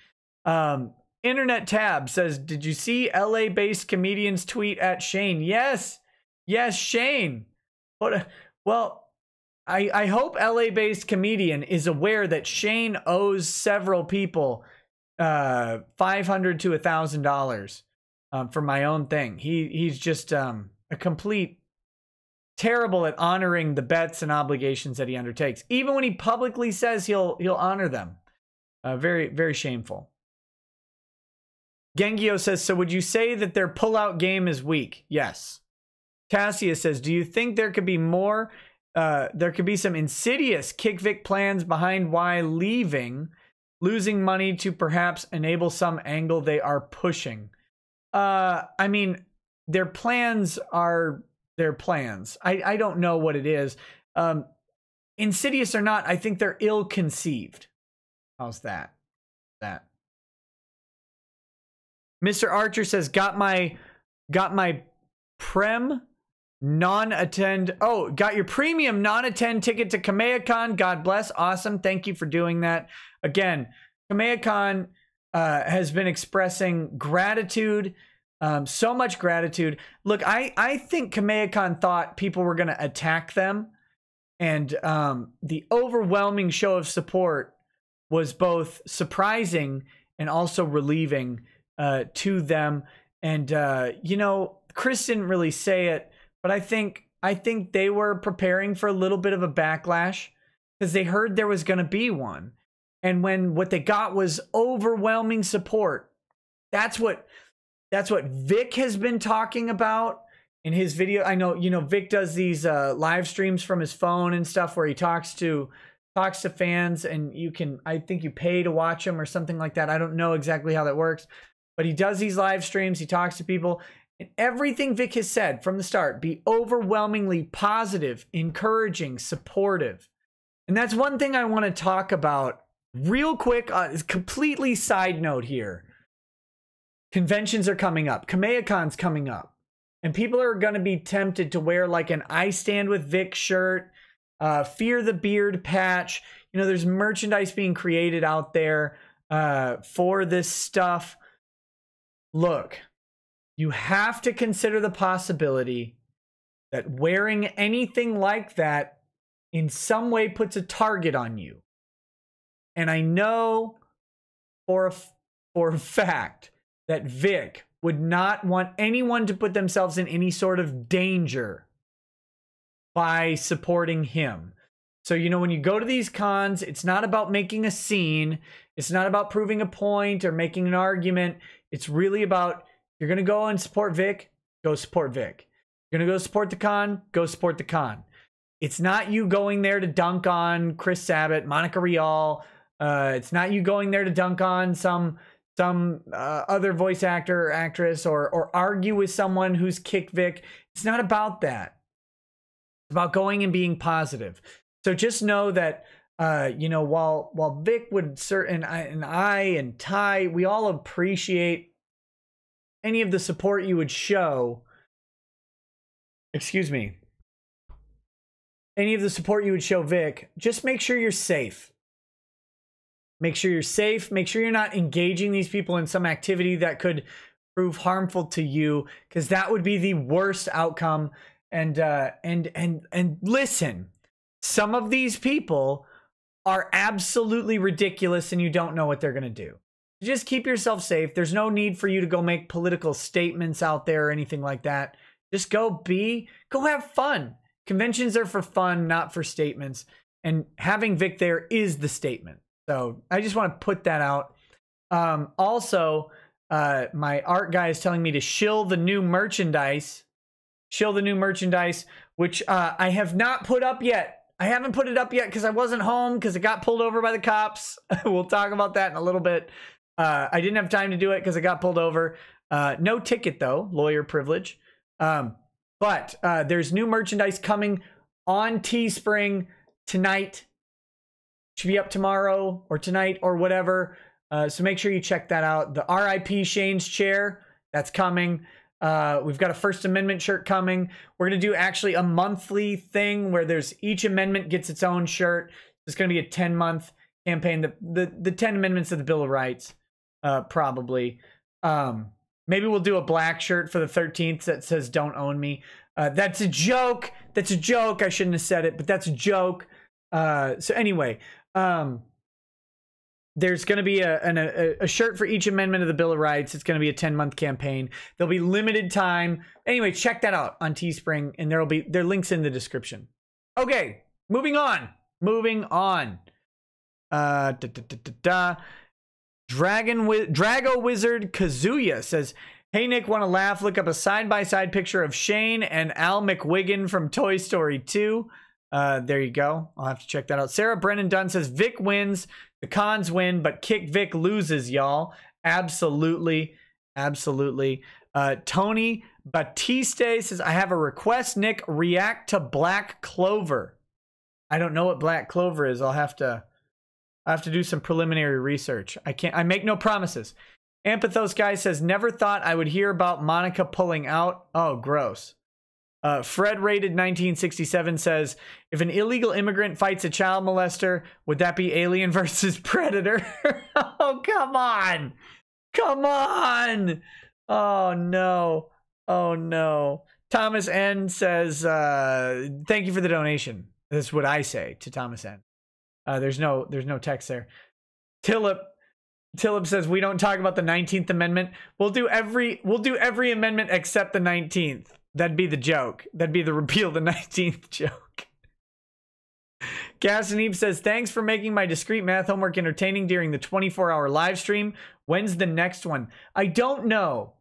Internet Tab says, did you see LA-based comedians tweet at Shane? Yes, Shane. Well, I hope LA-based comedian is aware that Shane owes several people $500 to $1,000 for my own thing. He's just a complete terrible at honoring the bets and obligations that he undertakes. Even when he publicly says he'll honor them. Very, very shameful. Gengio says, so would you say that their pullout game is weak? Yes. Tassia says, do you think there could be more? There could be some insidious Kick Vic plans behind why losing money to perhaps enable some angle they are pushing. I mean, their plans are their plans. I don't know what it is. Insidious or not, I think they're ill-conceived. How's that? Mr. Archer says, got my prem non-attend. Oh, got your premium non-attend ticket to KamehaCon. God bless. Awesome. Thank you for doing that. Again, KamehaCon has been expressing gratitude. So much gratitude. Look, I think KamehaCon thought people were going to attack them. And the overwhelming show of support was both surprising and also relieving to them. And, you know, Chris didn't really say it, but I think they were preparing for a little bit of a backlash because they heard there was going to be one. And when what they got was overwhelming support, that's what Vic has been talking about in his video. I know, you know, Vic does these live streams from his phone and stuff where he talks to fans, and I think you pay to watch them or something like that. I don't know exactly how that works, but he does these live streams. He talks to people, And everything Vic has said from the start, be overwhelmingly positive, encouraging, supportive. And that's one thing I want to talk about real quick. Is completely side note here. Conventions are coming up. KamehaCon's coming up. And people are going to be tempted to wear like an I Stand With Vic shirt, Fear the Beard patch. You know, there's merchandise being created out there for this stuff. Look, you have to consider the possibility that wearing anything like that in some way puts a target on you. And I know for a fact that Vic would not want anyone to put themselves in any sort of danger by supporting him. So, you know, when you go to these cons, it's not about making a scene. It's not about proving a point or making an argument. It's really about, you're going to go and support Vic, go support Vic. You're going to go support the con, go support the con. It's not you going there to dunk on Chris Sabat, Monica Rial. It's not you going there to dunk on some other voice actor or actress or argue with someone who's kicked Vic. It's not about that. It's about going and being positive. So just know that, you know, while Vic would I and Ty, we all appreciate any of the support you would show. Excuse me. Any of the support you would show Vic, just make sure you're safe. Make sure you're safe. Make sure you're not engaging these people in some activity that could prove harmful to you, because that would be the worst outcome. And listen, some of these people are absolutely ridiculous and you don't know what they're going to do. Just keep yourself safe. There's no need for you to go make political statements out there or anything like that. Just go have fun. Conventions are for fun, not for statements. And having Vic there is the statement. So I just want to put that out. Also, my art guy is telling me to shill the new merchandise. Shill the new merchandise, which I have not put up yet. I haven't put it up yet because I wasn't home because it got pulled over by the cops. We'll talk about that in a little bit. I didn't have time to do it because I got pulled over. No ticket though, lawyer privilege. But there's new merchandise coming on Teespring tonight. Should be up tomorrow or tonight or whatever. So make sure you check that out. The RIP Shane's chair, that's coming. We've got a First Amendment shirt coming. We're going to do actually a monthly thing where there's each amendment gets its own shirt. It's going to be a 10-month campaign. The 10 amendments of the Bill of Rights, probably. Maybe we'll do a black shirt for the 13th that says "Don't own me." That's a joke. That's a joke. I shouldn't have said it, but that's a joke. So anyway, there's going to be a shirt for each amendment of the Bill of Rights. It's going to be a 10-month campaign. There'll be limited time. Anyway, check that out on Teespring, and there are links in the description. Okay, moving on. Drago Wizard Kazuya says, "Hey Nick, want to laugh? Look up a side-by-side picture of Shane and Al McWiggin from Toy Story 2. There you go. I'll have to check that out. Sarah Brennan Dunn says, "Vic wins, the cons win, but Kick Vic loses, y'all." Absolutely. Tony Batiste says, "I have a request, Nick. React to Black Clover." I don't know what Black Clover is. I'll have to do some preliminary research. I make no promises. Ampathos guy says, "Never thought I would hear about Monica pulling out." Oh, gross. Fred Rated 1967 says, "If an illegal immigrant fights a child molester, would that be Alien versus Predator?" Oh, come on. Oh, no. Thomas N says, "Thank you for the donation." This is what I say to Thomas N. There's no text there. Tillip says, "We don't talk about the 19th Amendment." We'll do every amendment except the 19th. That'd be the joke. That'd be the repeal of the 19th joke. Gastoneve says, "Thanks for making my discrete math homework entertaining during the 24-hour live stream. When's the next one?" I don't know.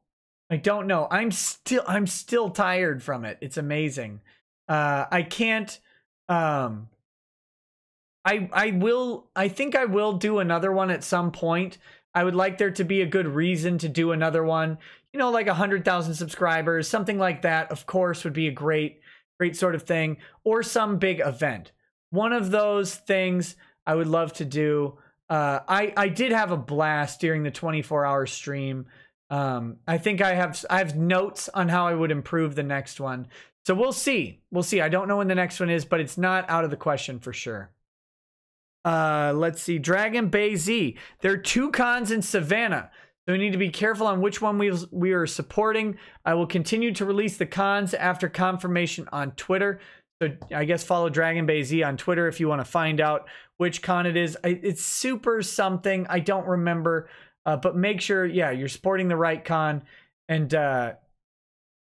I'm still tired from it. It's amazing. I can't. I think I will do another one at some point. I would like there to be a good reason to do another one. You know, like 100,000 subscribers, something like that, of course, would be a great sort of thing, or some big event. One of those things I would love to do. I did have a blast during the 24-hour stream. I think I have notes on how I would improve the next one. So we'll see. We'll see. I don't know when the next one is, but it's not out of the question for sure. Let's see. Dragon Bay Z. There are 2 cons in Savannah, so we need to be careful on which one we are supporting. I will continue to release the cons after confirmation on Twitter. So I guess follow Dragon Bay Z on Twitter if you want to find out which con it is. It's super something. I don't remember. But make sure, yeah, you're supporting the right con. And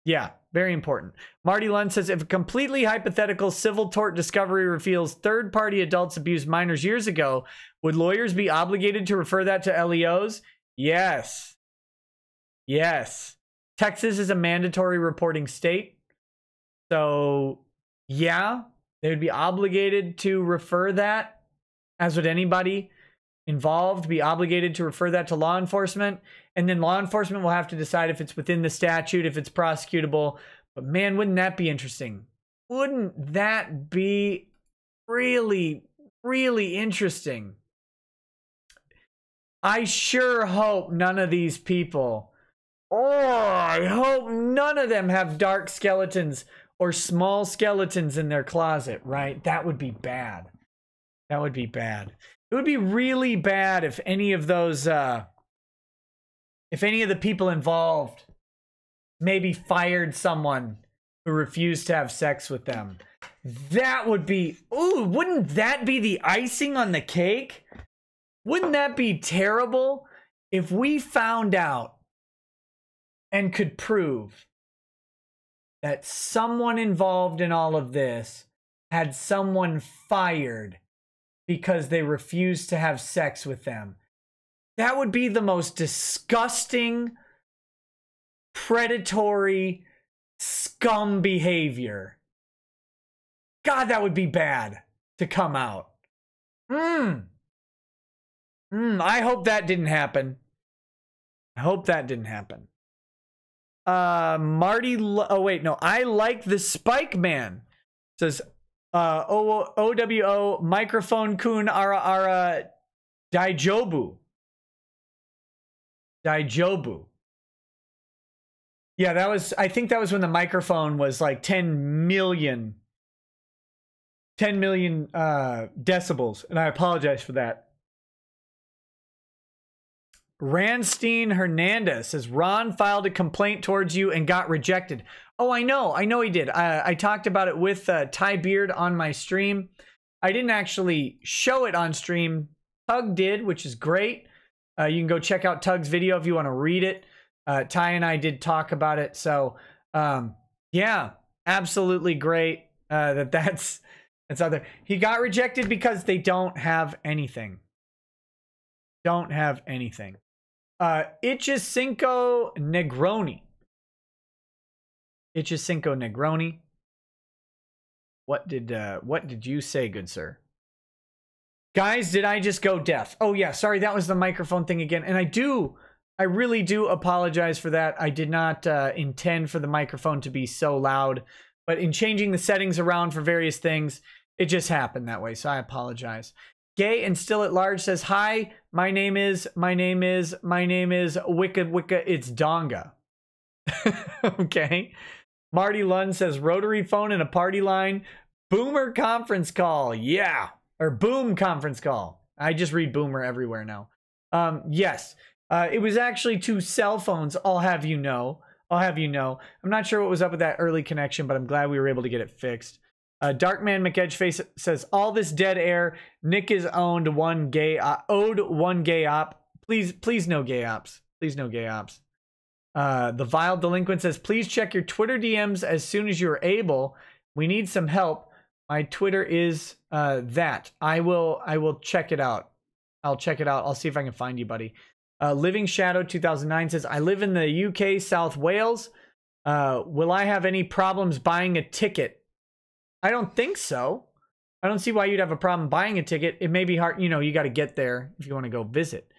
yeah, very important. Marty Lund says, if a completely hypothetical civil tort discovery reveals third-party adults abused minors years ago, would lawyers be obligated to refer that to LEOs? Yes. Yes. Texas is a mandatory reporting state. So, yeah, they would be obligated to refer that, as would anybody involved be obligated to refer that to law enforcement. And then law enforcement will have to decide if it's within the statute, if it's prosecutable. But man, wouldn't that be interesting? Wouldn't that be really, really interesting? I sure hope none of these people, I hope none of them have dark skeletons or small skeletons in their closet, right? That would be bad. That would be bad. It would be really bad if any of those, if any of the people involved maybe fired someone who refused to have sex with them. That would be, ooh, wouldn't that be the icing on the cake? Wouldn't that be terrible if we found out and could prove that someone involved in all of this had someone fired because they refused to have sex with them? That would be the most disgusting, predatory, scum behavior. God, that would be bad to come out. I hope that didn't happen. I hope that didn't happen. Marty, oh wait, no, I like the Spike Man. Says, OWO microphone kun ara daijobu. Daijobu. Yeah, that was, I think that was when the microphone was like 10 million decibels, and I apologize for that. Ranstein Hernandez says, Ron filed a complaint towards you and got rejected. Oh, I know he did. I talked about it with Ty Beard on my stream. I didn't actually show it on stream. Tug did, which is great. You can go check out Tug's video if you want to read it. Ty and I did talk about it. So, yeah, absolutely great that's out there. He got rejected because they don't have anything. Don't have anything. Ichicinco Negroni. Ichicinco Negroni. What did you say, good sir? Guys, did I just go deaf? Oh yeah, sorry, that was the microphone thing again. And I really do apologize for that. I did not intend for the microphone to be so loud, but in changing the settings around for various things, it just happened that way. So I apologize. Gay and still at large says, hi, my name is Wicca, it's Donga. Okay. Marty Lund says, rotary phone and a party line. Boomer conference call. Yeah. Or boom conference call. I just read boomer everywhere now. Yes. It was actually 2 cell phones, I'll have you know. I'm not sure what was up with that early connection, but I'm glad we were able to get it fixed. Darkman McEdgeface says, all this dead air, Nick is owed one gay op. Please no gay ops. Please no gay ops. The Vile Delinquent says, please check your Twitter DMs as soon as you're able. We need some help. My Twitter is that. I will check it out. I'll check it out. I'll see if I can find you, buddy. Living Shadow 2009 says, I live in the UK, South Wales. Will I have any problems buying a ticket? I don't think so. I don't see why you'd have a problem buying a ticket. It may be hard, you know, you got to get there if you want to go visit.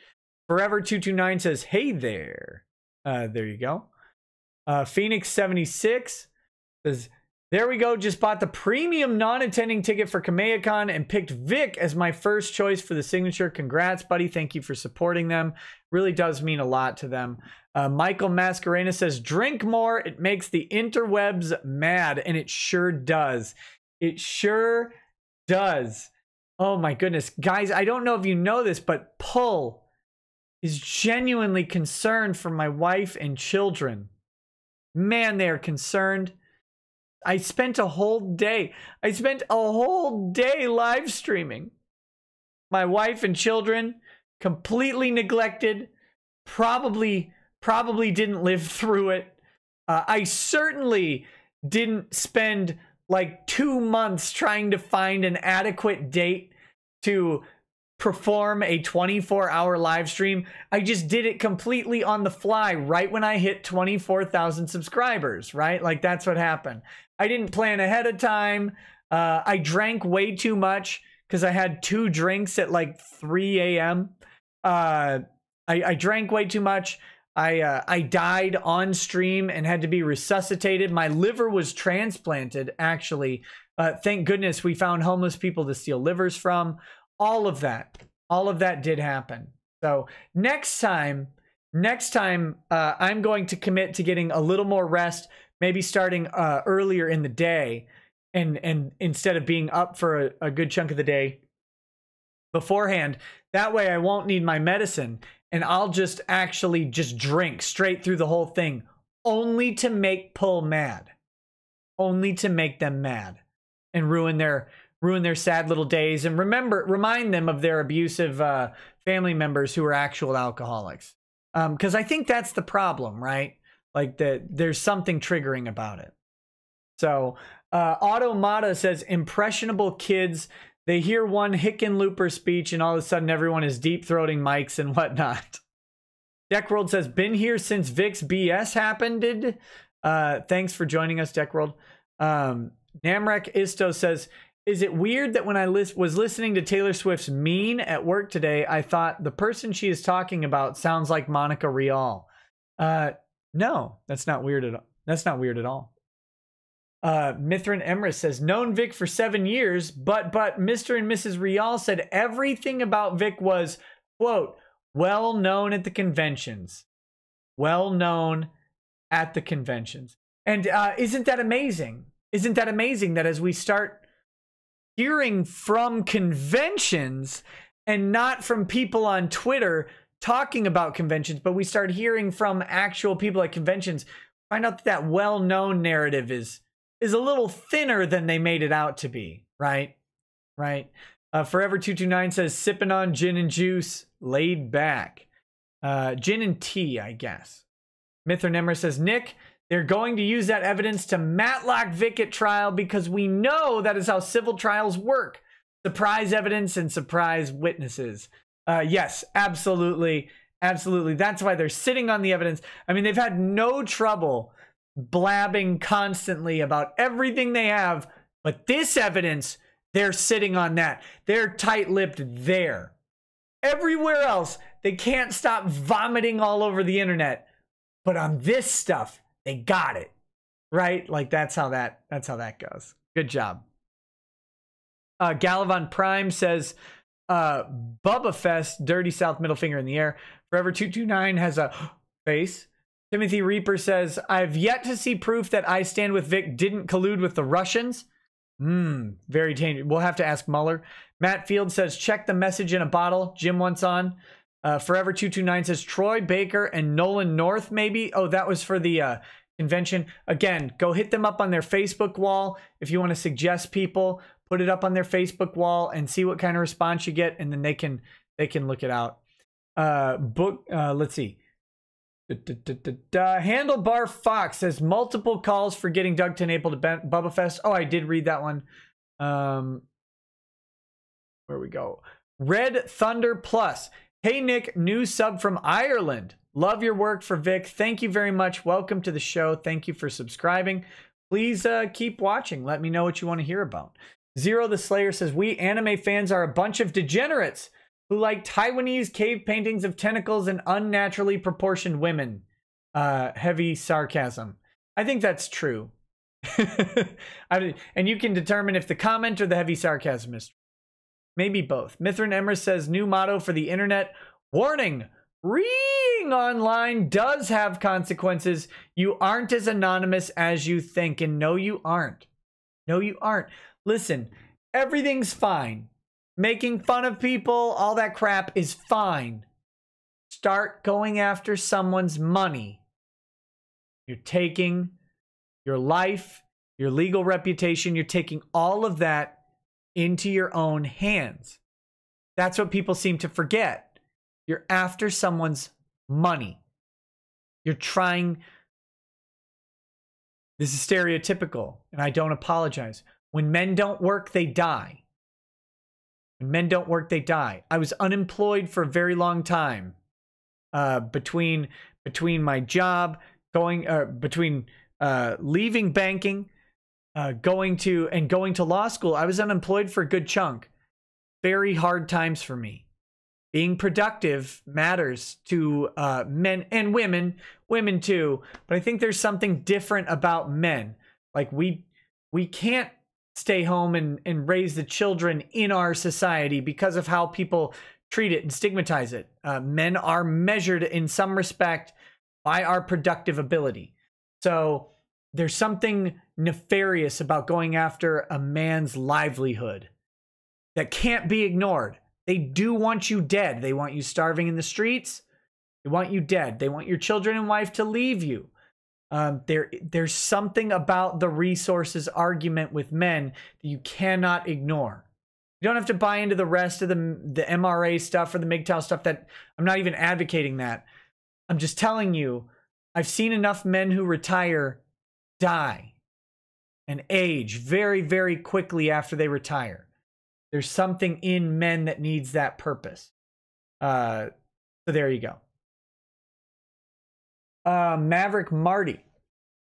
Forever229 says, hey there. There you go. Phoenix76 says, there we go. Just bought the premium non-attending ticket for KamehaCon and picked Vic as my first choice for the signature. Congrats, buddy. Thank you for supporting them. Really does mean a lot to them. Michael Mascarena says, drink more. It makes the interwebs mad. And it sure does. It sure does. Oh my goodness. Guys, I don't know if you know this, but Pull is genuinely concerned for my wife and children. Man, they are concerned. I spent a whole day live streaming. My wife and children completely neglected, probably didn't live through it. I certainly didn't spend like 2 months trying to find an adequate date to perform a 24-hour live stream. I just did it completely on the fly right when I hit 24,000 subscribers, right? Like that's what happened. I didn't plan ahead of time. I drank way too much because I had 2 drinks at like 3 a.m. I drank way too much. I died on stream and had to be resuscitated. My liver was transplanted, actually. Thank goodness we found homeless people to steal livers from. All of that did happen. So next time, I'm going to commit to getting a little more rest, maybe starting earlier in the day, and instead of being up for a good chunk of the day beforehand. That way I won't need my medicine, and I'll just actually just drink straight through the whole thing, only to make Pull mad, only to make them mad and ruin their sad little days, and remind them of their abusive family members who are actual alcoholics. Because I think that's the problem, right? Like there's something triggering about it. So Automata says, impressionable kids, they hear one Hickenlooper speech and all of a sudden everyone is deep-throating mics and whatnot. Deckworld says, been here since Vic's BS happened. Thanks for joining us, Deckworld. Namrek Isto says, is it weird that when I was listening to Taylor Swift's Mean at work today, I thought the person she is talking about sounds like Monica Rial? No, that's not weird at all. That's not weird at all. Mithrin Emrys says, known Vic for 7 years, but Mr. and Mrs. Rial said everything about Vic was, quote, well known at the conventions. Well known at the conventions. And isn't that amazing? Isn't that amazing that as we start hearing from conventions and not from people on Twitter talking about conventions, but we start hearing from actual people at conventions, find out that well-known narrative is a little thinner than they made it out to be, right? Right. Forever229 says, sipping on gin and juice, laid back. Gin and tea, I guess. Mithranemmer says, Nick, they're going to use that evidence to matlock Vic at trial because we know that is how civil trials work. Surprise evidence and surprise witnesses. Yes, absolutely. Absolutely. That's why they're sitting on the evidence. I mean, they've had no trouble blabbing constantly about everything they have, but this evidence, they're sitting on that. They're tight-lipped there. Everywhere else, they can't stop vomiting all over the internet. But on this stuff, they got it, right? Like that's how that goes. Good job. Galavon Prime says, Bubba Fest, Dirty South, middle finger in the air. Forever229 has a face. Timothy Reaper says, I've yet to see proof that I Stand With Vic didn't collude with the Russians. Very dangerous. We'll have to ask Mueller. Matt Field says, check the message in a bottle. Jim wants on. Forever229 says, Troy Baker and Nolan North, maybe. Oh, that was for the convention. Again, go hit them up on their Facebook wall. If you want to suggest people, put it up on their Facebook wall and see what kind of response you get, and then they can look it out. Let's see. Handlebar Fox says, multiple calls for getting Doug TenNapel to Bubba Fest. Oh, I did read that one. Where we go. Red Thunder Plus. Hey, Nick, new sub from Ireland. Love your work for Vic. Thank you very much. Welcome to the show. Thank you for subscribing. Please keep watching. Let me know what you want to hear about. Zero the Slayer says, we anime fans are a bunch of degenerates. who like Taiwanese cave paintings of tentacles and unnaturally proportioned women. Heavy sarcasm. I think that's true. And you can determine if the comment or the heavy sarcasm is true. Maybe both. Mithrin Emmer says, new motto for the internet. Warning, reading online does have consequences. You aren't as anonymous as you think. And no, you aren't. No, you aren't. Listen, everything's fine. Making fun of people, all that crap is fine. Start going after someone's money. You're taking your life, your legal reputation, you're taking all of that into your own hands. That's what people seem to forget. You're after someone's money. You're trying. This is stereotypical, and I don't apologize. When men don't work, they die. When men don't work, they die. I was unemployed for a very long time. Between my job, between leaving banking, going to law school, I was unemployed for a good chunk. Very hard times for me. Being productive matters to men and women too. But I think there's something different about men. Like we can't stay home and raise the children in our society because of how people treat it and stigmatize it. Men are measured in some respect by our productive ability. So there's something nefarious about going after a man's livelihood that can't be ignored. They do want you dead. They want you starving in the streets. They want you dead. They want your children and wife to leave you. There's something about the resources argument with men that you cannot ignore. You don't have to buy into the rest of the MRA stuff or the MGTOW stuff. That I'm not even advocating that. I'm just telling you, I've seen enough men who retire die and age very, very quickly after they retire. There's something in men that needs that purpose. So there you go. Maverick Marty.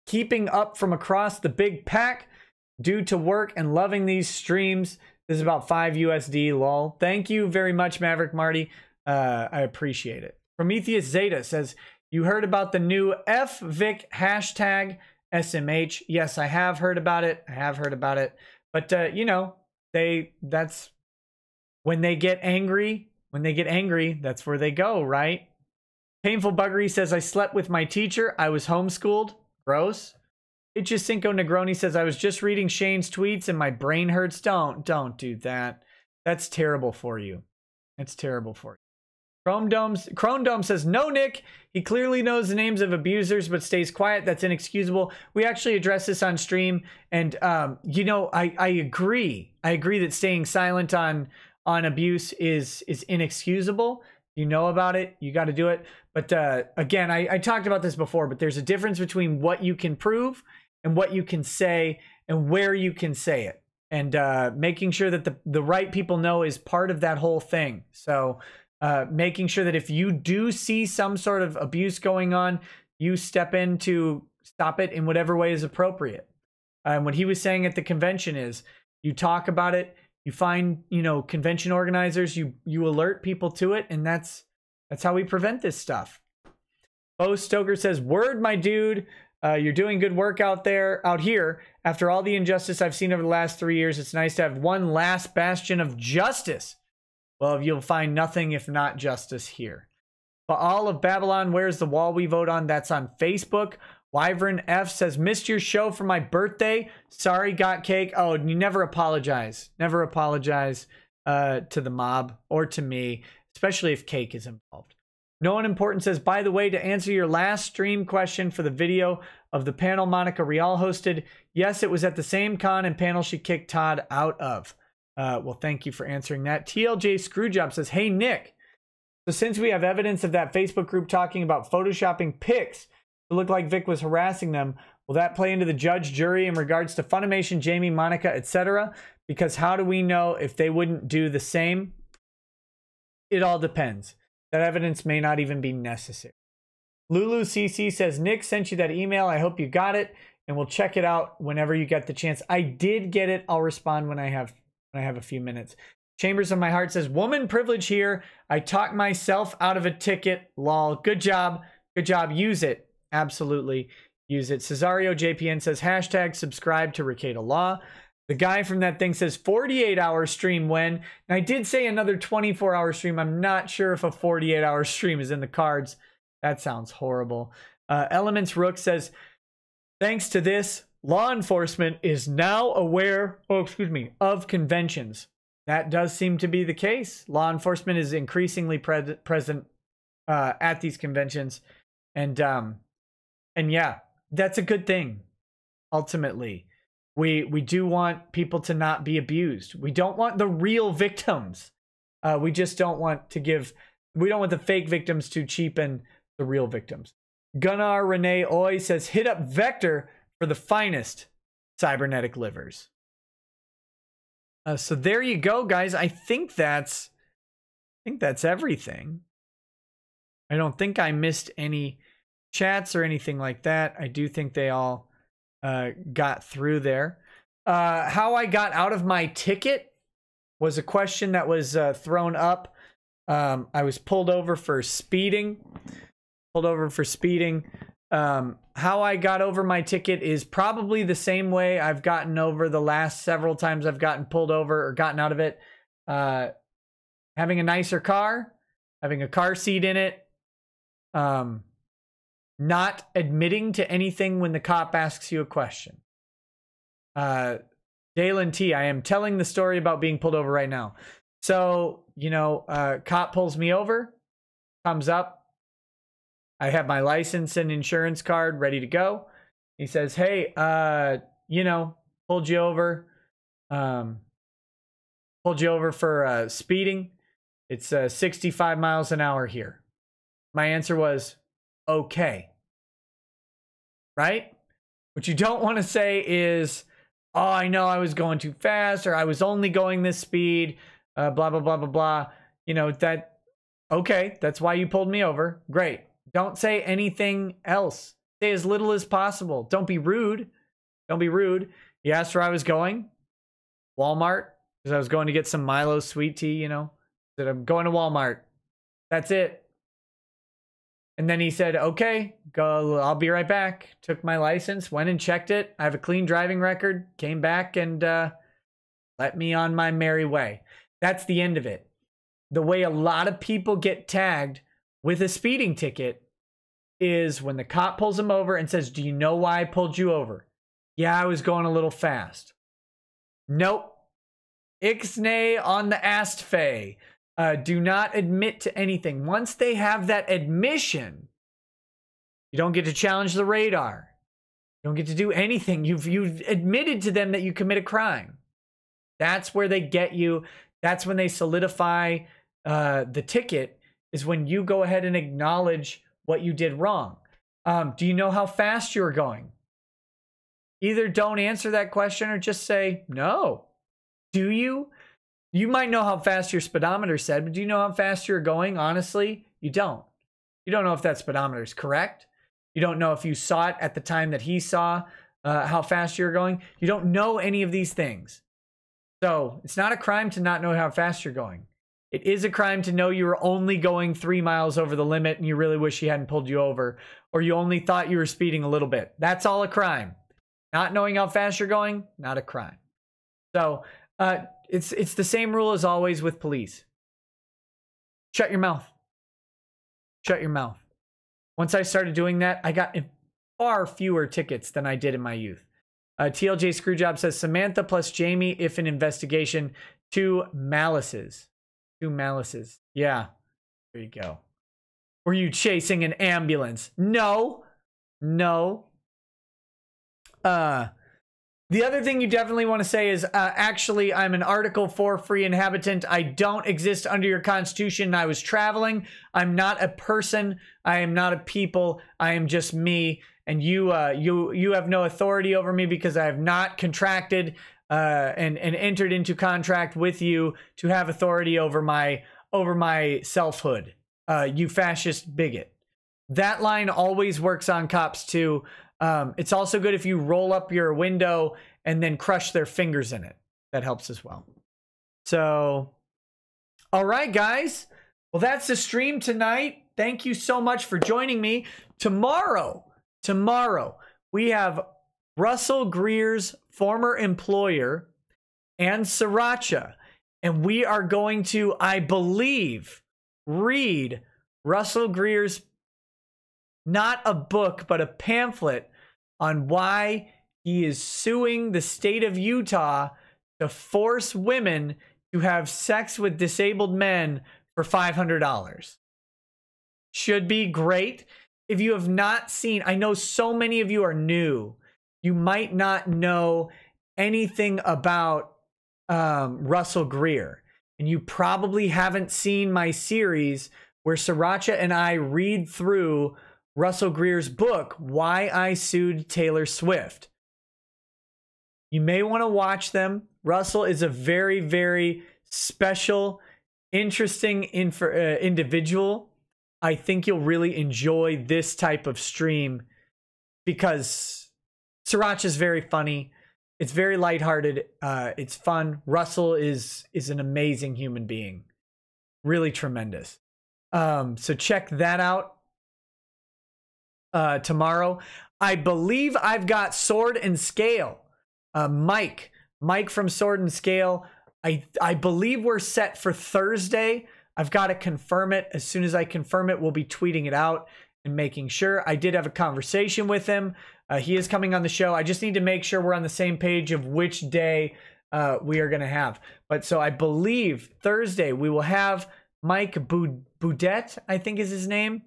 Keeping up from across the big pack due to work and loving these streams. This is about 5 USD, lol. Thank you very much, Maverick Marty. I appreciate it. Prometheus Zeta says, you heard about the new FVic hashtag SMH. Yes, I have heard about it. But, you know, that's when they get angry, that's where they go, right? Painful Buggery says, I slept with my teacher. I was homeschooled. Gross. Ichisinko Negroni says, I was just reading Shane's tweets and my brain hurts. Don't do that. That's terrible for you. That's terrible for you. Chrome Dome says, no, Nick. He clearly knows the names of abusers, but stays quiet. That's inexcusable. We actually addressed this on stream. And, you know, I agree. I agree that staying silent on abuse is inexcusable. You know about it. You got to do it. But again, I talked about this before, but there's a difference between what you can prove and what you can say and where you can say it. And making sure that the right people know is part of that whole thing. So making sure that if you do see some sort of abuse going on, you step in to stop it in whatever way is appropriate. And what he was saying at the convention is you talk about it, you find, you know, convention organizers, you alert people to it, and that's how we prevent this stuff. Bo Stoker says, word, my dude. You're doing good work out here. After all the injustice I've seen over the last 3 years, it's nice to have one last bastion of justice. Well, you'll find nothing if not justice here. But all of Babylon, where's the wall we vote on? That's on Facebook. Wyvern F says, missed your show for my birthday. Sorry, got cake. Oh, you never apologize. Never apologize to the mob or to me, especially if cake is involved. No one important says, by the way, to answer your last stream question for the video of the panel Monica Rial hosted, yes, it was at the same con and panel she kicked Todd out of. Well, thank you for answering that. TLJ Screwjob says, hey, Nick. So since we have evidence of that Facebook group talking about photoshopping pics to look like Vic was harassing them, will that play into the judge jury in regards to Funimation, Jamie, Monica, etc.? Because how do we know if they wouldn't do the same? It all depends. That evidence may not even be necessary. Lulu CC says, Nick sent you that email. I hope you got it, and we'll check it out whenever you get the chance. I did get it. I'll respond when I have a few minutes. Chambers of My Heart says, woman privilege here. I talked myself out of a ticket. Lol. Good job. Good job. Use it. Absolutely. Use it. Cesario JPN says, hashtag subscribe to Rekieta Law. The guy from that thing says 48-hour stream when. And I did say another 24-hour stream. I'm not sure if a 48-hour stream is in the cards. That sounds horrible. Elements Rook says, thanks to this, law enforcement is now aware, of conventions. That does seem to be the case. Law enforcement is increasingly present at these conventions. And yeah, that's a good thing. Ultimately, we do want people to not be abused. We don't want the real victims. We just don't want to we don't want the fake victims to cheapen the real victims. Gunnar Renee Oy says, hit up Vector for the finest cybernetic livers. So there you go, guys. I think that's everything. I don't think I missed any chats or anything like that. I do think they all got through there. How I got out of my ticket was a question that was thrown up. I was pulled over for speeding. How I got over my ticket is probably the same way I've gotten over the last several times I've gotten pulled over or gotten out of it. Having a nicer car, having a car seat in it, not admitting to anything when the cop asks you a question. Dalen T, I am telling the story about being pulled over right now. So, cop pulls me over, comes up. I have my license and insurance card ready to go. He says, hey, pulled you over for speeding. It's 65 miles an hour here. My answer was, okay. Right? What you don't want to say is, oh, I know I was going too fast, or I was only going this speed, blah, blah, blah, blah, blah. Okay, that's why you pulled me over. Great. Don't say anything else. Say as little as possible. Don't be rude. Don't be rude. He asked where I was going. Walmart, because I was going to get some Milo sweet tea, Said, I'm going to Walmart. That's it. And then he said, okay, go. I'll be right back. Took my license, went and checked it. I have a clean driving record. Came back and let me on my merry way. That's the end of it. The way a lot of people get tagged with a speeding ticket is when the cop pulls him over and says, do you know why I pulled you over? Yeah, I was going a little fast. Nope. Ixnay on the astfay. Do not admit to anything. Once they have that admission, you don't get to challenge the radar. You don't get to do anything. You've admitted to them that you commit a crime. That's where they get you. That's when they solidify the ticket, is when you go ahead and acknowledge what you did wrong. Do you know how fast you're going? Either don't answer that question or just say no. Do you? You might know how fast your speedometer said, but do you know how fast you're going? Honestly, you don't. You don't know if that speedometer is correct. You don't know if you saw it at the time that he saw how fast you're going. You don't know any of these things. So it's not a crime to not know how fast you're going. It is a crime to know you were only going 3 miles over the limit and you really wish he hadn't pulled you over, or you only thought you were speeding a little bit. That's all a crime. Not knowing how fast you're going, not a crime. So it's the same rule as always with police. Shut your mouth. Shut your mouth. Once I started doing that, I got far fewer tickets than I did in my youth. TLJ Screwjob says, Samantha plus Jamie if an investigation. 2 malices. 2 malices. Yeah. There you go. Were you chasing an ambulance? No. No. The other thing you definitely want to say is, actually, I'm an Article 4 free inhabitant. I don't exist under your constitution. I was traveling. I'm not a person. I am not a people. I am just me. And you have no authority over me because I have not contracted and entered into contract with you to have authority over my selfhood. You fascist bigot. That line always works on cops too. It's also good if you roll up your window and then crush their fingers in it. That helps as well. So All right, guys. Well, that's the stream tonight. Thank you so much for joining me. Tomorrow, we have Russell Greer's former employer and Sriracha. And we are going to, I believe, read Russell Greer's, not a book, but a pamphlet on why he is suing the state of Utah to force women to have sex with disabled men for $500. Should be great. If you have not seen, I know so many of you are new. You might not know anything about Russell Greer. And you probably haven't seen my series where Sriracha and I read through Russell Greer's book, Why I Sued Taylor Swift. You may want to watch them. Russell is a very, very special, interesting individual. I think you'll really enjoy this type of stream because Sriracha is very funny. It's very lighthearted. It's fun. Russell is an amazing human being. Really tremendous. So check that out tomorrow. I believe I've got Sword and Scale. Mike from Sword and Scale. I believe we're set for Thursday. I've got to confirm it. As soon as I confirm it, we'll be tweeting it out and making sure. I did have a conversation with him. He is coming on the show. I just need to make sure we're on the same page of which day we are going to have. But so I believe Thursday we will have Mike Boudet, I think is his name,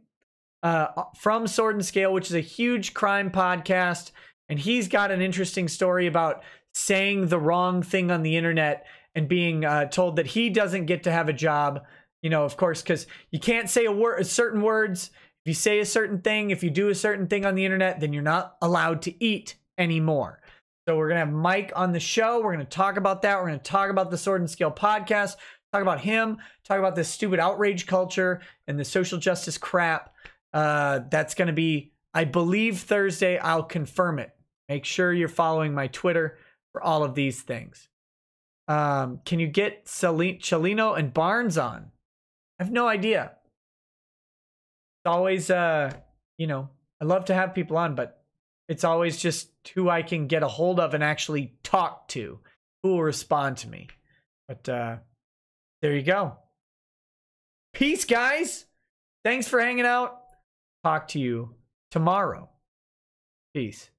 from Sword and Scale, which is a huge crime podcast. And he's got an interesting story about saying the wrong thing on the internet and being told that he doesn't get to have a job. You know, of course, because you can't say certain words. If you say a certain thing, if you do a certain thing on the internet, then you're not allowed to eat anymore. So we're going to have Mike on the show. We're going to talk about that. We're going to talk about the Sword and Scale podcast, talk about him, talk about this stupid outrage culture and the social justice crap. That's going to be, I believe, Thursday. I'll confirm it. Make sure you're following my Twitter for all of these things. Can you get Chelino and Barnes on? I have no idea. It's always, you know, I love to have people on, but it's always just who I can get a hold of and actually talk to, who will respond to me. But there you go. Peace, guys. Thanks for hanging out. Talk to you tomorrow. Peace.